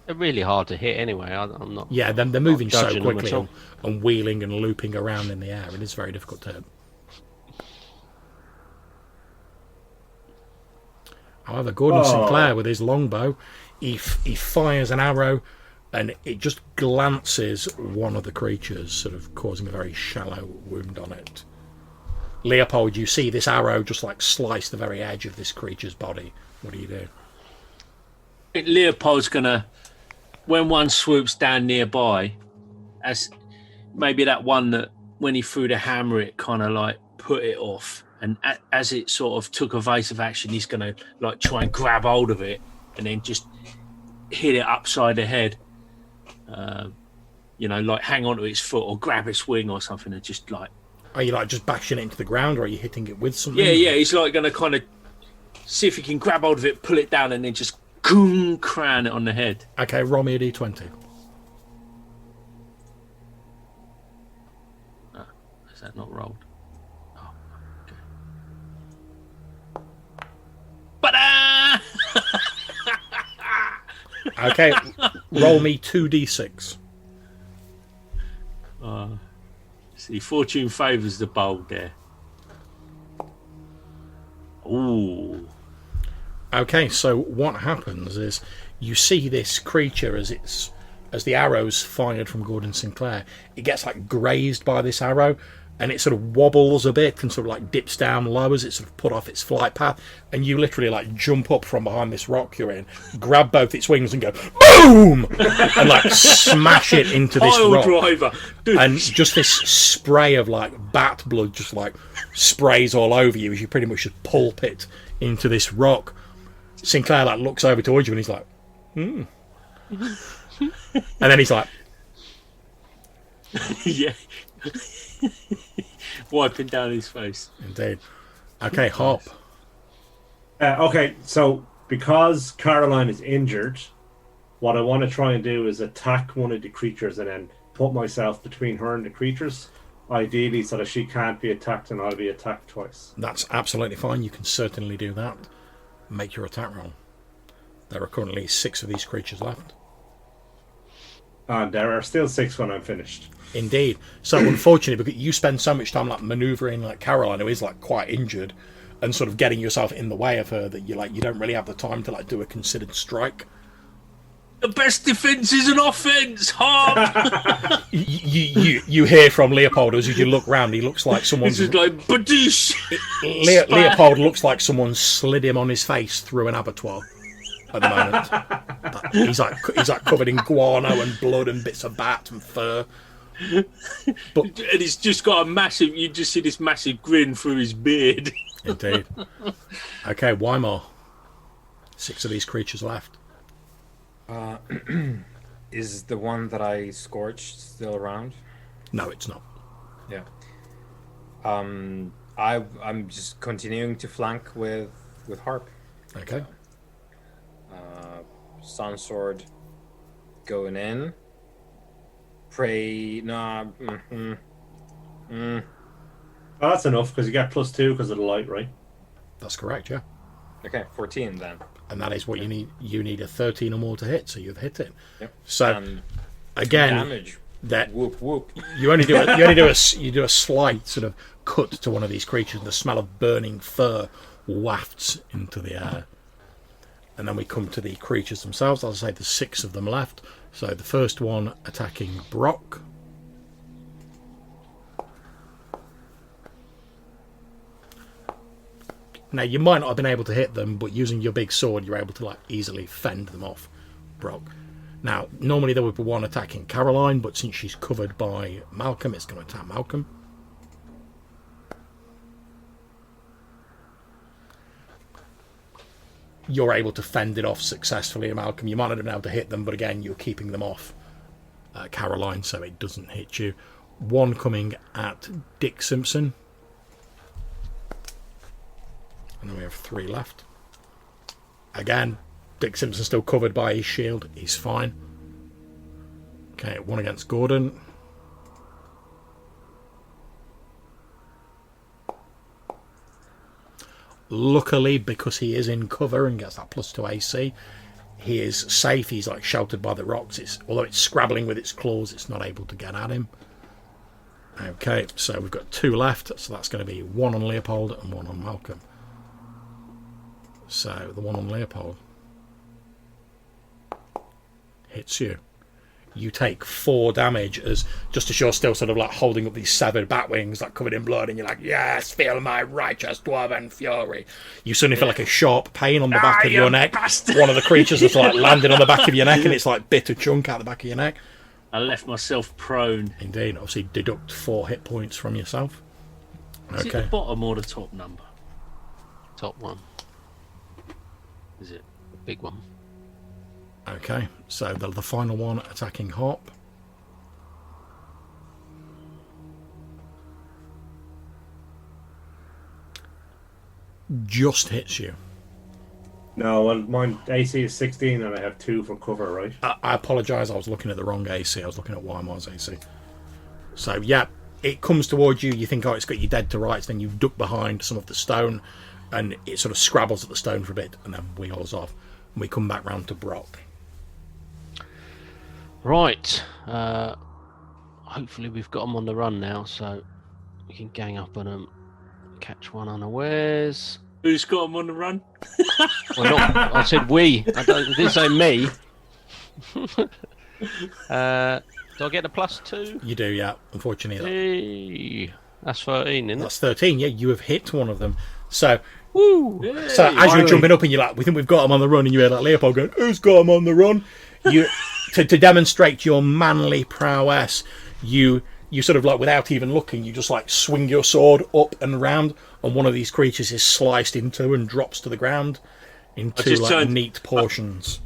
They're really hard to hit anyway. I'm not. Yeah, they're moving so judging them quickly at all. and wheeling and looping around in the air. It is very difficult to hit. However, Gordon Sinclair, with his longbow, he fires an arrow, and it just glances one of the creatures, sort of causing a very shallow wound on it. Leopold, you see this arrow just like slice the very edge of this creature's body. What do you do? Leopold's gonna, when one swoops down nearby, as maybe that one that when he threw the hammer, it kind of like put it off. And as it sort of took evasive action, he's going to like try and grab hold of it and then just hit it upside the head. Like hang on to its foot or grab its wing or something and just like. Are you like just bashing it into the ground, or are you hitting it with something? Yeah. He's like going to kind of see if he can grab hold of it, pull it down, and then just crown it on the head. Okay, roll me a d20. Is that not rolled? Okay, roll me 2d6. See, fortune favours the bold there. Ooh. Okay, so what happens is you see this creature as the arrow's fired from Gordon Sinclair, it gets like grazed by this arrow, and it sort of wobbles a bit and sort of like dips down low as it's sort of put off its flight path, and you literally like jump up from behind this rock you're in, grab both its wings and go boom, and like smash it into this Pile rock. driver. Dude. And just this spray of like bat blood just like sprays all over you as you pretty much just pulp it into this rock. Sinclair like looks over towards you and he's like, and then he's like, Yeah. Wiping down his face. indeed. Okay, Hop. Okay, so because Caroline is injured, what I want to try and do is attack one of the creatures and then put myself between her and the creatures, ideally so that she can't be attacked and I'll be attacked twice. That's absolutely fine. You can certainly do that. Make your attack roll. There are currently 6 of these creatures left. And there are still 6 when I'm finished. Indeed. So unfortunately, because you spend so much time like manoeuvring like Caroline, who is like quite injured, and sort of getting yourself in the way of her, that you don't really have the time to like do a considered strike. The best defence is an offence, Hop! You hear from Leopold as you look round. He looks like someone's. This is like badoosh. Leopold looks like someone slid him on his face through an abattoir at the moment. He's like covered in guano and blood and bits of bat and fur. But And he's just got a massive. You just see this massive grin through his beard. indeed. Okay, Weimar. 6 of these creatures left. Is the one that I scorched still around? No, it's not. Yeah. I'm just continuing to flank with Harp. Okay. Sun Sword going in. Pray. Nah. Oh, that's enough because you get +2 because of the light, right? That's correct, yeah. Okay, 14 then. And that is what you need. You need a 13 or more to hit, so you've hit it. Yep. So And again, damage. that Whoop whoop. you do a slight sort of cut to one of these creatures, and the smell of burning fur wafts into the air. And then we come to the creatures themselves. As I say, there's 6 of them left. So the first one attacking Brock. Now, you might not have been able to hit them, but using your big sword, you're able to like easily fend them off, Brock. Now, normally there would be one attacking Caroline, but since she's covered by Malcolm, it's going to attack Malcolm. You're able to fend it off successfully, Malcolm. You might not have been able to hit them, but again, you're keeping them off Caroline, so it doesn't hit you. One coming at Dick Simpson. And then we have 3 left. Again, Dick Simpson's still covered by his shield. He's fine. Okay, one against Gordon. Luckily, because he is in cover and gets that +2 AC, he is safe. He's like sheltered by the rocks. Although it's scrabbling with its claws, it's not able to get at him. Okay, so we've got 2 left. So that's going to be 1 on Leopold and 1 on Malcolm. So the one on Leopold hits you. You take 4 damage as just as you're still sort of like holding up these severed bat wings, like covered in blood, and you're like, "Yes, feel my righteous dwarven fury." You suddenly feel like a sharp pain on the back of your neck. Bastard. One of the creatures has like landed on the back of your neck, and it's like bit a chunk out the back of your neck. I left myself prone. Indeed, obviously deduct 4 hit points from yourself. Is it the bottom or the top number? Top one. Is it? Big one. Okay, so the final one attacking Hop. Just hits you. No, well, mine AC is 16 and I have 2 for cover, right? I apologise, I was looking at the wrong AC. I was looking at Weimar's AC. So, yeah, it comes towards you. You think, oh, it's got you dead to rights. Then you duck behind some of the stone and it sort of scrabbles at the stone for a bit and then wheels off. And we come back round to Brock. Right. Hopefully we've got them on the run now, so we can gang up on them, catch one unawares. Who's got them on the run? Well, not, I said we. I didn't say me. Do I get a +2? You do, yeah. Unfortunately, Hey, that's 13, isn't it? that's 13. Yeah, you have hit one of them. So, Woo! so as you're jumping up and you're like, we think we've got him on the run, and you hear like Leopold going, "Who's got him on the run?" You to demonstrate your manly prowess, you sort of like without even looking, you just like swing your sword up and round, and one of these creatures is sliced into and drops to the ground into like neat portions.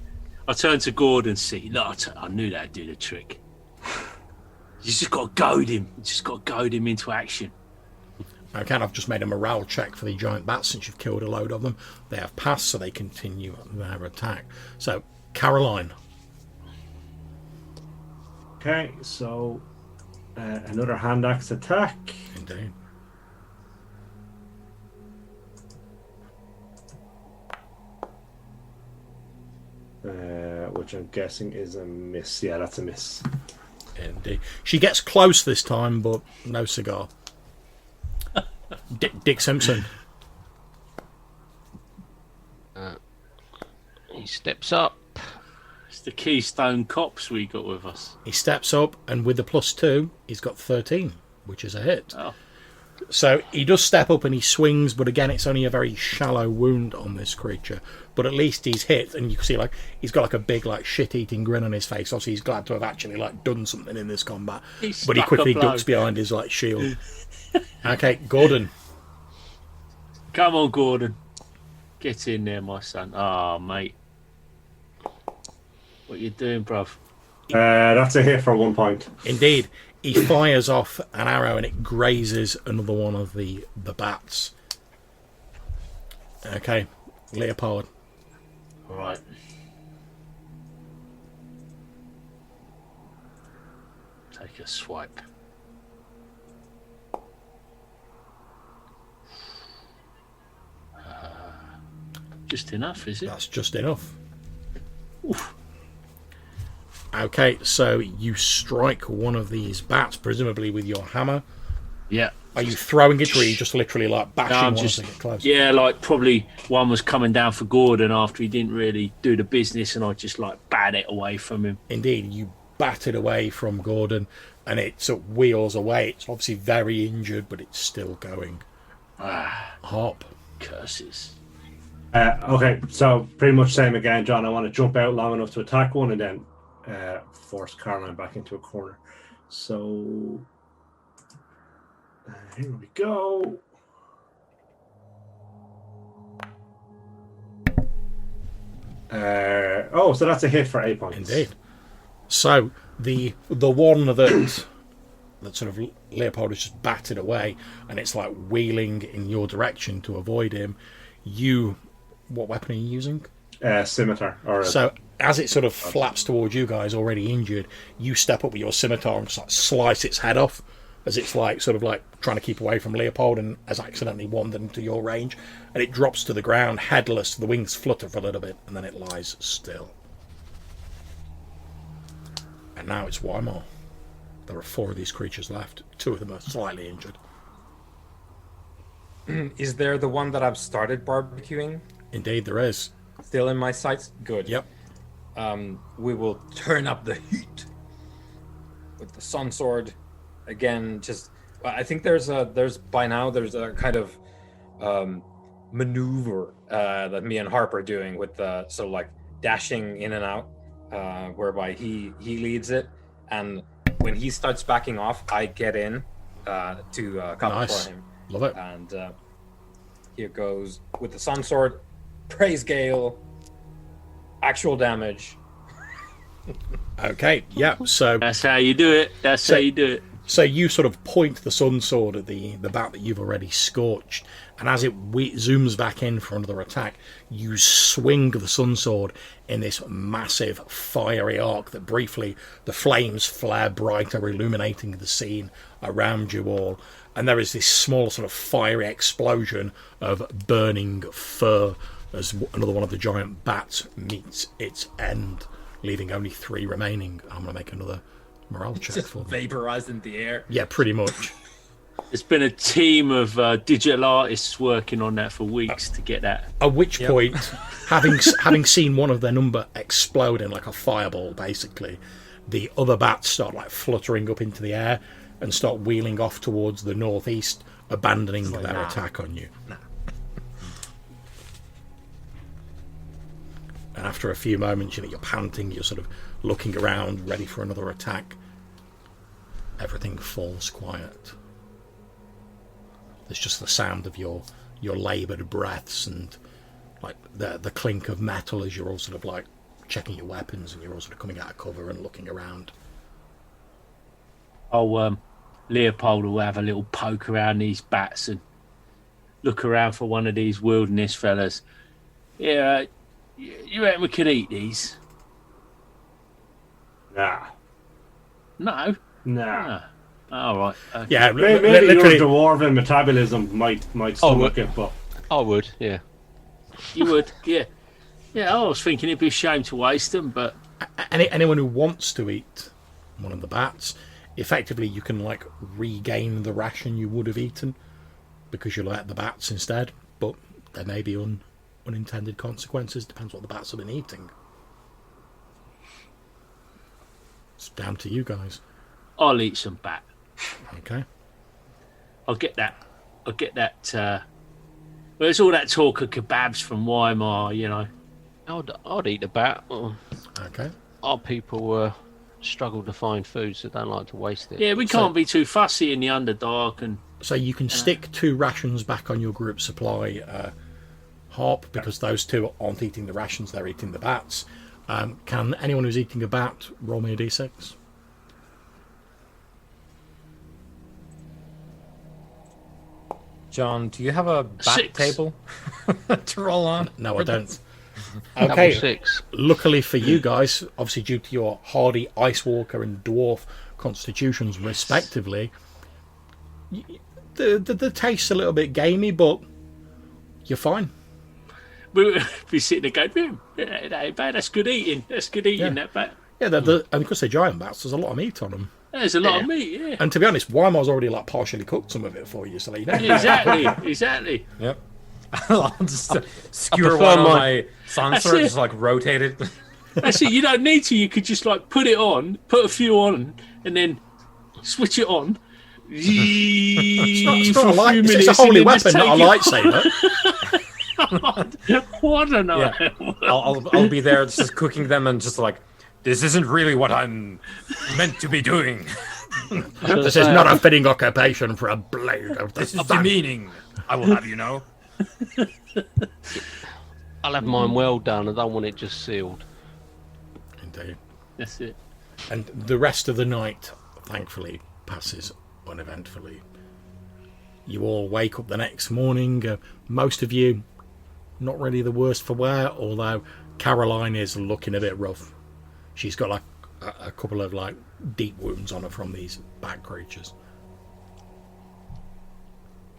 I turned to Gordon and see, look, I knew that'd do the trick. You just got to goad him. You just got to goad him into action. Okay, I've just made a morale check for the giant bats since you've killed a load of them. They have passed, so they continue their attack. So, Caroline. Okay, so another hand axe attack. Indeed. Which I'm guessing is a miss. Yeah, that's a miss. Indeed. She gets close this time, but no cigar. Dick Simpson. He steps up. It's the Keystone Cops we got with us. He steps up, and with the +2, he's got 13, which is a hit. Oh. So he does step up and he swings, but again, it's only a very shallow wound on this creature. But at least he's hit, and you can see like he's got like a big like shit-eating grin on his face. Obviously, he's glad to have actually like done something in this combat. But he quickly ducks behind his like shield. Okay, Gordon. Come on, Gordon. Get in there, my son. Ah, mate. What you doing, bruv? That's a hit for 1 point. Indeed. He fires off an arrow and it grazes another one of the bats. Okay, Leopold. All right. Take a swipe. Just enough, is it? That's just enough. Oof. Okay, so you strike one of these bats, presumably with your hammer. Yeah. Are you throwing it, or are you just literally like bashing No, I'm one just as they get close? yeah, like probably one was coming down for Gordon after he didn't really do the business, and I just like bat it away from him. Indeed, you bat it away from Gordon, and it sort of wheels away. It's obviously very injured, but it's still going. Hop. Curses. Okay, so pretty much same again, John. I want to jump out long enough to attack one and then force Caroline back into a corner. So here we go. So that's a hit for 8 points. Indeed. So the one that sort of Leopold has just batted away, and it's like wheeling in your direction to avoid him. What weapon are you using? Scimitar. So as it sort of flaps towards you guys, already injured, you step up with your scimitar and just like slice its head off, as it's like sort of like trying to keep away from Leopold and has accidentally wandered into your range, and it drops to the ground headless. The wings flutter for a little bit, and then it lies still. And now it's Weimar. There are 4 of these creatures left. 2 of them are slightly injured. Is there the one that I've started barbecuing Indeed, there is. still in my sights? Good. Yep. We will turn up the heat with the sun sword again. Just, I think there's a kind of maneuver that me and Harp are doing with the sort of like dashing in and out, whereby he leads it, and when he starts backing off, I get in to cover Nice. for him. Love it. And here goes with the sun sword. Praise Gale. Actual damage. Okay, yeah, so That's how you do it. That's how you do it. So you sort of point the sun sword at the bat that you've already scorched, and as it zooms back in for another attack, you swing the sun sword in this massive fiery arc that briefly the flames flare brighter, illuminating the scene around you all, and there is this small sort of fiery explosion of burning fur as another one of the giant bats meets its end, leaving only 3 remaining. I'm going to make another morale check Just for them. vaporized in the air. Yeah, pretty much. There's been a team of digital artists working on that for weeks to get that. At which point, having seen one of their number explode in like a fireball, basically, the other bats start like fluttering up into the air and start wheeling off towards the northeast, abandoning their attack on you. And after a few moments, you're panting, you're sort of looking around, ready for another attack. Everything falls quiet. There's just the sound of your laboured breaths and like the clink of metal as you're all sort of like checking your weapons, and you're all sort of coming out of cover and looking around. Leopold will have a little poke around these bats and look around for one of these wilderness fellas. Yeah, you reckon we could eat these? Nah. No. Nah. All right. Okay. Yeah, Maybe literally. your dwarven metabolism might stomach it, but I would, yeah. You would, yeah. Yeah, I was thinking it'd be a shame to waste them, but Anyone who wants to eat one of the bats, effectively you can like regain the ration you would have eaten because you'll let the bats instead, but there may be unintended consequences. Depends what the bats have been eating. It's down to you guys. I'll eat some bat. Okay. I'll get that. Well, there's all that talk of kebabs from Weimar, you know. I'd eat a bat. Okay. Our people struggle to find food, so don't like to waste it. Yeah, we can't be too fussy in the Underdark, and So you can stick 2 rations back on your group supply, Harp, because those 2 aren't eating the rations, they're eating the bats. Can anyone who's eating a bat roll me a d6? John, do you have a bat 6. table to roll on? No, I don't. Double Okay. 6. Luckily for you guys, obviously due to your hardy Ice Walker and Dwarf constitutions respectively, the taste's a little bit gamey, but you're fine. we'll be sitting there going, that ain't bad. That's good eating. That's good eating, Yeah. that bat. Yeah, and because they're giant bats, there's a lot of meat on them. There's a lot of meat, yeah. And to be honest, Weimar's already like partially cooked some of it for you, so you know. Exactly. Yep. I'll just skewer prefer one on my- my sensor, just like rotate it. That's it. You don't need to. You could just like put it on, put a few on, and then switch it on. It's not a light. It's a holy weapon, not a lightsaber. I don't know. Yeah. I'll be there just cooking them and just like, this isn't really what I'm meant to be doing. This is not a fitting occupation for a blade of the This is sun. demeaning. I will have you know. I'll have mine well done. I don't want it just sealed. Indeed. That's it. And the rest of the night, thankfully, passes uneventfully. You all wake up the next morning. Most of you, not really the worst for wear, although Caroline is looking a bit rough. She's got like a couple of like deep wounds on her from these bad creatures.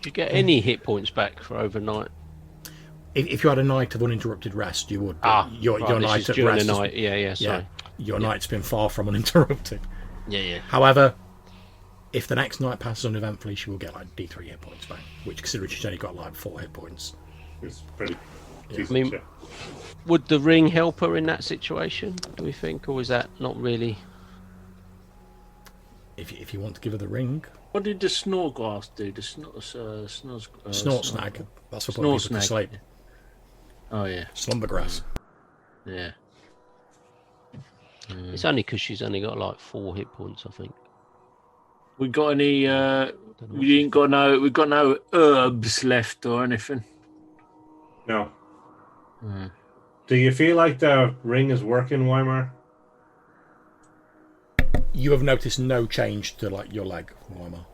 Do you get any hit points back for overnight? If you had a night of uninterrupted rest, you would. But your this night is of during rest, the night. Yeah, sorry. your night's been far from uninterrupted. Yeah. However, if the next night passes uneventfully, she will get like D3 hit points back, which considering she's only got like 4 hit points. It's pretty decent. I mean, yeah. Would the ring help her in that situation, do we think, or is that not really? If you want to give her the ring, What did the snore glass do? The snort snag. That's for putting Snort people to snag. sleep. Oh yeah. Slumbergrass. Yeah. It's only because she's only got like 4 hit points, I think. We got any? We got no herbs left or anything. No. Hmm. Do you feel like the ring is working, Weimar? You have noticed no change to like your leg, Weimar.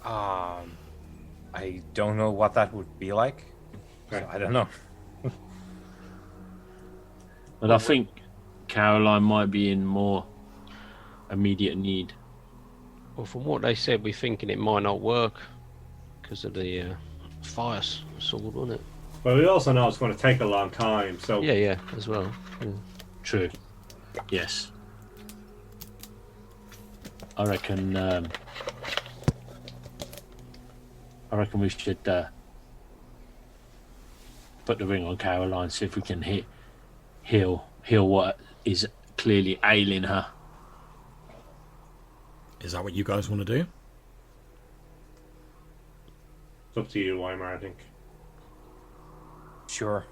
I don't know what that would be like. Okay. So I don't know. But I think Caroline might be in more immediate need. Well, from what they said, we're thinking it might not work because of the fire sword, wasn't it? But we also know it's going to take a long time, so Yeah, as well. Yeah. True. Yes. I reckon we should put the ring on Caroline, see if we can heal what is clearly ailing her. Is that what you guys want to do? it's up to you, Weimar, I think. Sure.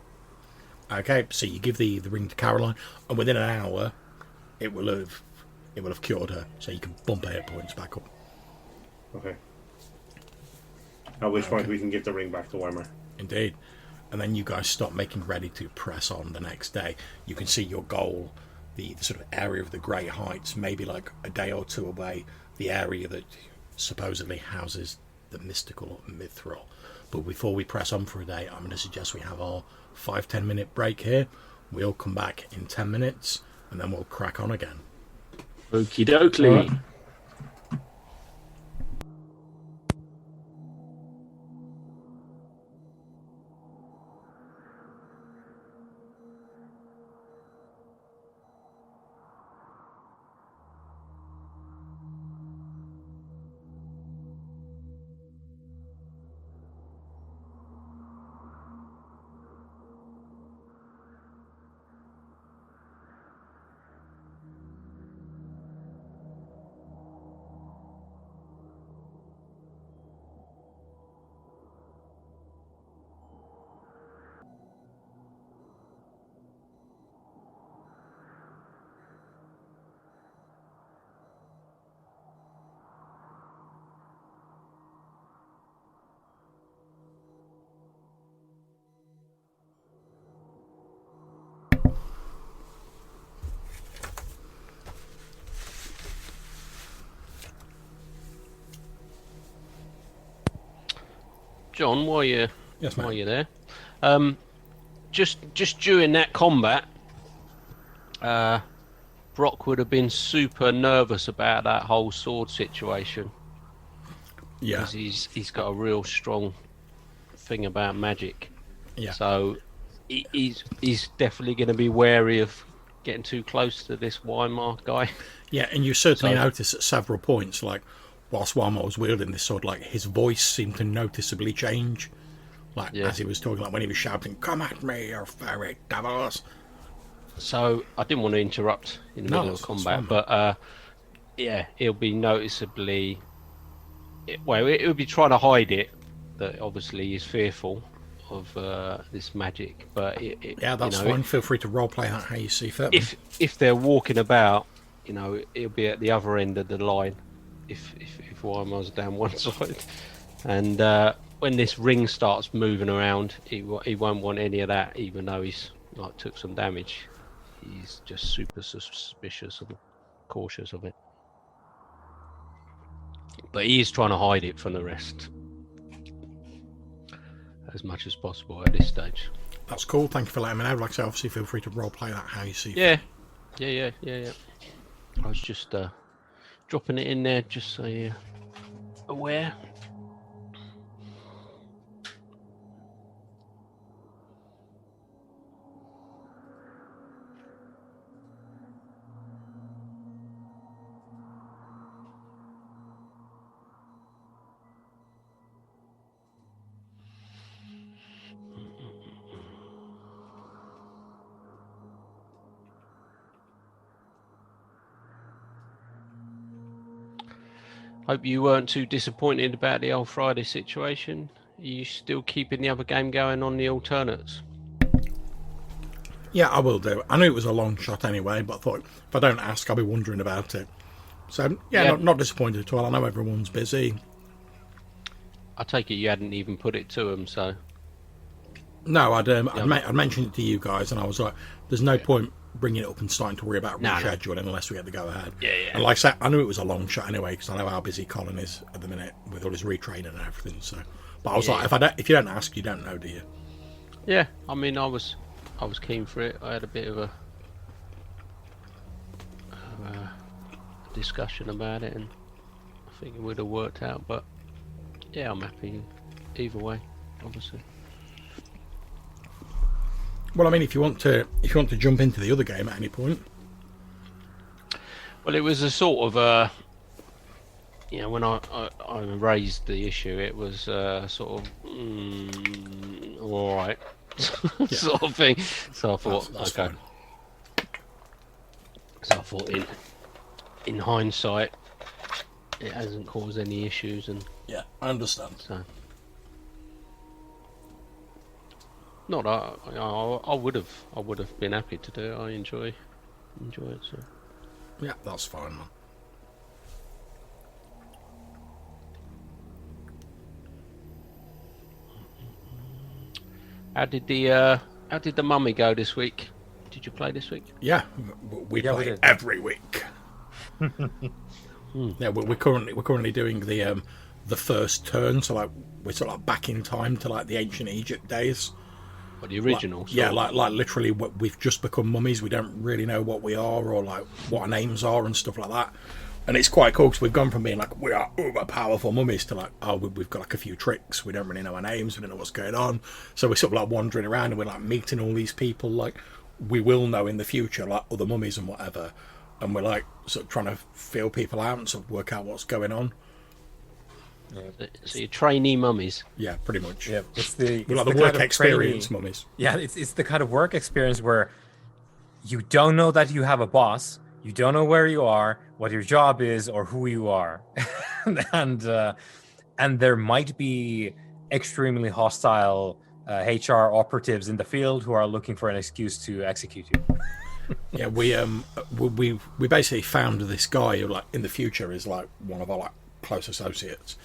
Okay, so you give the ring to Caroline, and within an hour, it will have cured her, so you can bump her hit points back up. Okay. At which point we can give the ring back to Weimar. Indeed. And then you guys start making ready to press on the next day. You can see your goal, the sort of area of the Great Heights, maybe like a day or two away, the area that supposedly houses the mystical Mithril. But before we press on for a day, I'm going to suggest we have our 5-10 minute break here. We'll come back in 10 minutes, and then we'll crack on again. Okie dokie. John, while you're Yes, ma'am. there, just during that combat, Brock would have been super nervous about that whole sword situation Yeah, because he's got a real strong thing about magic. yeah. So he's definitely going to be wary of getting too close to this Weimar guy. Yeah, and you certainly So- notice at several points, like whilst Weimar was wielding this sword, like his voice seemed to noticeably change. Like Yeah. as he was talking, like when he was shouting, "Come at me, you fairy devils!" So I didn't want to interrupt in the No, middle of that's combat, fine. but yeah, it'll be noticeably. Well, it would be trying to hide it. That obviously he's fearful of this magic, but Yeah, that's you know, fine. Feel free to roleplay that how you see fit. If they're walking about, you know, it'll be at the other end of the line. If Weimar's down one side, and when this ring starts moving around, he won't want any of that, even though he's like took some damage. He's just super suspicious and cautious of it. But he is trying to hide it from the rest as much as possible at this stage. That's cool. Thank you for letting me know. Like I say, obviously, feel free to roleplay that how you see Yeah. I was just dropping it in there just so you're aware. Hope you weren't too disappointed about the old Friday situation. Are you still keeping the other game going on the alternates? Yeah, I will do. I knew it was a long shot anyway, but I thought if I don't ask, I'll be wondering about it. So, yeah. Not disappointed at all. I know everyone's busy. I take it you hadn't even put it to them, so... No, I'd mentioned it to you guys, and I was like, there's no point bringing it up and starting to worry about rescheduling unless we had to go ahead. Yeah. And like I said, I knew it was a long shot anyway, because I know how busy Colin is at the minute with all his retraining and everything. So, but I was like, if you don't ask, you don't know, do you? Yeah, I mean, I was keen for it. I had a bit of a discussion about it, and I think it would have worked out. But yeah, I'm happy either way, obviously. Well, I mean, if you want to jump into the other game at any point. Well, it was a sort of you know, when I raised the issue, it was sort of all right sort of thing. So I thought, that's okay. fine. So I thought, in hindsight, it hasn't caused any issues, and Yeah, I understand. so. Not I would have been happy to do it. I enjoy it. So Yeah, that's fine, man. how did the mummy go this week? Did you play this week? Yeah, we play did. every week. Yeah, we're currently doing the first turn, so like we're sort of like back in time to like the ancient Egypt days. Or the original? Yeah, like literally, we've just become mummies. We don't really know what we are or like what our names are and stuff like that. And it's quite cool because we've gone from being like we are uber powerful mummies to like, oh, we've got like a few tricks. We don't really know our names. We don't know what's going on. So we're sort of like wandering around and we're like meeting all these people like we will know in the future, like other mummies and whatever. And we're like sort of trying to feel people out and sort of work out what's going on. So you're trainee mummies. Yeah, pretty much. Yeah, it's We're like the kind work of experience training- mummies. Yeah, it's the kind of work experience where you don't know that you have a boss, you don't know where you are, what your job is, or who you are, and there might be extremely hostile HR operatives in the field who are looking for an excuse to execute you. Yeah, we basically found this guy who like in the future is like one of our like close associates,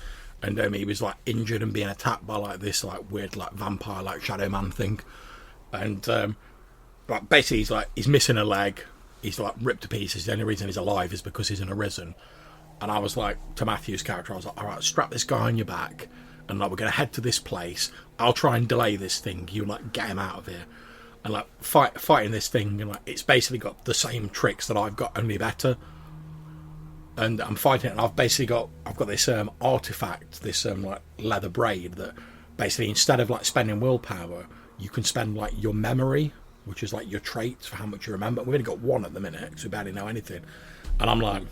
and he was like injured and being attacked by like this like weird like vampire like shadow man thing, and like basically he's missing a leg, he's like ripped to pieces. The only reason he's alive is because he's in a risen. And I was like to Matthew's character, I was like, all right, strap this guy on your back, and like we're gonna head to this place. I'll try and delay this thing. You like get him out of here. And like fighting this thing, and like it's basically got the same tricks that I've got, only better. And I'm fighting it, and I've got this artifact, this like leather braid that basically instead of like spending willpower, you can spend like your memory, which is like your traits for how much you remember. We've only got one at the minute because we barely know anything. And I'm like,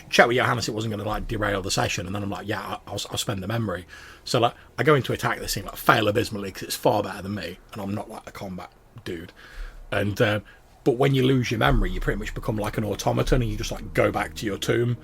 check with Johannes, it wasn't going to like derail the session. And then I'm like, yeah, I'll spend the memory. So like, I go into attack this thing, like fail abysmally because it's far better than me, and I'm not like a combat dude. And but when you lose your memory, you pretty much become like an automaton, and you just like go back to your tomb,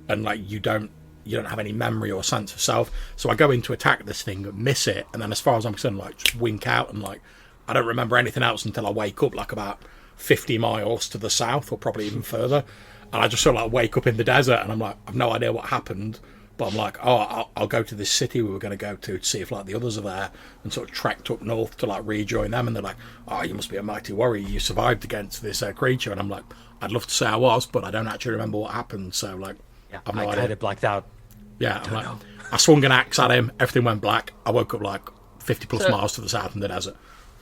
and like you don't have any memory or sense of self. So I go into attack this thing, miss it, and then as far as I'm concerned, like just wink out, and like I don't remember anything else until I wake up like about 50 miles to the south, or probably even further. And I just sort of like wake up in the desert, and I'm like, I've no idea what happened, but I'm like, oh, I'll go to this city we were going to go to see if like the others are there, and sort of trekked up north to like rejoin them. And they're like, oh, you must be a mighty warrior, you survived against this creature. And I'm like, I'd love to say I was, but I don't actually remember what happened. So like, I've no idea. I kind of blacked out. Yeah, I'm like, I swung an axe at him, everything went black. I woke up like 50 plus miles to the south in the desert.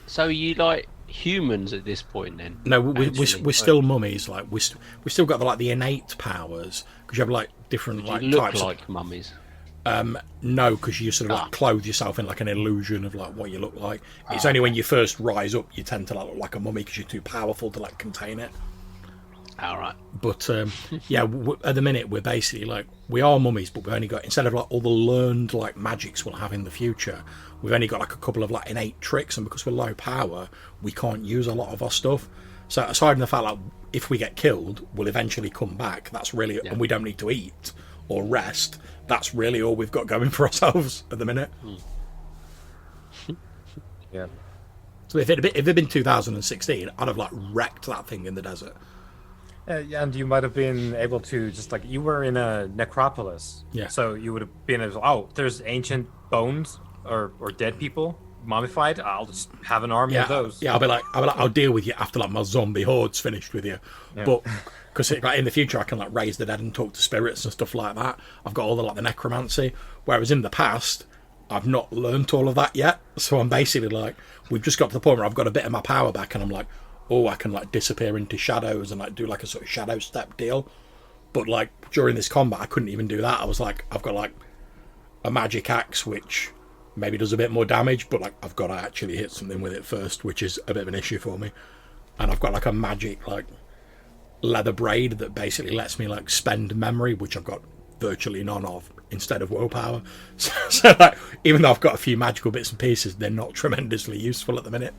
So you like humans at this point then? No, we're still mummies. Like we still got the innate powers, because you have like different like you look types like mummies. No, because you sort of like clothe yourself in like an illusion of like what you look like. It's only when you first rise up you tend to like look like a mummy because you're too powerful to like contain it. All right. But yeah, at the minute we're basically like, we are mummies, but we've only got, instead of like all the learned like magics we'll have in the future, we've only got like a couple of like innate tricks, and because we're low power, we can't use a lot of our stuff. So aside from the fact like if we get killed, we'll eventually come back. That's really, and we don't need to eat or rest. That's really all we've got going for ourselves at the minute. Yeah. So if it had been 2016, I'd have like wrecked that thing in the desert. Yeah, and you might have been able to just like, you were in a necropolis. Yeah. So you would have been able, oh, there's ancient bones or dead people mummified. I'll just have an army of those. Yeah, I'll deal with you after like my zombie horde's finished with you. Yeah. But because like in the future I can like raise the dead and talk to spirits and stuff like that. I've got all the necromancy. Whereas in the past, I've not learnt all of that yet. So I'm basically like, we've just got to the point where I've got a bit of my power back, and I'm like, oh, I can like disappear into shadows and like do like a sort of shadow step deal. But like during this combat, I couldn't even do that. I was like, I've got like a magic axe which maybe does a bit more damage, but like I've got to actually hit something with it first, which is a bit of an issue for me. And I've got like a magic like leather braid that basically lets me like spend memory, which I've got virtually none of, instead of willpower. So like, even though I've got a few magical bits and pieces, they're not tremendously useful at the minute.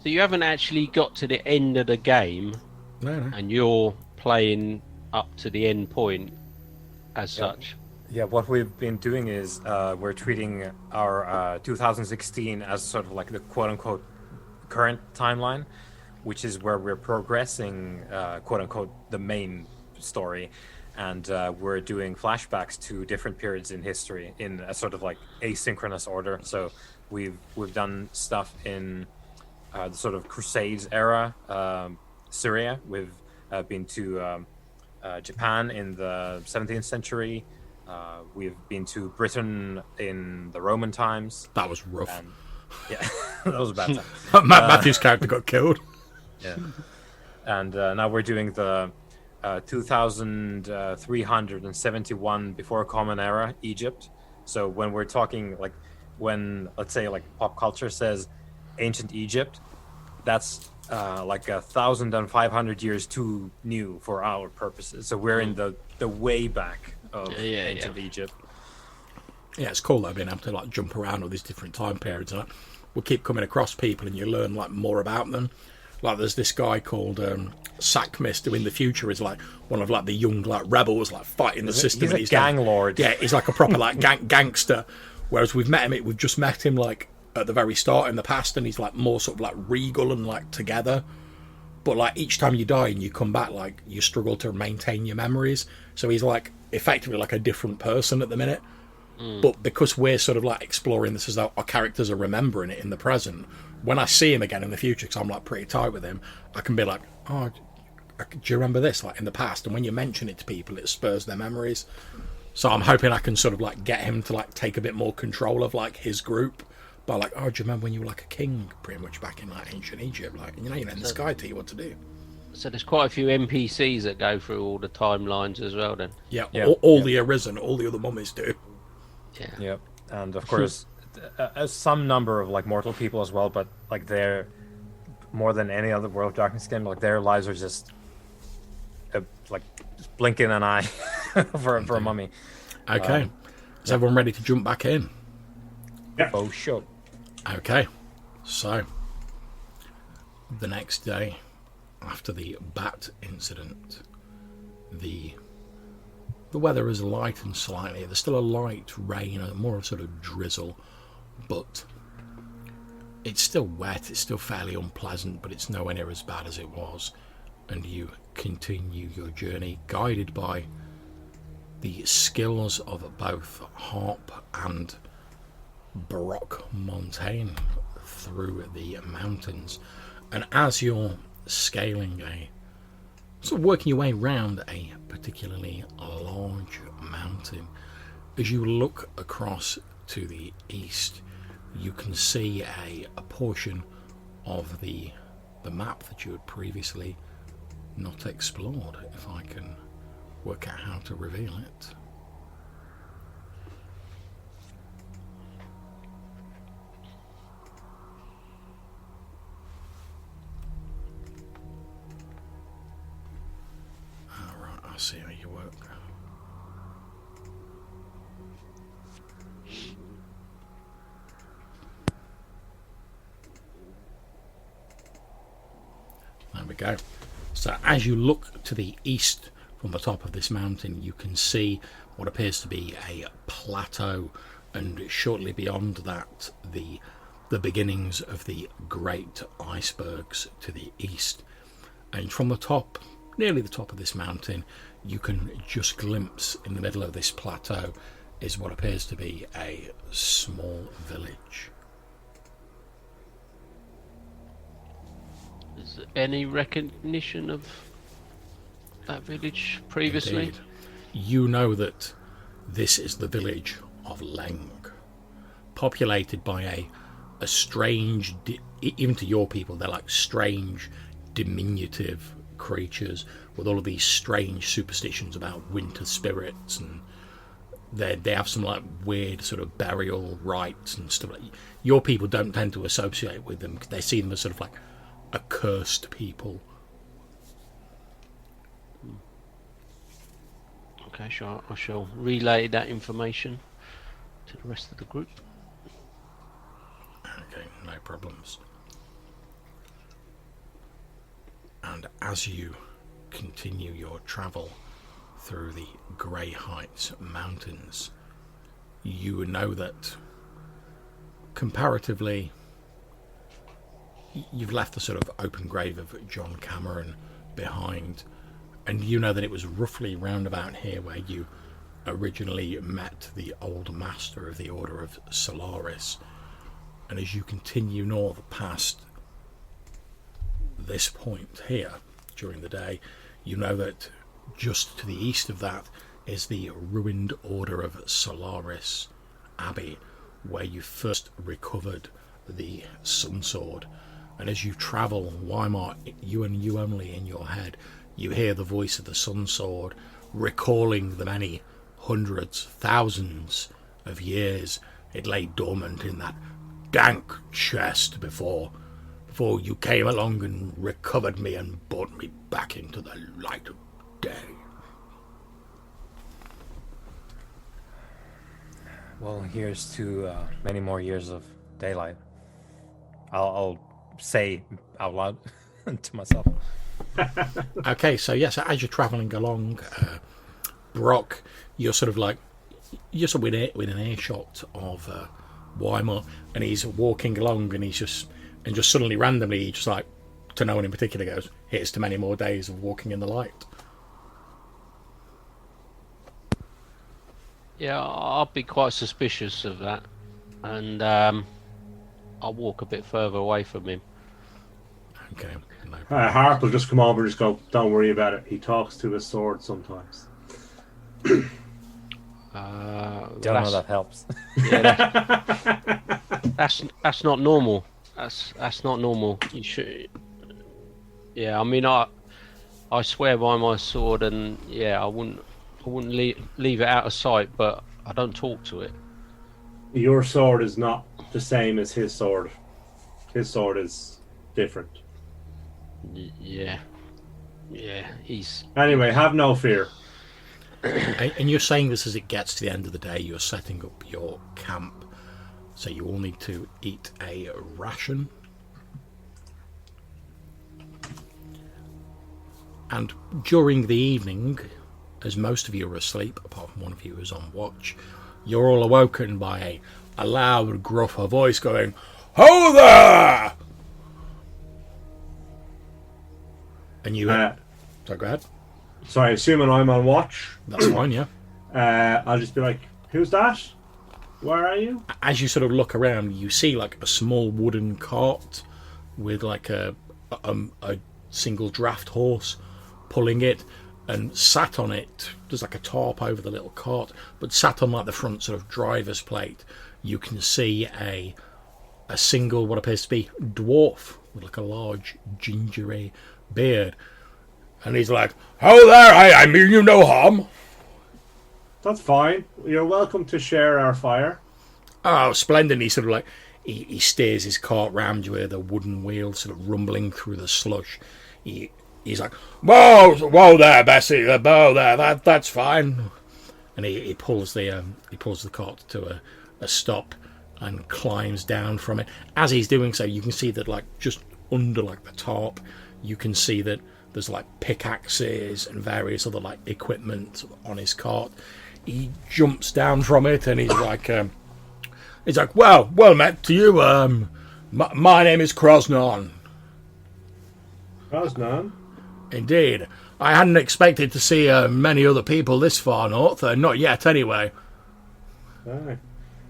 So you haven't actually got to the end of the game, No. and you're playing up to the end point as such. Yeah, what we've been doing is we're treating our 2016 as sort of like the quote-unquote current timeline, which is where we're progressing quote-unquote the main story, and we're doing flashbacks to different periods in history in a sort of like asynchronous order. So we've done stuff in the sort of Crusades era, Syria. We've been to Japan in the 17th century. We've been to Britain in the Roman times. That was rough. And, yeah, that was a bad time. Matthew's character got killed. Yeah. And now we're doing the 2371 before Common Era, Egypt. So when we're talking, like, when, let's say, like, pop culture says ancient Egypt, that's like 1,500 years too new for our purposes. So we're in the way back of ancient Egypt. Yeah, it's cool though, being able to like jump around all these different time periods, and like, we'll keep coming across people and you learn like more about them. Like there's this guy called Sackmist, who in the future is like one of like the young like rebels like fighting the system. He's a gang lord. Yeah, he's like a proper like gangster. Whereas we've just met him like at the very start in the past, and he's like more sort of like regal and like together. But like each time you die and you come back, like you struggle to maintain your memories. So he's like effectively like a different person at the minute. But because we're sort of like exploring this as though our characters are remembering it in the present, when I see him again in the future, because I'm like pretty tight with him, I can be like, oh, do you remember this like in the past? And when you mention it to people, it spurs their memories. So I'm hoping I can sort of like get him to like take a bit more control of like his group by like, oh, do you remember when you were like a king pretty much back in like ancient Egypt? Like, you know, in the sky tell you what to do. So there's quite a few NPCs that go through all the timelines as well then. Yeah, all the Arisen, all the other mummies do. Yeah. Yep. And of course, some number of like mortal people as well, but like they're more than any other World of Darkness game. Like their lives are just like just blinking an eye for a mummy. Okay. Is everyone ready to jump back in? Yeah. Oh, sure. Okay. So, the next day, after the bat incident, the weather is lightened slightly. There's still a light rain, more of a sort of drizzle, but it's still wet. It's still fairly unpleasant, but it's nowhere near as bad as it was. And you continue your journey, guided by the skills of both Harp and Brock Montaigne through the mountains. And as you're scaling sort of working your way around a particularly large mountain, as you look across to the east, you can see a portion of the map that you had previously not explored, if I can work out how to reveal it. Alright, I'll see how you work. There we go. So as you look to the east from the top of this mountain, you can see what appears to be a plateau, and shortly beyond that the beginnings of the great icebergs to the east. And from the top, nearly the top of this mountain, you can just glimpse in the middle of this plateau is what appears to be a small village. Is there any recognition of that village previously? Indeed. You know that this is the village of Leng, populated by a strange, even to your people, they're like strange, diminutive creatures with all of these strange superstitions about winter spirits, and they have some like weird sort of burial rites and stuff. Your people don't tend to associate with them because they see them as sort of like a cursed people. Okay, sure. I shall relay that information to the rest of the group. Okay, no problems. And as you continue your travel through the Grey Heights mountains, you know that comparatively you've left the sort of open grave of John Cameron behind, and you know that it was roughly round about here where you originally met the old master of the Order of Solaris. And as you continue north past this point here during the day, you know that just to the east of that is the ruined Order of Solaris Abbey, where you first recovered the Sun Sword. And as you travel, Weimar, you and you only in your head, you hear the voice of the Sun Sword recalling the many hundreds, thousands of years it lay dormant in that dank chest before you came along and recovered me and brought me back into the light of day. Well, here's to many more years of daylight. I'll say out loud to myself. Okay, so yes, as you're travelling along, Brock, you're sort of within earshot of Weimar, and he's walking along, and just suddenly randomly, he just like, to no one in particular, goes, "Here's to many more days of walking in the light." Yeah, I'll be quite suspicious of that, and I'll walk a bit further away from him. Okay, no. Harp will just come over and just go, "Don't worry about it. He talks to his sword sometimes." Don't know that helps. Yeah, that's not normal. That's not normal. You should. Yeah, I mean, I swear by my sword, and yeah, I wouldn't leave it out of sight, but I don't talk to it. Your sword is not the same as his sword. His sword is different. Yeah. He's Anyway, have no fear. And you're saying this as it gets to the end of the day, you're setting up your camp, so you all need to eat a ration. And during the evening, as most of you are asleep, apart from one of you who's on watch, you're all awoken by a loud, gruffer voice going, "Ho there!" And you... so go ahead. Sorry, assuming I'm on watch, That's fine, yeah. I'll just be like, "Who's that? Where are you?" As you sort of look around, you see like a small wooden cart with like a single draft horse pulling it, and sat on it, there's like a tarp over the little cart, but sat on like the front sort of driver's plate, you can see a single, what appears to be dwarf with like a large gingery beard, and he's like, "Oh there, I mean you no harm." That's fine. You're welcome to share our fire. Oh, splendid. He sort of like, he steers his cart round you with a wooden wheel sort of rumbling through the slush. He's like, whoa there, Bessie, whoa there, that's fine. And he pulls the cart to a stop and climbs down from it. As he's doing so, you can see that like just under like the tarp, you can see that there's like pickaxes and various other like equipment on his cart. He jumps down from it and he's like, well met to you. My name is Krosnon. Krosnon? Indeed. I hadn't expected to see many other people this far north. Not yet, anyway. Aye.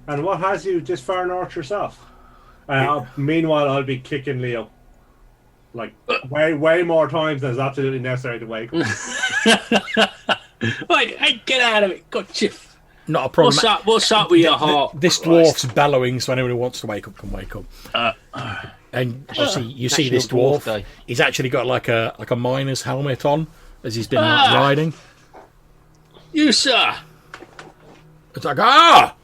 And what has you this far north yourself? Meanwhile, I'll be kicking Leo. Like, way more times than is absolutely necessary to wake up. Wait, hey, get out of it. Gotcha. Not a problem. What's up with your heart? This dwarf's bellowing, so anyone who wants to wake up can wake up. And you see this dwarf. He's actually got like a miner's helmet on as he's been out riding. You, sir. It's like, a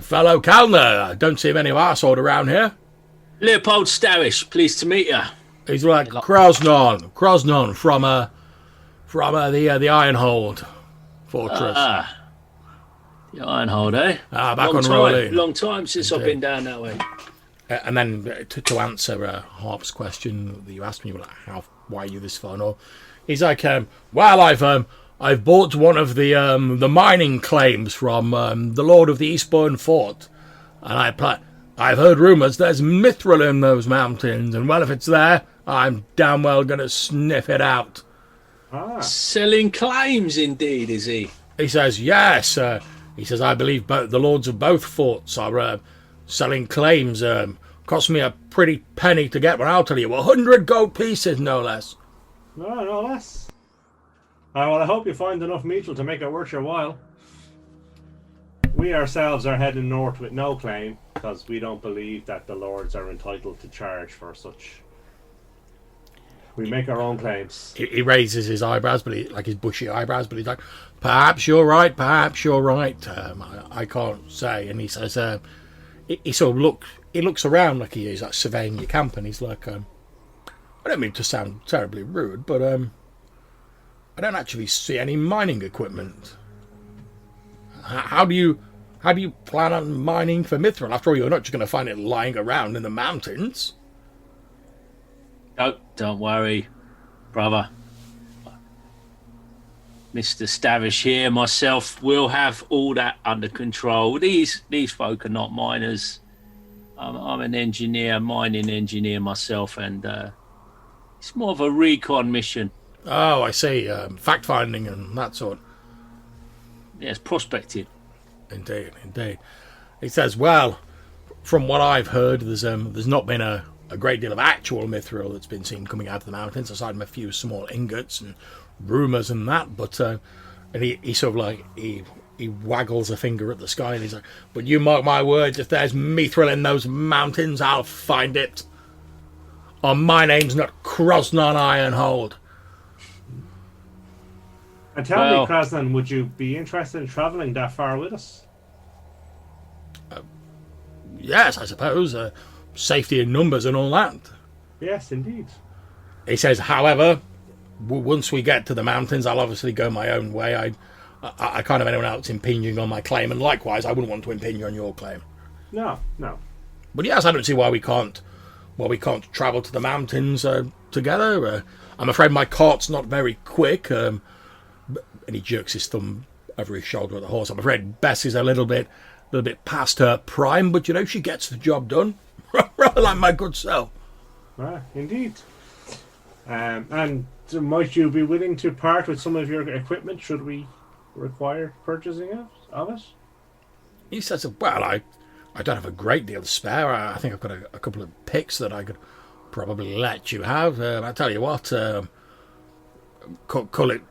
fellow Kalner. I don't see many arsehole around here. Leopold Starish, pleased to meet you. He's like, Krosnon from the Ironhold fortress. The Ironhold, eh? Back on Rolling. Long time since I've been down that way. And then to answer Harp's question that you asked me, like, why are you this far north? He's like, I've bought one of the mining claims from the Lord of the Eastbourne Fort, and I've heard rumours there's Mithril in those mountains, and well, if it's there, I'm damn well going to sniff it out. Selling claims, indeed, is he? He says, yes. He says, I believe the lords of both forts are selling claims. Cost me a pretty penny to get one, I'll tell you. 100 gold pieces, no less. No less. Well, I hope you find enough Mithril to make it worth your while. We ourselves are heading north with no claim, because we don't believe that the lords are entitled to charge for such. We make our own claims. He raises his eyebrows, but his bushy eyebrows, but he's like, perhaps you're right. I can't say. And he says, he sort of looks around like he is like surveying your camp, and he's like, I don't mean to sound terribly rude, but I don't actually see any mining equipment. How do you plan on mining for Mithril? After all, you're not just going to find it lying around in the mountains. Oh, don't worry, brother. Mr. Stavish here, myself, will have all that under control. These folk are not miners. I'm an engineer, mining engineer myself, and it's more of a recon mission. Oh, I see. Fact-finding and that sort. Yes, prospecting. Indeed. He says, well, from what I've heard, there's not been a great deal of actual Mithril that's been seen coming out of the mountains, aside from a few small ingots and rumours and that. But and he sort of like he waggles a finger at the sky, and he's like, but you mark my words, if there's Mithril in those mountains, I'll find it. Or my name's not Krosnon Ironhold. And tell me, Krosnon, would you be interested in travelling that far with us? Yes, I suppose. Safety in numbers and all that. Yes, indeed. He says, however, once we get to the mountains, I'll obviously go my own way. I can't have anyone else impinging on my claim, and likewise, I wouldn't want to impinge on your claim. No. But yes, I don't see why we can't travel to the mountains together. I'm afraid my cart's not very quick. And he jerks his thumb over his shoulder at the horse. I'm afraid Bess is a little bit past her prime, but she gets the job done. Rather like my good self. Ah, indeed. And might you be willing to part with some of your equipment should we require purchasing of it? He says, well, I don't have a great deal to spare. I think I've got a couple of picks that I could probably let you have. I tell you what, call it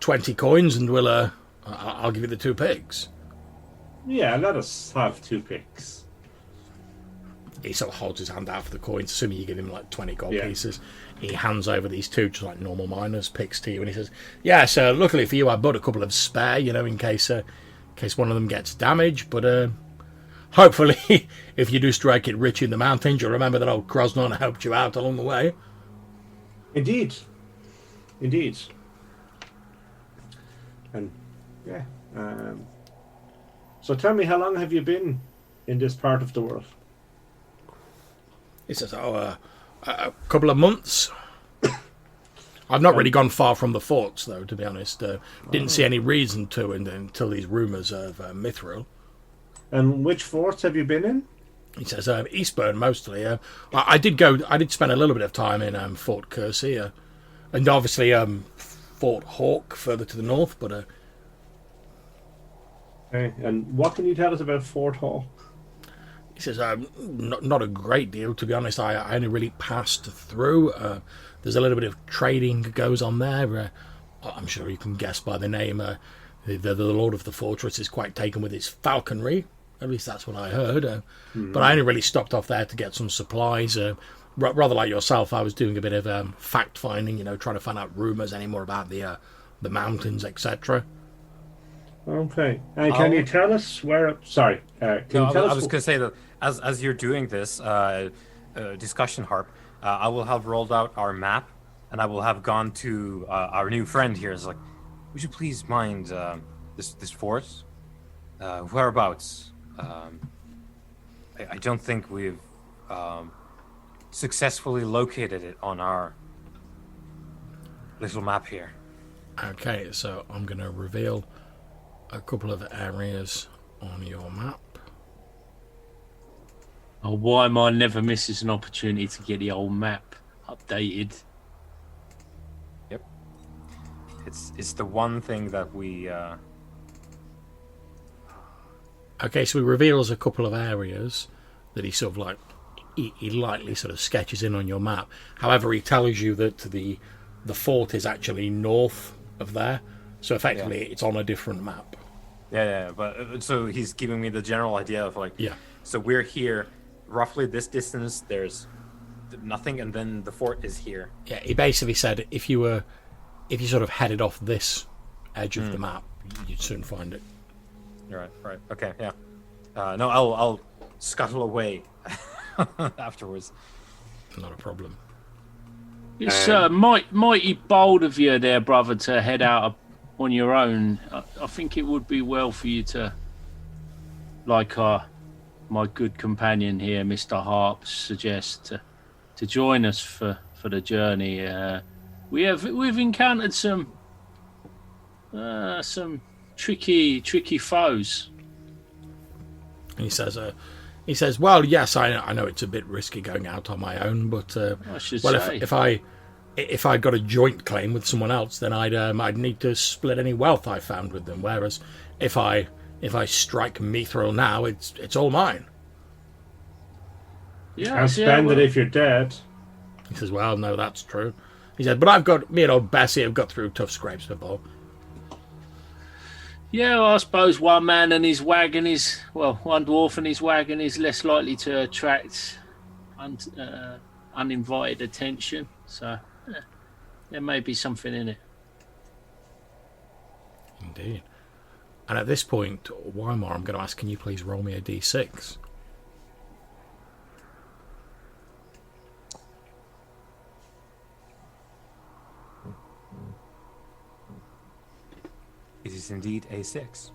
20 coins and I'll give you the 2 picks. Yeah, let us have 2 picks. He sort of holds his hand out for the coins, assuming you give him like 20 gold Yeah. pieces. He hands over these 2 just like normal miners' picks to you, and he says, yes, luckily for you, I bought a couple of spare, in case one of them gets damaged, but hopefully, if you do strike it rich in the mountains, you'll remember that old Krosnon helped you out along the way. Indeed. And, yeah. So tell me, how long have you been in this part of the world? He says, a couple of months. I've not really gone far from the forts, though, to be honest. Didn't see any reason to until these rumours of Mithril. And which forts have you been in? He says, Eastburn, mostly. I did spend a little bit of time in Fort Kersey, and obviously Fort Hawk further to the north, but... Okay. And what can you tell us about Fort Hawk? He says, not a great deal, to be honest. I only really passed through. There's a little bit of trading goes on there. I'm sure you can guess by the name. The Lord of the Fortress is quite taken with his falconry. At least that's what I heard. But I only really stopped off there to get some supplies. Rather like yourself, I was doing a bit of fact-finding, trying to find out rumours any more about the mountains, etc. Okay. And can you tell us where... Sorry. Can you tell us... I was going to say that as you're doing this discussion, Harp, I will have rolled out our map, and I will have gone to our new friend here. It's like, would you please mind this fort? Whereabouts? I don't think we've successfully located it on our little map here. Okay, so I'm going to reveal a couple of areas on your map. Oh, why am I never misses an opportunity to get the old map updated? Yep. It's the one thing that we... Okay, so he reveals a couple of areas that he sort of like... He lightly sort of sketches in on your map. However, he tells you that the fort is actually north of there. So effectively, it's on a different map. Yeah, but so he's giving me the general idea of like... Yeah. So we're here, roughly this distance, there's nothing, and then the fort is here. Yeah, he basically said if you sort of headed off this edge of the map, you'd soon find it. Right. Okay, yeah. No, I'll scuttle away afterwards. Not a problem. It's mighty bold of you there, brother, to head out on your own. I think it would be well for you to, like my good companion here, Mr. Harp, suggests to join us for the journey. We've encountered some tricky foes. And he says, well, yes, I know it's a bit risky going out on my own, but I should well, say. if I got a joint claim with someone else, then I'd need to split any wealth I found with them. Whereas if I strike Mithril now, it's all mine. Yeah, And spend it if you're dead. He says, well, no, that's true. He said, but me and old Bessie have got through tough scrapes before. Yeah, well, I suppose one man and his wagon one dwarf and his wagon is less likely to attract uninvited attention. So there may be something in it. Indeed. And at this point, Weimar, I'm going to ask, can you please roll me a d6? It is indeed a 6.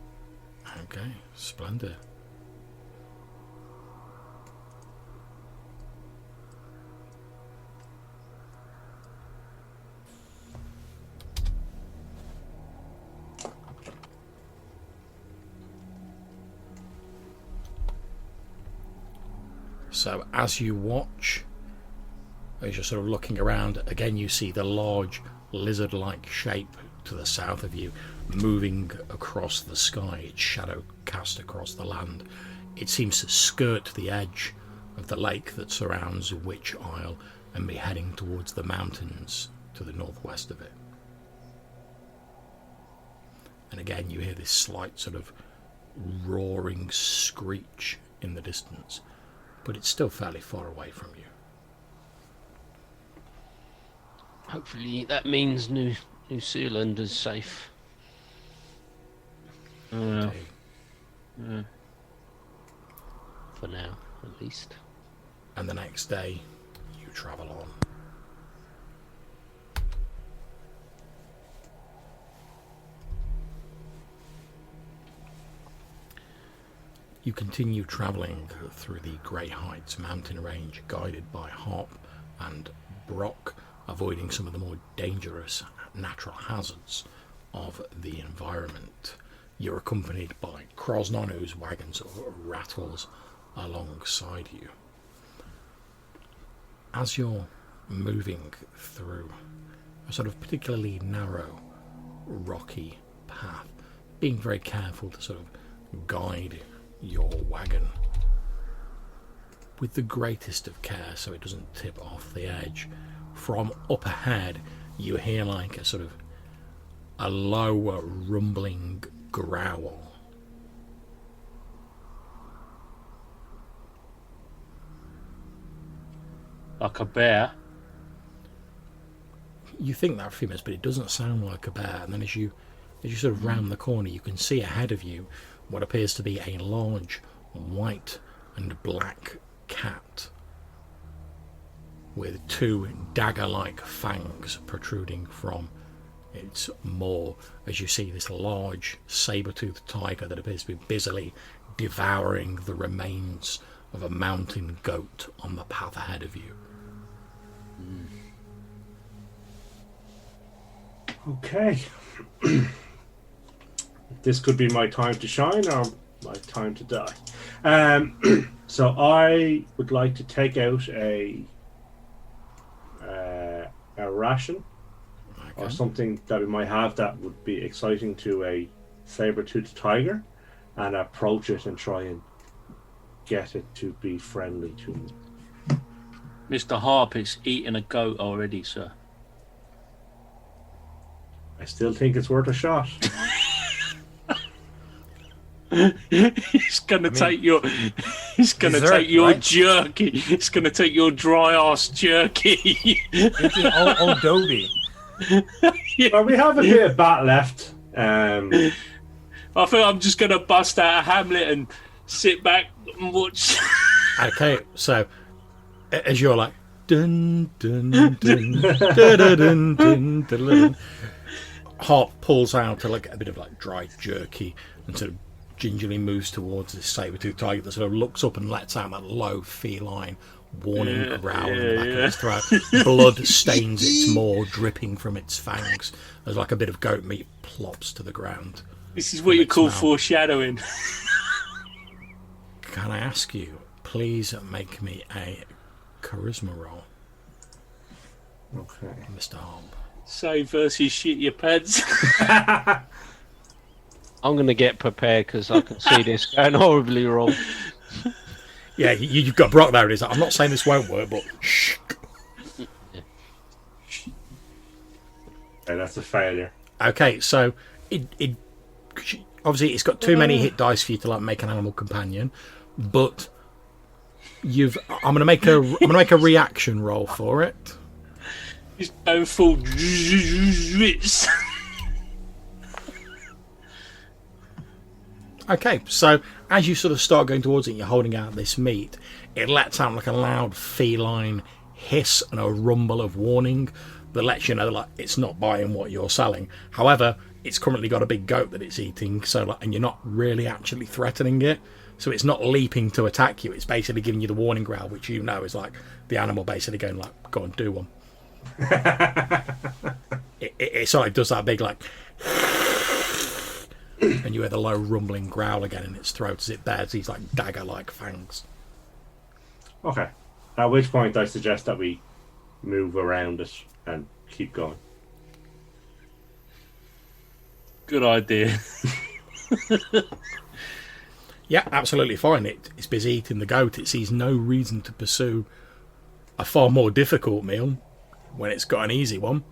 Okay, splendid. So as you watch, as you're sort of looking around, again you see the large lizard-like shape to the south of you moving across the sky, its shadow cast across the land. It seems to skirt the edge of the lake that surrounds Witch Isle and be heading towards the mountains to the northwest of it. And again you hear this slight sort of roaring screech in the distance, but it's still fairly far away from you. Hopefully that means New Zealand is safe. Yeah. For now, at least. And the next day you travel on. You continue travelling through the Grey Heights mountain range, guided by Harp and Brock, avoiding some of the more dangerous natural hazards of the environment. You're accompanied by Krosnon, whose wagon sort of rattles alongside you. As you're moving through a sort of particularly narrow, rocky path, being very careful to sort of guide your wagon with the greatest of care so it doesn't tip off the edge, from up ahead you hear like a sort of a low rumbling growl. Like a bear. You think that for a minute, but it doesn't sound like a bear. And then as you sort of round the corner, you can see ahead of you what appears to be a large white and black cat with two dagger-like fangs protruding from its maw, as you see this large saber-toothed tiger that appears to be busily devouring the remains of a mountain goat on the path ahead of you. Okay. This could be my time to shine or my time to die. So I would like to take out a ration or something that we might have that would be exciting to a saber-toothed tiger and approach it and try and get it to be friendly to me. Mr. Harp is eating a goat already, sir. I still think it's worth a shot. He's gonna take your. He's gonna dessert, take your right? jerky. He's gonna take your dry ass jerky. It's old Dobie. Well, we have a bit of bat left. I think I'm just gonna bust out a Hamlet and sit back and watch. Okay, so as you're like dun dun dun dun dun dun dun dun, dun, Harp pulls out like a bit of like dry jerky and sort of gingerly moves towards this saber-toothed tiger that sort of looks up and lets out that low feline warning growl in the back of its throat. Blood stains its maw, dripping from its fangs as like a bit of goat meat plops to the ground. This is what you call mouth. foreshadowing. Can I ask you, please make me a charisma roll, Okay. Mr. Harp. Say versus shit your pants. I'm going to get prepared because I can see this going horribly wrong. Yeah, you've got Brock there. It is. I'm not saying this won't work, but shh. Okay, that's a failure. Okay, so it obviously it's got too many hit dice for you to like make an animal companion, but I'm gonna make a reaction roll for it. He's going full. It's Okay, so as you sort of start going towards it, you're holding out this meat. It lets out like a loud feline hiss and a rumble of warning that lets you know like it's not buying what you're selling. However, it's currently got a big goat that it's eating, so like, and you're not really actually threatening it, so it's not leaping to attack you. It's basically giving you the warning growl, which you know is like the animal basically going like, go and do one. it sort of does that big like, and you hear the low rumbling growl again in its throat as it bares these like dagger-like fangs. Okay. At which point I suggest that we move around it and keep going. Good idea. Yeah, absolutely fine. It's busy eating the goat. It sees no reason to pursue a far more difficult meal when it's got an easy one.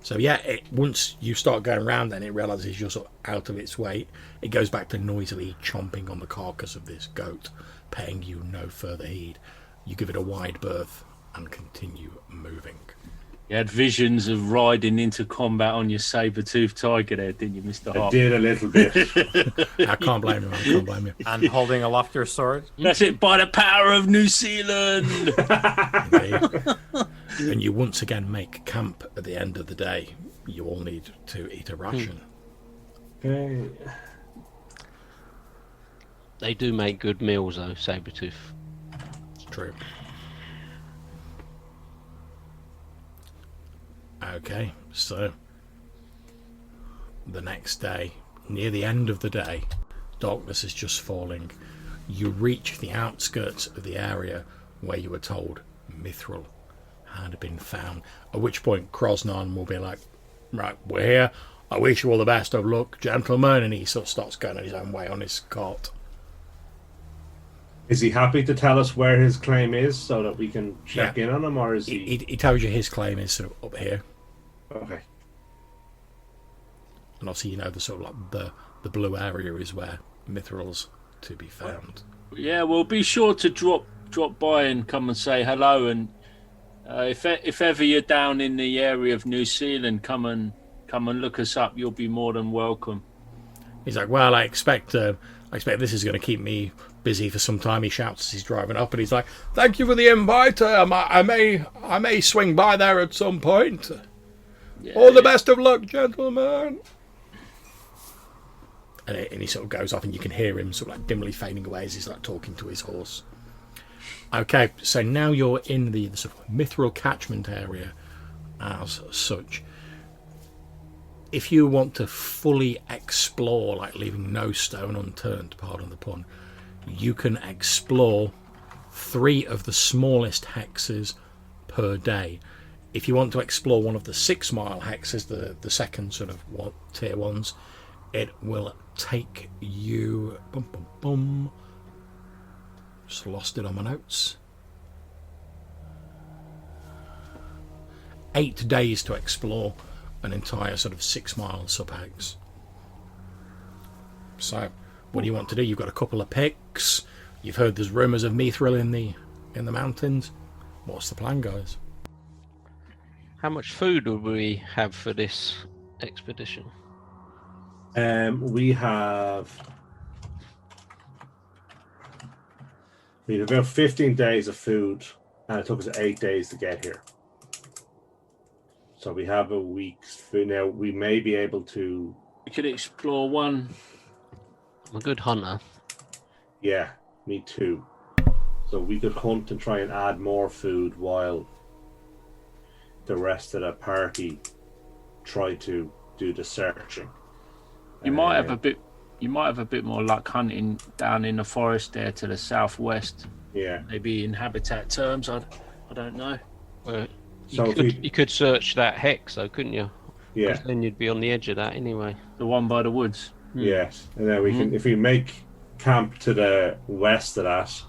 So yeah, once you start going around, then it realises you're sort of out of its way. It goes back to noisily chomping on the carcass of this goat, paying you no further heed. You give it a wide berth and continue moving. You had visions of riding into combat on your saber-toothed tiger there, didn't you, Mr. I Hart? did a little bit. I can't blame you, man. I can't blame you. And holding aloft your sword. That's it, by the power of New Zealand! Indeed. And you once again make camp at the end of the day. You all need to eat a ration. Okay. They do make good meals, though, Sabretooth. It's true. Okay, so the next day, near the end of the day, darkness is just falling. You reach the outskirts of the area where you were told Mithril had been found. At which point Krosnan will be like, right, we're here. I wish you all the best of luck, gentlemen. And he sort of starts going on his own way on his cart. Is he happy to tell us where his claim is so that we can check in on him, or is he... He tells you his claim is sort of up here. Okay. And obviously, you know, the sort of like the blue area is where Mithril's to be found. Yeah, well, be sure to drop by and come and say hello. And if ever you're down in the area of New Zealand, come and look us up. You'll be more than welcome. He's like, well, I expect this is going to keep me busy for some time. He shouts as he's driving up, and he's like, thank you for the invite. I may swing by there at some point. Yeah, All the best of luck, gentlemen. And he sort of goes off, and you can hear him sort of like dimly fading away as he's like talking to his horse. Okay, so now you're in the sort of Mithril catchment area as such. If you want to fully explore, like leaving no stone unturned, pardon the pun, you can explore 3 of the smallest hexes per day. If you want to explore one of the 6 mile hexes, the second sort of tier ones, it will take you... Just lost it on my notes. 8 days to explore an entire sort of 6 mile subhex. So, what do you want to do? You've got a couple of picks. You've heard there's rumours of Mithril in the mountains. What's the plan, guys? How much food would we have for this expedition? We have about 15 days of food, and it took us 8 days to get here. So we have a week's food. Now, we may be able to... We could explore one. I'm a good hunter. Yeah, me too. So we could hunt and try and add more food while the rest of the party try to do the searching. You might have a bit more luck hunting down in the forest there to the southwest. Yeah. Maybe in habitat terms. I don't know. Well, So you could search that hex, though, couldn't you? Yeah. 'Cause then you'd be on the edge of that anyway. The one by the woods. Yes, and then we can, if we make camp to the west of that,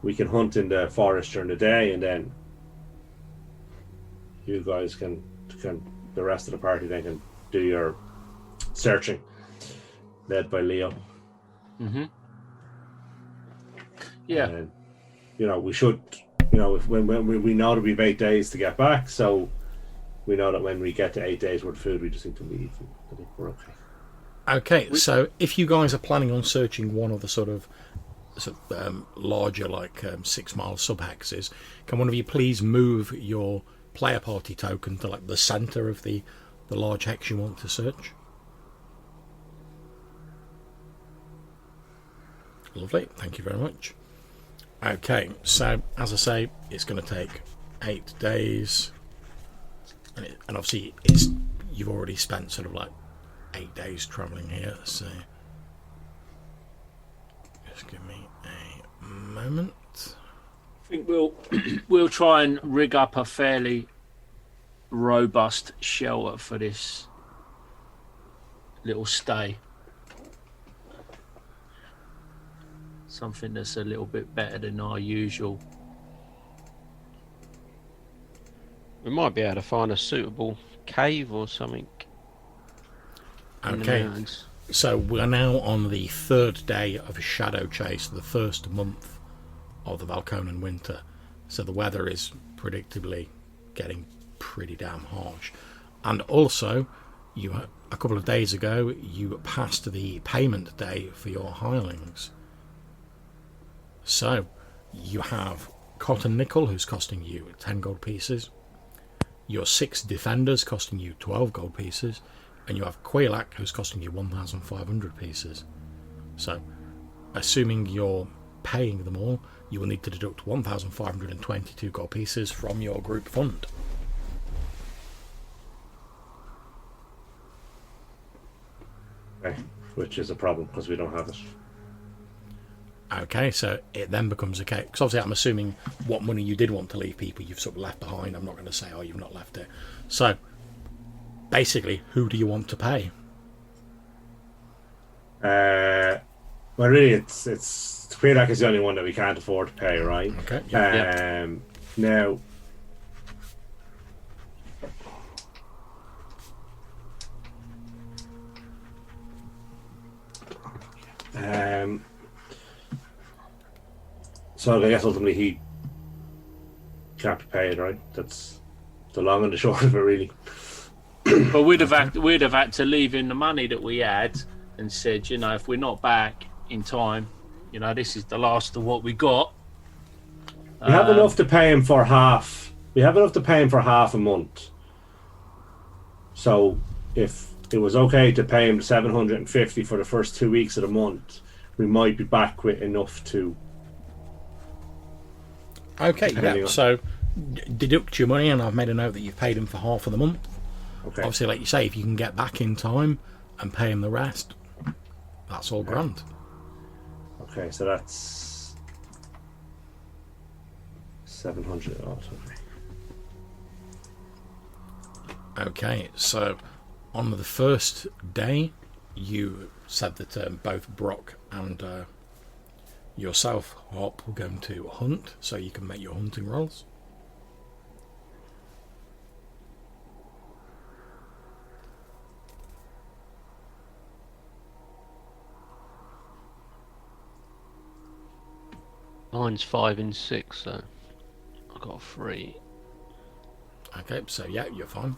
we can hunt in the forest during the day, and then you guys can the rest of the party then can do your searching, led by Leo. Mm-hmm. Yeah. And, we should, when we know that we've 8 days to get back, so we know that when we get to 8 days worth of food, we just need to leave. I think we're okay. Okay, so if you guys are planning on searching one of the sort of larger, like 6 mile subhexes, can one of you please move your player party token to like the centre of the large hex you want to search? Lovely, thank you very much. Okay, so as I say, it's going to take 8 days, and obviously you've already spent sort of like 8 days travelling here, so just give me a moment. I think we'll try and rig up a fairly robust shelter for this little stay. Something that's a little bit better than our usual. We might be able to find a suitable cave or something. In the Okay, mountains. so we're now on the 3rd day of a shadow chase, the 1st month of the Valconan winter. So the weather is predictably getting pretty damn harsh. And also, a couple of days ago, you passed the payment day for your hirelings. So you have Cotton Nickel, who's costing you 10 gold pieces. Your 6 defenders costing you 12 gold pieces. And you have Quailak, who's costing you 1,500 pieces. So, assuming you're paying them all, you will need to deduct 1,522 gold pieces from your group fund. Okay. Which is a problem because we don't have it. Okay, so it then becomes okay. Because obviously, I'm assuming what money you did want to leave people, you've sort of left behind. I'm not going to say, oh, you've not left it. So, basically, who do you want to pay? Well, really, it's Quailak is the only one that we can't afford to pay, right? Okay. Yeah. Now, so I guess ultimately he can't be paid, right? That's the long and the short of it, really. But we'd have had to leave in the money that we had and said, you know, if we're not back in time, you know, this is the last of what we got. We have enough to pay him for half. We have enough to pay him for half a month. So if it was okay to pay him 750 for the first 2 weeks of the month, we might be back with enough to. Okay, yeah. So deduct your money, and I've made a note that you've paid him for half of the month. Okay. Obviously, like you say, if you can get back in time and pay him the rest, that's all grand. Okay, so that's 700. Oh, Okay, so on the first day, you said that both Brock and yourself, Hop, were going to hunt, so you can make your hunting rolls. Mine's 5 and 6, so I got 3. Okay, so yeah, you're fine.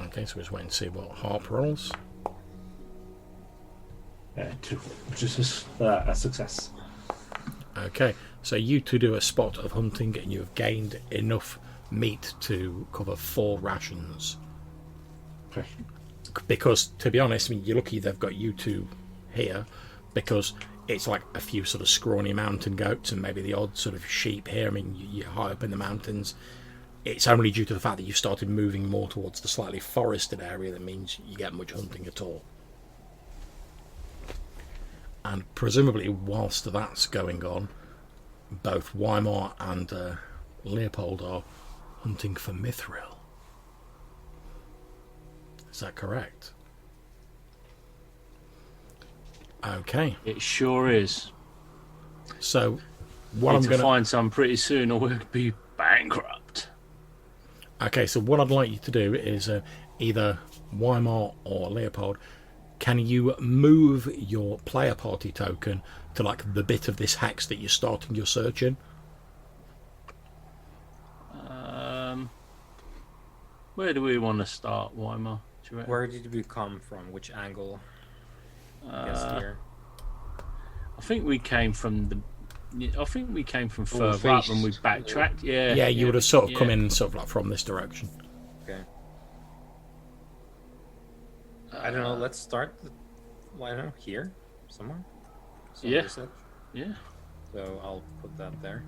Okay, so we're just waiting to see what Harp rolls. 2, which is a success. Okay, so you two do a spot of hunting, and you have gained enough meat to cover 4 rations. Okay. Because, to be honest, I mean, you're lucky they've got you two here, because it's like a few sort of scrawny mountain goats and maybe the odd sort of sheep here. I mean, you're high up in the mountains. It's only due to the fact that you've started moving more towards the slightly forested area that means you get much hunting at all. And presumably, whilst that's going on, both Weimar and Leopold are hunting for Mithril. Is that correct? Okay. It sure is. So, what Need I'm to going to find some pretty soon, or we'll be bankrupt. Okay, so what I'd like you to do is either Weimar or Leopold, can you move your player party token to like the bit of this hex that you're starting your search in? Where do we want to start, Weimar? Where did we come from? Which angle? Yes, here. I think we came from further up Northeast. and we backtracked. Yeah. Yeah, you would have sort of come in sort of like from this direction. Okay. I don't know. Let's start. Why not here somewhere? Yeah. This edge. Yeah. So I'll put that there.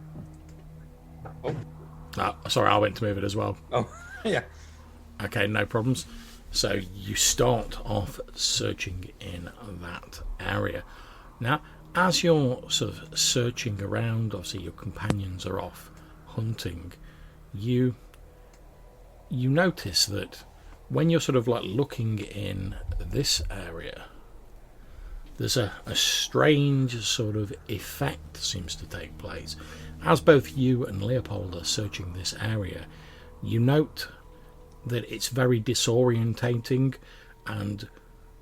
Sorry, I went to move it as well. Oh, yeah. Okay, no problems. So you start off searching in that area. Now, as you're sort of searching around, obviously your companions are off hunting. You notice that when you're sort of like looking in this area, there's a strange sort of effect seems to take place. As both you and Leopold are searching this area, you note that it's very disorientating, and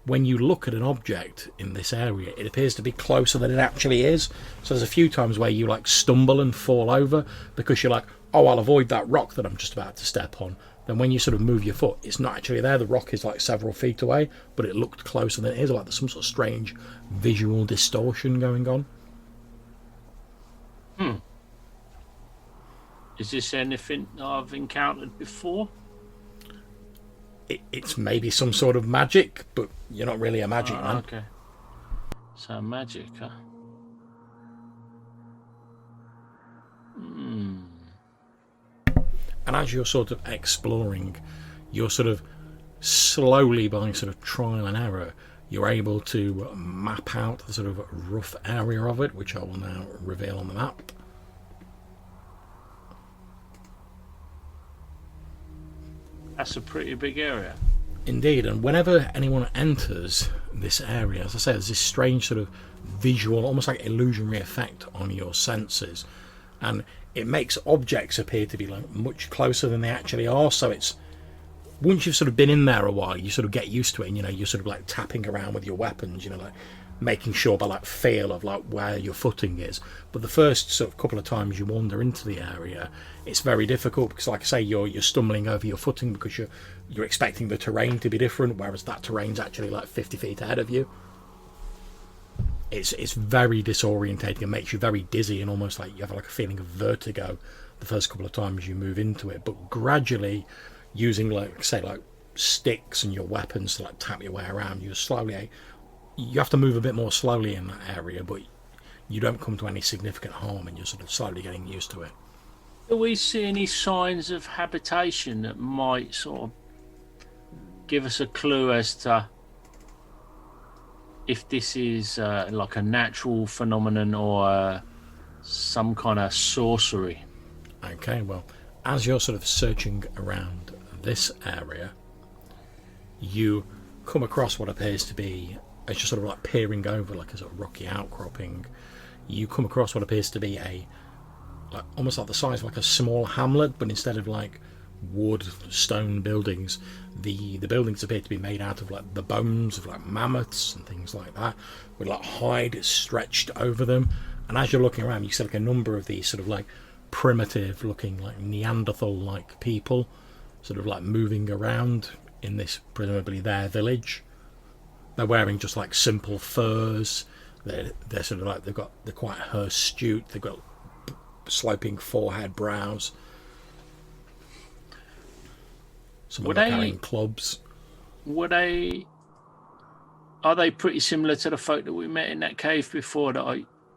when you look at an object in this area, it appears to be closer than it actually is. So there's a few times where you like stumble and fall over because you're like, oh, I'll avoid that rock that I'm just about to step on. Then when you sort of move your foot, it's not actually there. The rock is like several feet away, but it looked closer than it is. Like there's some sort of strange visual distortion going on. Is this anything I've encountered before? It's maybe some sort of magic, but you're not really a magic man. Okay. So magic, huh? And as you're sort of exploring, you're sort of slowly, by sort of trial and error, you're able to map out the sort of rough area of it, which I will now reveal on the map. That's a pretty big area. Indeed, and whenever anyone enters this area, as I say, there's this strange sort of visual, almost like illusionary effect on your senses, and it makes objects appear to be like much closer than they actually are. So it's, once you've sort of been in there a while, you sort of get used to it, and you're sort of like tapping around with your weapons, like making sure by like feel of like where your footing is. But the first sort of couple of times you wander into the area, it's very difficult because, like I say, you're stumbling over your footing because you're expecting the terrain to be different, whereas that terrain's actually like 50 feet ahead of you. It's very disorientating and makes you very dizzy, and almost like you have like a feeling of vertigo the first couple of times you move into it. But gradually, using like say like sticks and your weapons to like tap your way around, you have to move a bit more slowly in that area, but you don't come to any significant harm, and you're sort of slowly getting used to it. Do we see any signs of habitation that might sort of give us a clue as to if this is like a natural phenomenon or some kind of sorcery? Okay, well, as you're sort of searching around this area, you come across what appears to be, as you're sort of like peering over like a sort of rocky outcropping, you come across what appears to be like almost like the size of like a small hamlet, but instead of like wood stone buildings, the buildings appear to be made out of like the bones of like mammoths and things like that, with like hide stretched over them. And as you're looking around, you see like a number of these sort of like primitive looking like Neanderthal like people sort of like moving around in this presumably their village. They're wearing just like simple furs. They're sort of like they're quite hirsute. They've got sloping forehead, brows. Some of them are carrying clubs. Are they pretty similar to the folk that we met in that cave before?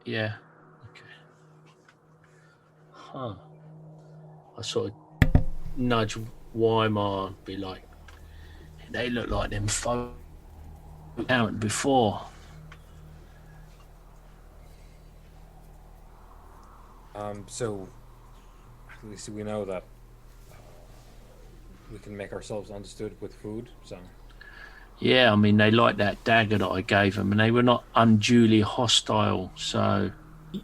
Yeah. Okay. Huh. I sort of nudge Weimar and be like, they look like them folk out before. So at least we know that we can make ourselves understood with food. So yeah, I mean, they like that dagger that I gave them, and they were not unduly hostile. So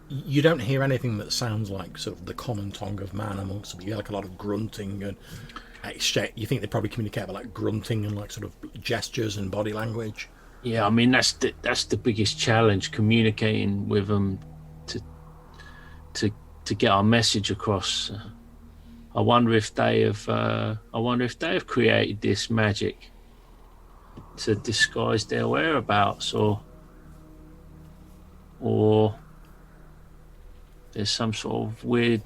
you don't hear anything that sounds like sort of the common tongue of man amongst them. You hear like a lot of grunting and exchange. You think they probably communicate by like grunting and like sort of gestures and body language. Yeah, I mean that's the biggest challenge, communicating with them to get our message across. I wonder if they have created this magic to disguise their whereabouts, or there's some sort of weird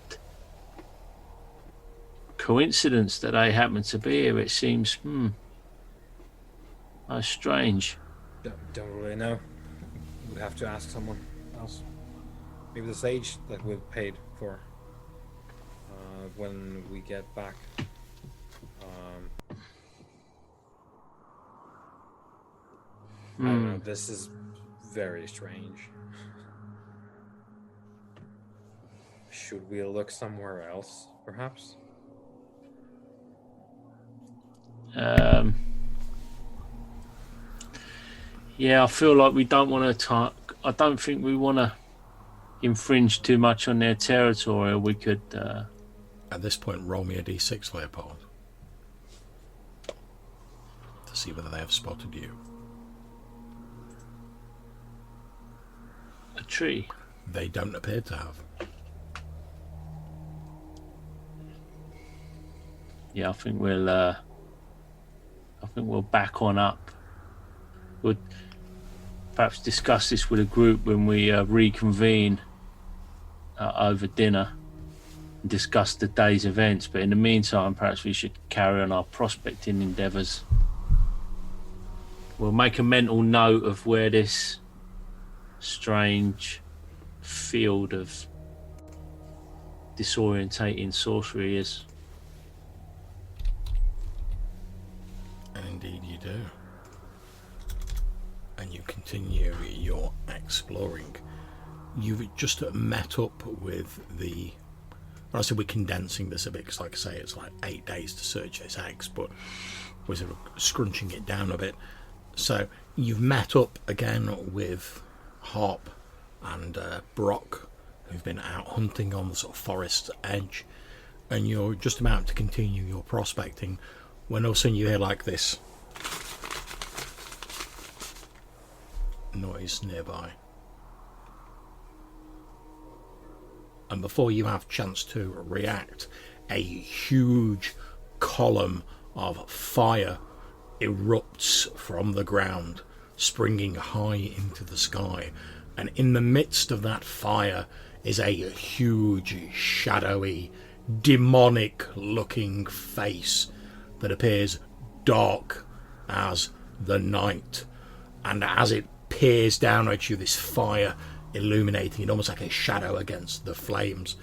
coincidence that they happen to be here. It seems That's strange. Don't really know. We'd have to ask someone else. Maybe the sage that we've paid for when we get back. I don't know. This is very strange. Should we look somewhere else, perhaps? Yeah, I feel like we don't want to talk. I don't think we want to infringe too much on their territory. Or we could. At this point, roll me a d6, Leopold, to see whether they have spotted you. A tree. They don't appear to have. Yeah, I think we'll back on up. We'll perhaps discuss this with a group when we reconvene over dinner and discuss the day's events. But in the meantime, perhaps we should carry on our prospecting endeavours. We'll make a mental note of where this strange field of disorientating sorcery is. And indeed you do. And you continue your exploring. You've just met up with the... I said we're condensing this a bit because, like I say, it's like 8 days to search this X, but we're sort of scrunching it down a bit. So you've met up again with Harp and Brock, who've been out hunting on the sort of forest edge, and you're just about to continue your prospecting when all of a sudden you hear like this noise nearby, and before you have chance to react, a huge column of fire erupts from the ground, springing high into the sky, and in the midst of that fire is a huge, shadowy, demonic looking face that appears dark as the night, and as it peers down at you, this fire illuminating it almost like a shadow against the flames,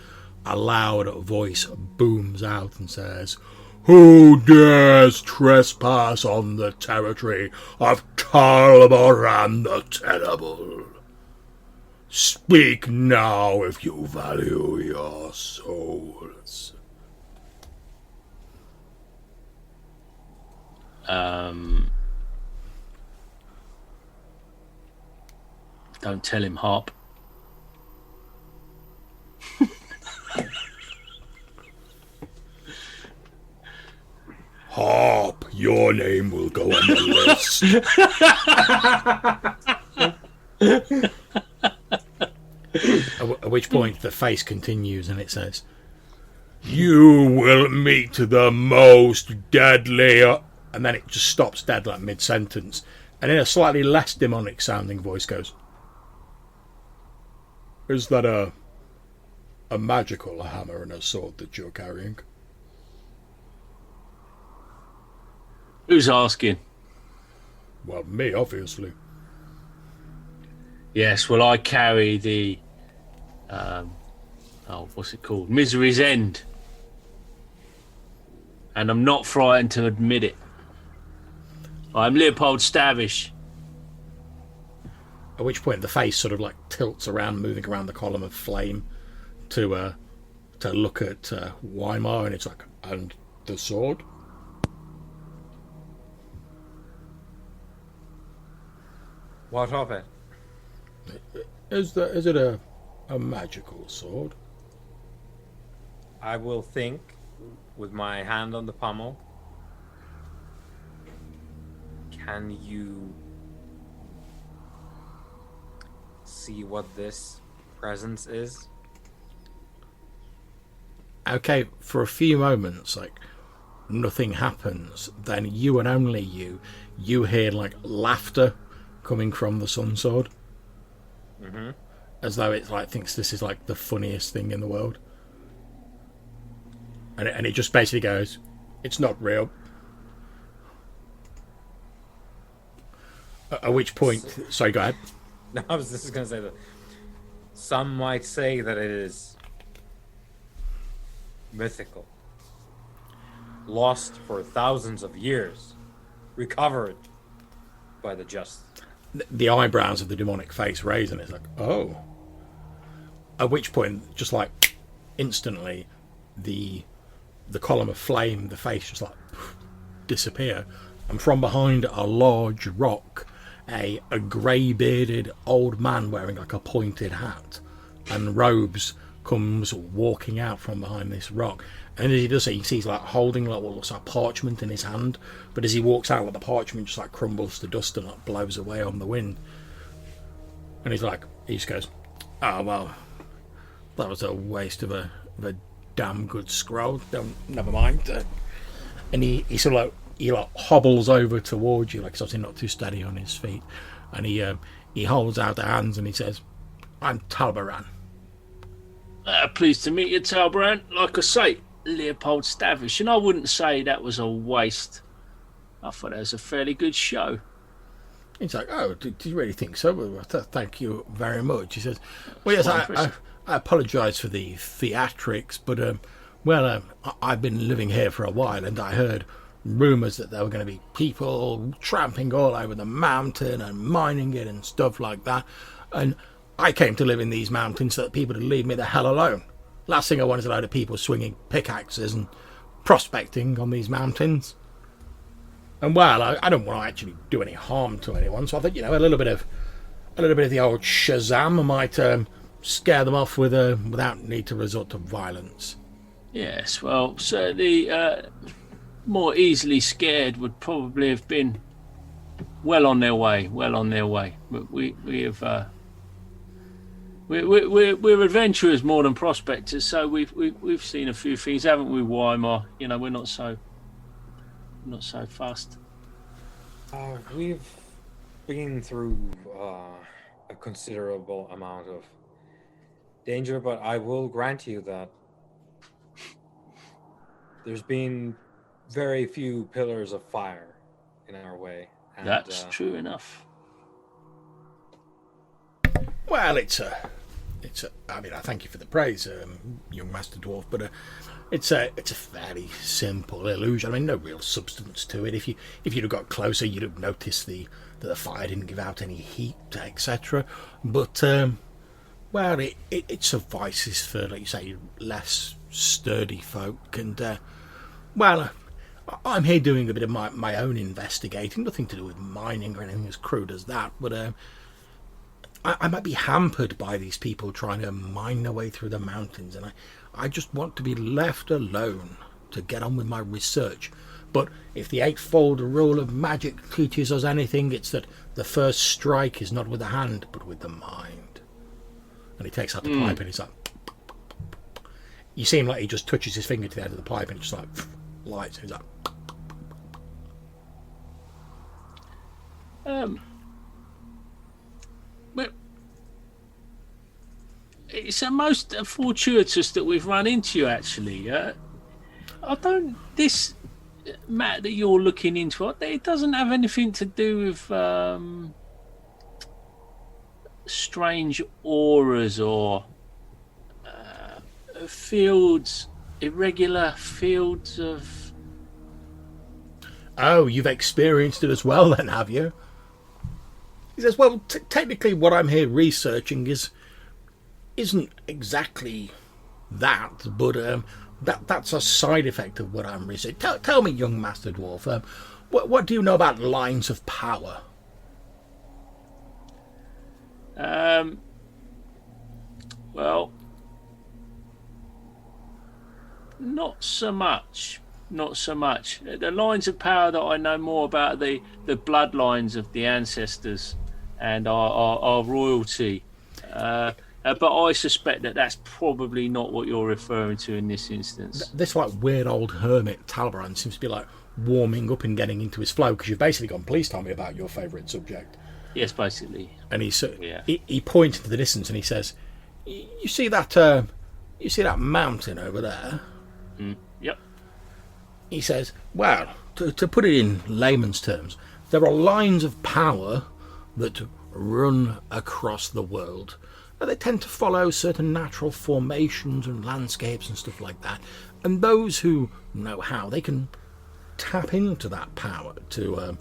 a loud voice booms out and says, "Who dares trespass on the territory of Talbaran the Terrible? Speak now if you value your souls." Don't tell him, Harp. Harp, your name will go on the list. At which point the face continues and it says, "You will meet the most deadly..." And then it just stops dead like mid-sentence, and in a slightly less demonic sounding voice goes, "Is that a magical hammer and a sword that you're carrying?" Who's asking? Well, me, obviously. Yes, well, I carry the what's it called? Misery's End. And I'm not frightened to admit it. I'm Leopold Stavish. At which point the face sort of like tilts around, moving around the column of flame to look at Weimar, and it's like, "And the sword?" What of it? Is it a magical sword? I will think with my hand on the pommel. Can you see what this presence is? Okay, for a few moments, like, nothing happens. Then you and only you hear like laughter coming from the sun sword. Mm-hmm. As though it like thinks this is like the funniest thing in the world. And it just basically goes, "It's not real." At which point, sorry, go ahead. No, I was just going to say that some might say that it is mythical, lost for thousands of years, recovered by the just. The eyebrows of the demonic face raise, and it's like, oh. At which point, just like instantly, the column of flame, the face just like disappear, and from behind a large rock, a grey-bearded old man wearing like a pointed hat and robes comes walking out from behind this rock. And as he does it, you see he's like holding like what looks like parchment in his hand, but as he walks out, like the parchment just like crumbles to dust and like blows away on the wind. And he just goes, "Oh well, that was a waste of a damn good scroll. Never mind." And he sort of like hobbles over towards you, like he's obviously not too steady on his feet, and he holds out the hands and he says, "I'm Talbaran." Pleased to meet you, Talbaran. Like I say, Leopold Stavish, and I wouldn't say that was a waste. I thought that was a fairly good show. He's like, "Oh, do you really think so? Well, thank you very much." He says, "Well, yes, I apologise for the theatrics, but I've been living here for a while, and I heard rumours that there were going to be people tramping all over the mountain and mining it and stuff like that, and I came to live in these mountains so that people would leave me the hell alone. Last thing I want is a load of people swinging pickaxes and prospecting on these mountains. And well, I don't want to actually do any harm to anyone, so I thought, a little bit of the old Shazam might scare them off without need to resort to violence." Yes, well, certainly more easily scared would probably have been well on their way. But we're adventurers more than prospectors, so we've seen a few things, haven't we, Weimar? We're not so fast. We've been through a considerable amount of danger, but I will grant you that there's been very few pillars of fire in our way. And, that's true enough. Well, it's a. I mean, I thank you for the praise, young Master Dwarf, but it's a fairly simple illusion. I mean, no real substance to it. If you'd have got closer, you'd have noticed that the fire didn't give out any heat, etc. But well, it suffices for, like you say, less sturdy folk. And well, I'm here doing a bit of my own investigating, nothing to do with mining or anything as crude as that, but I might be hampered by these people trying to mine their way through the mountains, and I just want to be left alone to get on with my research. But if the eightfold rule of magic teaches us anything, it's that the first strike is not with the hand, but with the mind. And he takes out the pipe and he's like... You see him like he just touches his finger to the end of the pipe and it just like lights. And he's like... But it's most fortuitous that we've run into you, actually. This matter that you're looking into, it doesn't have anything to do with strange auras or irregular fields of... Oh, you've experienced it as well then, have you? He says, well, technically what I'm here researching isn't exactly that, but that's a side effect of what I'm researching. Tell me, young Master Dwarf, what do you know about lines of power? Well, not so much. The lines of power that I know more about are the bloodlines of the ancestors and our royalty. But I suspect that that's probably not what you're referring to in this instance. This like weird old hermit Talbaran seems to be like warming up and getting into his flow, because you've basically gone, please tell me about your favourite subject. Yes, basically. And he points into the distance and he says, you see that mountain over there? Yep. He says, well, to put it in layman's terms, there are lines of power that run across the world. They tend to follow certain natural formations and landscapes and stuff like that. And those who know how, they can tap into that power to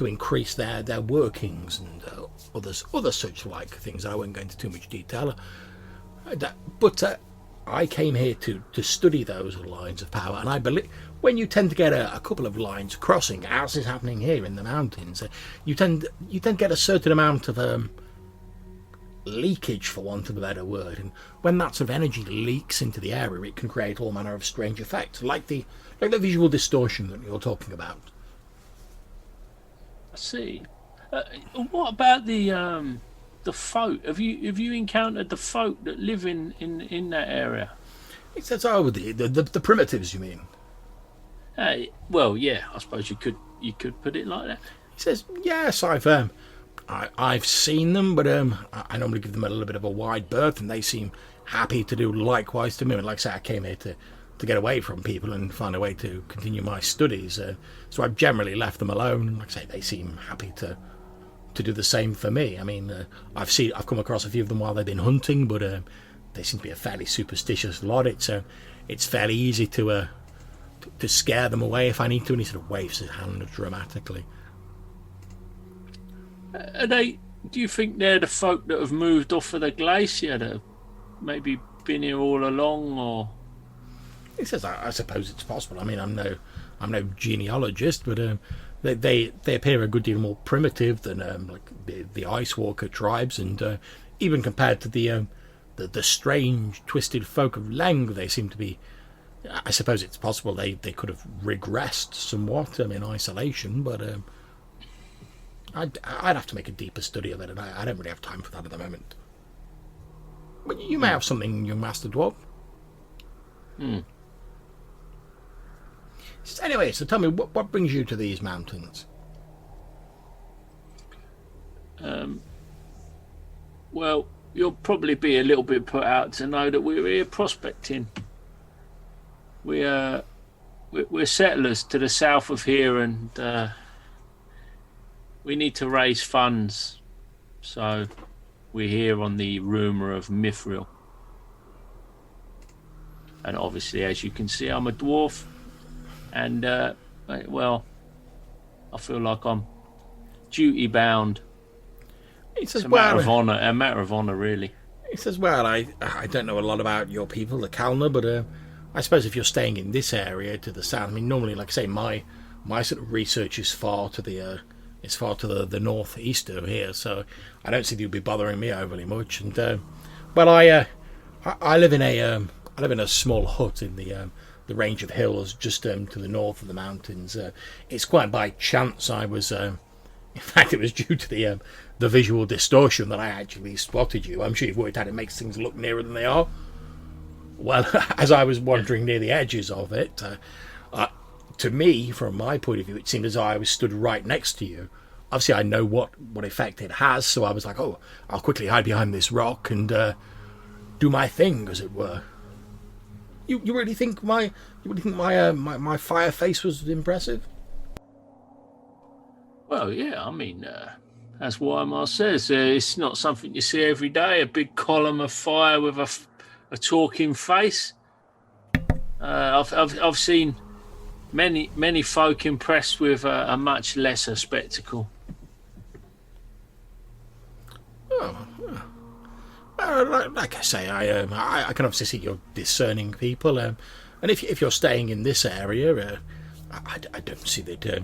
increase their workings and other such like things. I won't go into too much detail. But I came here to study those lines of power, and I believe when you tend to get a couple of lines crossing, as is happening here in the mountains, you tend to get a certain amount of leakage, for want of a better word, and when that sort of energy leaks into the area, it can create all manner of strange effects, like the visual distortion that you're talking about. I see. What about the folk? Have you encountered the folk that live in that area? It says, oh, the primitives, you mean? Well, yeah, I suppose you could put it like that. He says, yes, I've seen them, but I normally give them a little bit of a wide berth, and they seem happy to do likewise to me. And like I say, I came here to get away from people and find a way to continue my studies. So I've generally left them alone. Like I say, they seem happy to do the same for me. I mean, I've come across a few of them while they've been hunting, but they seem to be a fairly superstitious lot. It's fairly easy to scare them away if I need to. And he sort of waves his hand dramatically. Do you think they're the folk that have moved off of the glacier that have maybe been here all along, or? He says, I suppose it's possible. I mean, I'm no genealogist, but they appear a good deal more primitive than like the Ice Walker tribes, and even compared to the strange, twisted folk of Leng, they seem to be. I suppose it's possible they could have regressed somewhat in isolation, but I'd have to make a deeper study of it, and I don't really have time for that at the moment. But you may have something, young Master Dwarf. Anyway, so tell me, what brings you to these mountains? Well, you'll probably be a little bit put out to know that we're here prospecting. We're settlers to the south of here, and we need to raise funds. So we're here on the rumour of Mithril. And obviously, as you can see, I'm a dwarf. And, well, I feel like I'm duty bound. He says, it's a matter of honour, really. He says, well, I don't know a lot about your people, the Kalna, but I suppose if you're staying in this area to the south, I mean, normally, like I say, my sort of research is far to the northeast of here, so I don't think you'll be bothering me overly much. And well, I live in a small hut in the range of hills just to the north of the mountains. It's quite by chance I was. In fact, it was due to the visual distortion that I actually spotted you. I'm sure you've worked out it makes things look nearer than they are. Well, as I was wandering near the edges of it, to me, from my point of view, it seemed as though I was stood right next to you. Obviously, I know what effect it has, so I was like, oh, I'll quickly hide behind this rock and do my thing, as it were. You really think my fire face was impressive? Well, yeah, I mean, that's why Mar says it's not something you see every day. A big column of fire with a talking face. I've seen many folk impressed with a much lesser spectacle. Oh, like I say, I can obviously see you're discerning people, and if you're staying in this area, I don't see that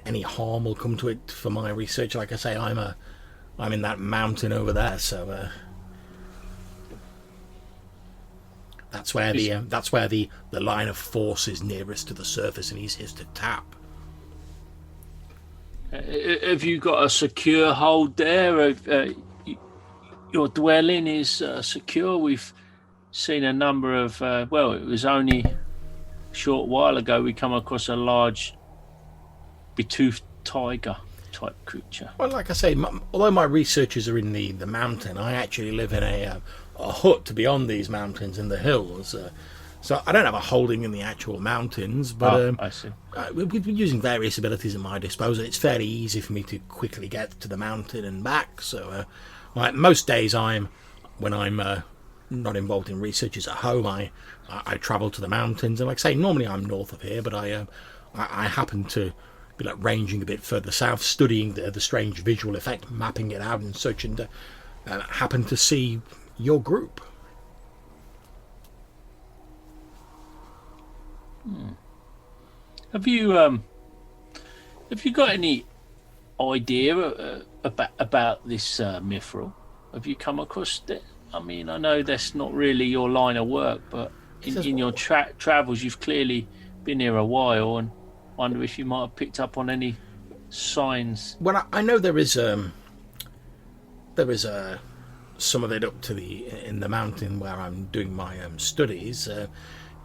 any harm will come to it for my research. Like I say, I'm in that mountain over there, so that's where the line of force is nearest to the surface and easiest to tap. Have you got a secure hold there? Your dwelling is secure. We've seen a number of. Well, it was only a short while ago we come across a large betoothed tiger type creature. Well, like I say, although my researchers are in the mountain, I actually live in a hut beyond these mountains in the hills. So I don't have a holding in the actual mountains, but I see. we've been using various abilities at my disposal. It's fairly easy for me to quickly get to the mountain and back. So like most days, when I'm not involved in researches at home, I travel to the mountains, and like I say, normally I'm north of here, but I happen to be like ranging a bit further south, studying the strange visual effect, mapping it out and such, and happen to see your group. Have you got any idea about this Mithril? Have you come across it? I mean, I know that's not really your line of work, but in your travels, you've clearly been here a while, and wonder if you might have picked up on any signs. Well, I know there is some of it up to in the mountain where I'm doing my studies.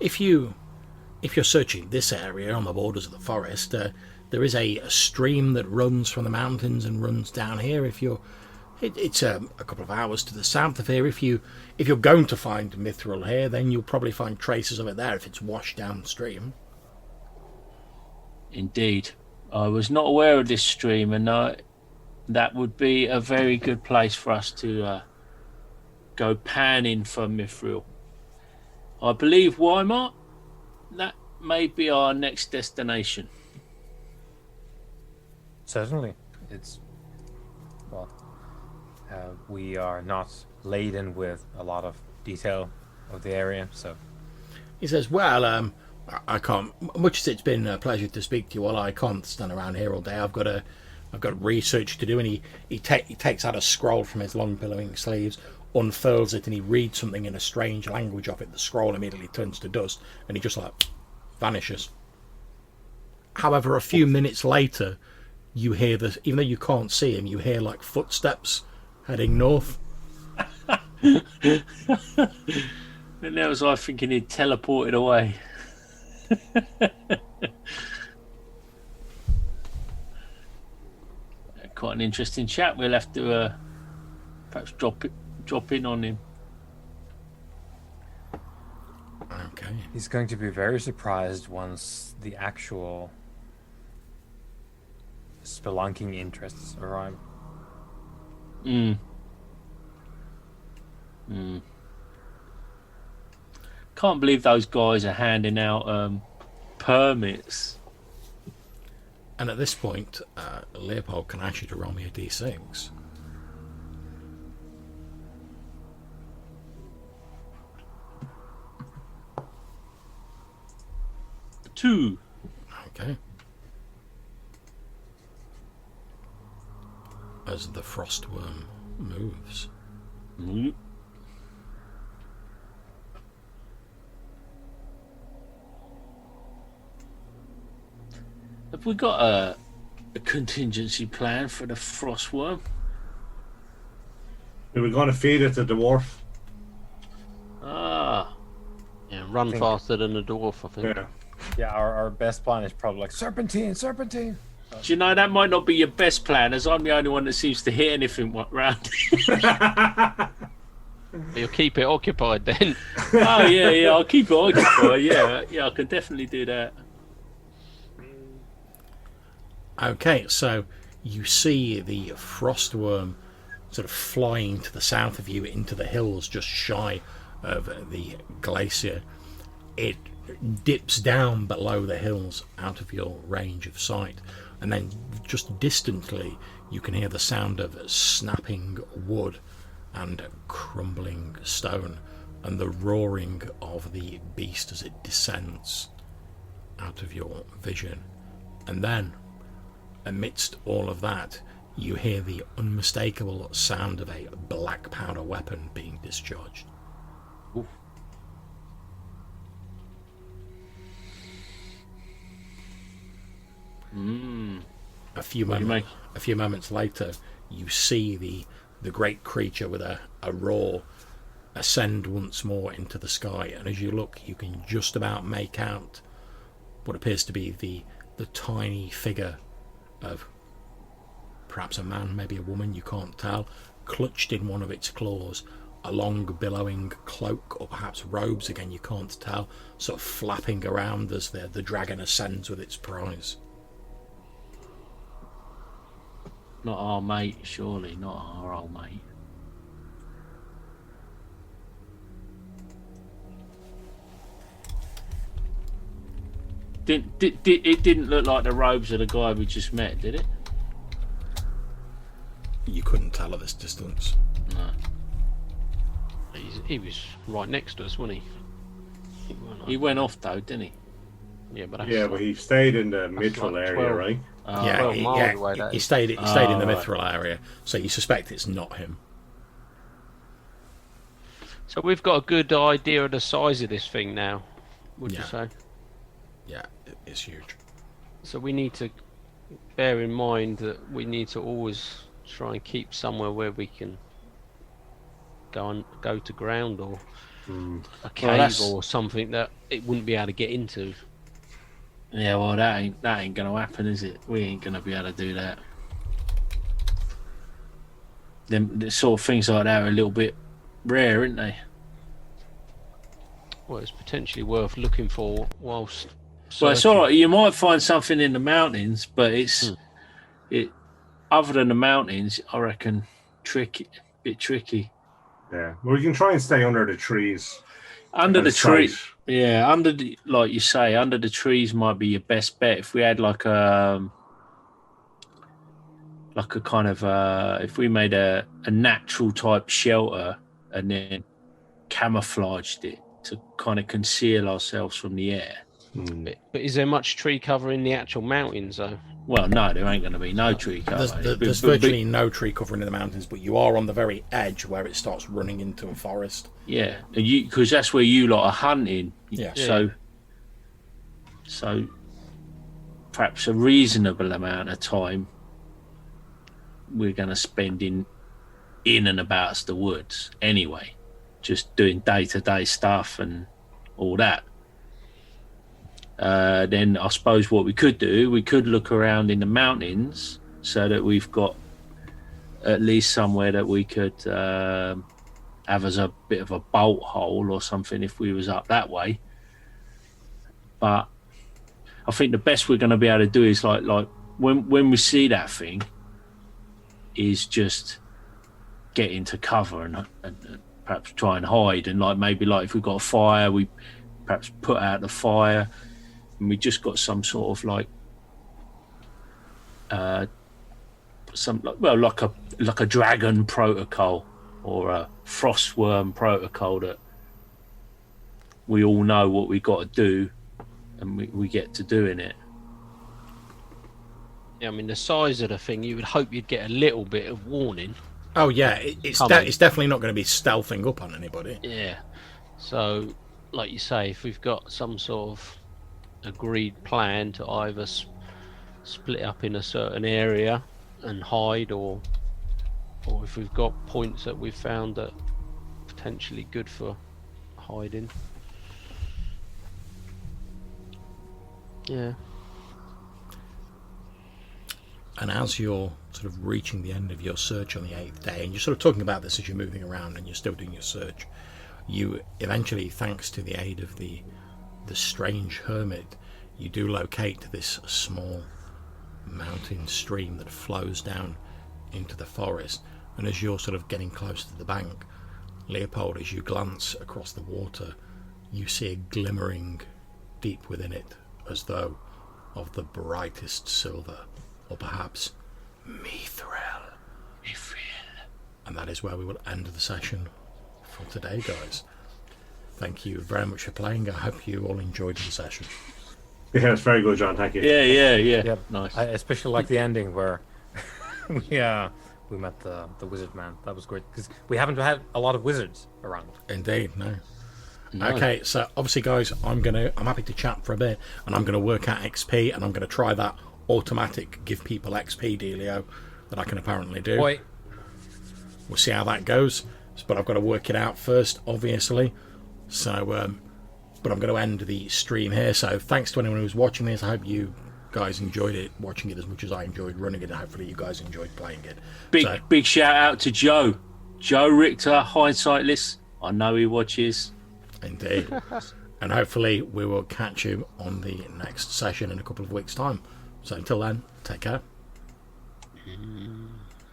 If you're searching this area on the borders of the forest, there is a stream that runs from the mountains and runs down here. It's a couple of hours to the south of here. If you're going to find Mithril here, then you'll probably find traces of it there if it's washed downstream. Indeed, I was not aware of this stream, and that would be a very good place for us to go panning for Mithril. I believe Weimar. That may be our next destination. Certainly. We are not laden with a lot of detail of the area, so... He says, well, I can't... Much as it's been a pleasure to speak to you all, I can't stand around here all day. I've got research to do, and he takes out a scroll from his long billowing sleeves, unfurls it, and he reads something in a strange language off it. The scroll immediately turns to dust, and he just vanishes. However, a few minutes later, you hear this, even though you can't see him, you hear footsteps heading north. And that was I thinking he'd teleported away. Quite an interesting chat. We'll have to perhaps drop in on him. Okay. He's going to be very surprised once the actual spelunking interests arrive. Can't believe those guys are handing out permits. And at this point, Leopold can ask you to roll me a d6. Two. Okay. As the frostworm moves. Have we got a contingency plan for the frostworm? We were going to feed it to the dwarf. Ah. Yeah, run faster than a dwarf, I think. Yeah. Yeah, our best plan is probably serpentine. Do you know, that might not be your best plan, as I'm the only one that seems to hit anything round. You'll keep it occupied then. Oh yeah, I'll keep it occupied. Yeah, I can definitely do that. Okay, so you see the frostworm sort of flying to the south of you into the hills just shy of the glacier. It dips down below the hills out of your range of sight, and then just distantly you can hear the sound of snapping wood and crumbling stone and the roaring of the beast as it descends out of your vision. And then, amidst all of that, you hear the unmistakable sound of a black powder weapon being discharged. Oof. A few moments later, you see the great creature with a roar ascend once more into the sky, and as you look, you can just about make out what appears to be the tiny figure of perhaps a man, maybe a woman, you can't tell, clutched in one of its claws a long billowing cloak or perhaps robes, again you can't tell, sort of flapping around as the dragon ascends with its prize. Not our mate, surely, not our old mate. It didn't look like the robes of the guy we just met, did it? You couldn't tell at this distance. No. He was right next to us, wasn't he? He went off though, didn't he? Yeah, but that's Yeah, but he stayed in the Mithril like area, 12. right? Yeah, 12 he, miles yeah, away, that he is. stayed in the right. Mithril area, so you suspect it's not him. So we've got a good idea of the size of this thing now, would you Yeah. say? Yeah, it's huge. So we need to bear in mind that we need to always try and keep somewhere where we can go to ground or a cave that's- or something that it wouldn't be able to get into. Yeah, well, that ain't gonna happen, is it? We ain't gonna be able to do that. Them the sort of things like that are a little bit rare, aren't they? Well, it's potentially worth looking for whilst. Well, it's searching. all right. You might find something in the mountains, but it. Other than the mountains, I reckon bit tricky. Yeah. Well, we can try and stay under the trees. Under Out the of sight. tree, yeah. Like you say, under the trees might be your best bet. If we had like a kind of if we made a natural type shelter and then camouflaged it to kind of conceal ourselves from the air. But is there much tree cover in the actual mountains, though? Well, no, there ain't going to be no tree cover. There's virtually no tree covering in the mountains, but you are on the very edge where it starts running into a forest. Yeah, and because that's where you lot are hunting. Yeah. So perhaps a reasonable amount of time we're going to spend in and about the woods anyway, just doing day-to-day stuff and all that. Then I suppose what we could do, we could look around in the mountains so that we've got at least somewhere that we could have as a bit of a bolt hole or something if we was up that way. But I think the best we're going to be able to do is like when we see that thing is just get into cover and perhaps try and hide, and maybe if we've got a fire, we perhaps put out the fire. And we just got some sort of like a dragon protocol or a frostworm protocol that we all know what we got to do, and we get to doing it. Yeah, I mean, the size of the thing, you would hope you'd get a little bit of warning. Oh yeah, it's definitely not going to be stealthing up on anybody. Yeah. So, like you say, if we've got some sort of agreed plan to either split up in a certain area and hide, or if we've got points that we've found that potentially good for hiding. Yeah. And as you're sort of reaching the end of your search on the 8th day, and you're sort of talking about this as you're moving around and you're still doing your search, you eventually, thanks to the aid of the strange hermit, you do locate this small mountain stream that flows down into the forest. And as you're sort of getting close to the bank, Leopold, as you glance across the water, you see a glimmering deep within it, as though of the brightest silver, or perhaps Mithril. And that is where we will end the session for today, guys. Thank you very much for playing. I hope you all enjoyed the session. Yeah, it's very good, John. Thank you. Yeah. Yep. Nice. I especially like the ending where we met the wizard man. That was great because we haven't had a lot of wizards around. Indeed, no. Okay, so obviously, guys, I'm happy to chat for a bit, and I'm gonna work out XP, and I'm gonna try that automatic give people XP dealio that I can apparently do. Boy. We'll see how that goes, but I've got to work it out first, obviously. So, but I'm going to end the stream here. So, thanks to anyone who's watching this. I hope you guys enjoyed it, watching it as much as I enjoyed running it. And hopefully, you guys enjoyed playing it. Big shout out to Joe. Joe Richter, hindsightless. I know he watches. Indeed. And hopefully we will catch you on the next session in a couple of weeks' time. So until then, take care.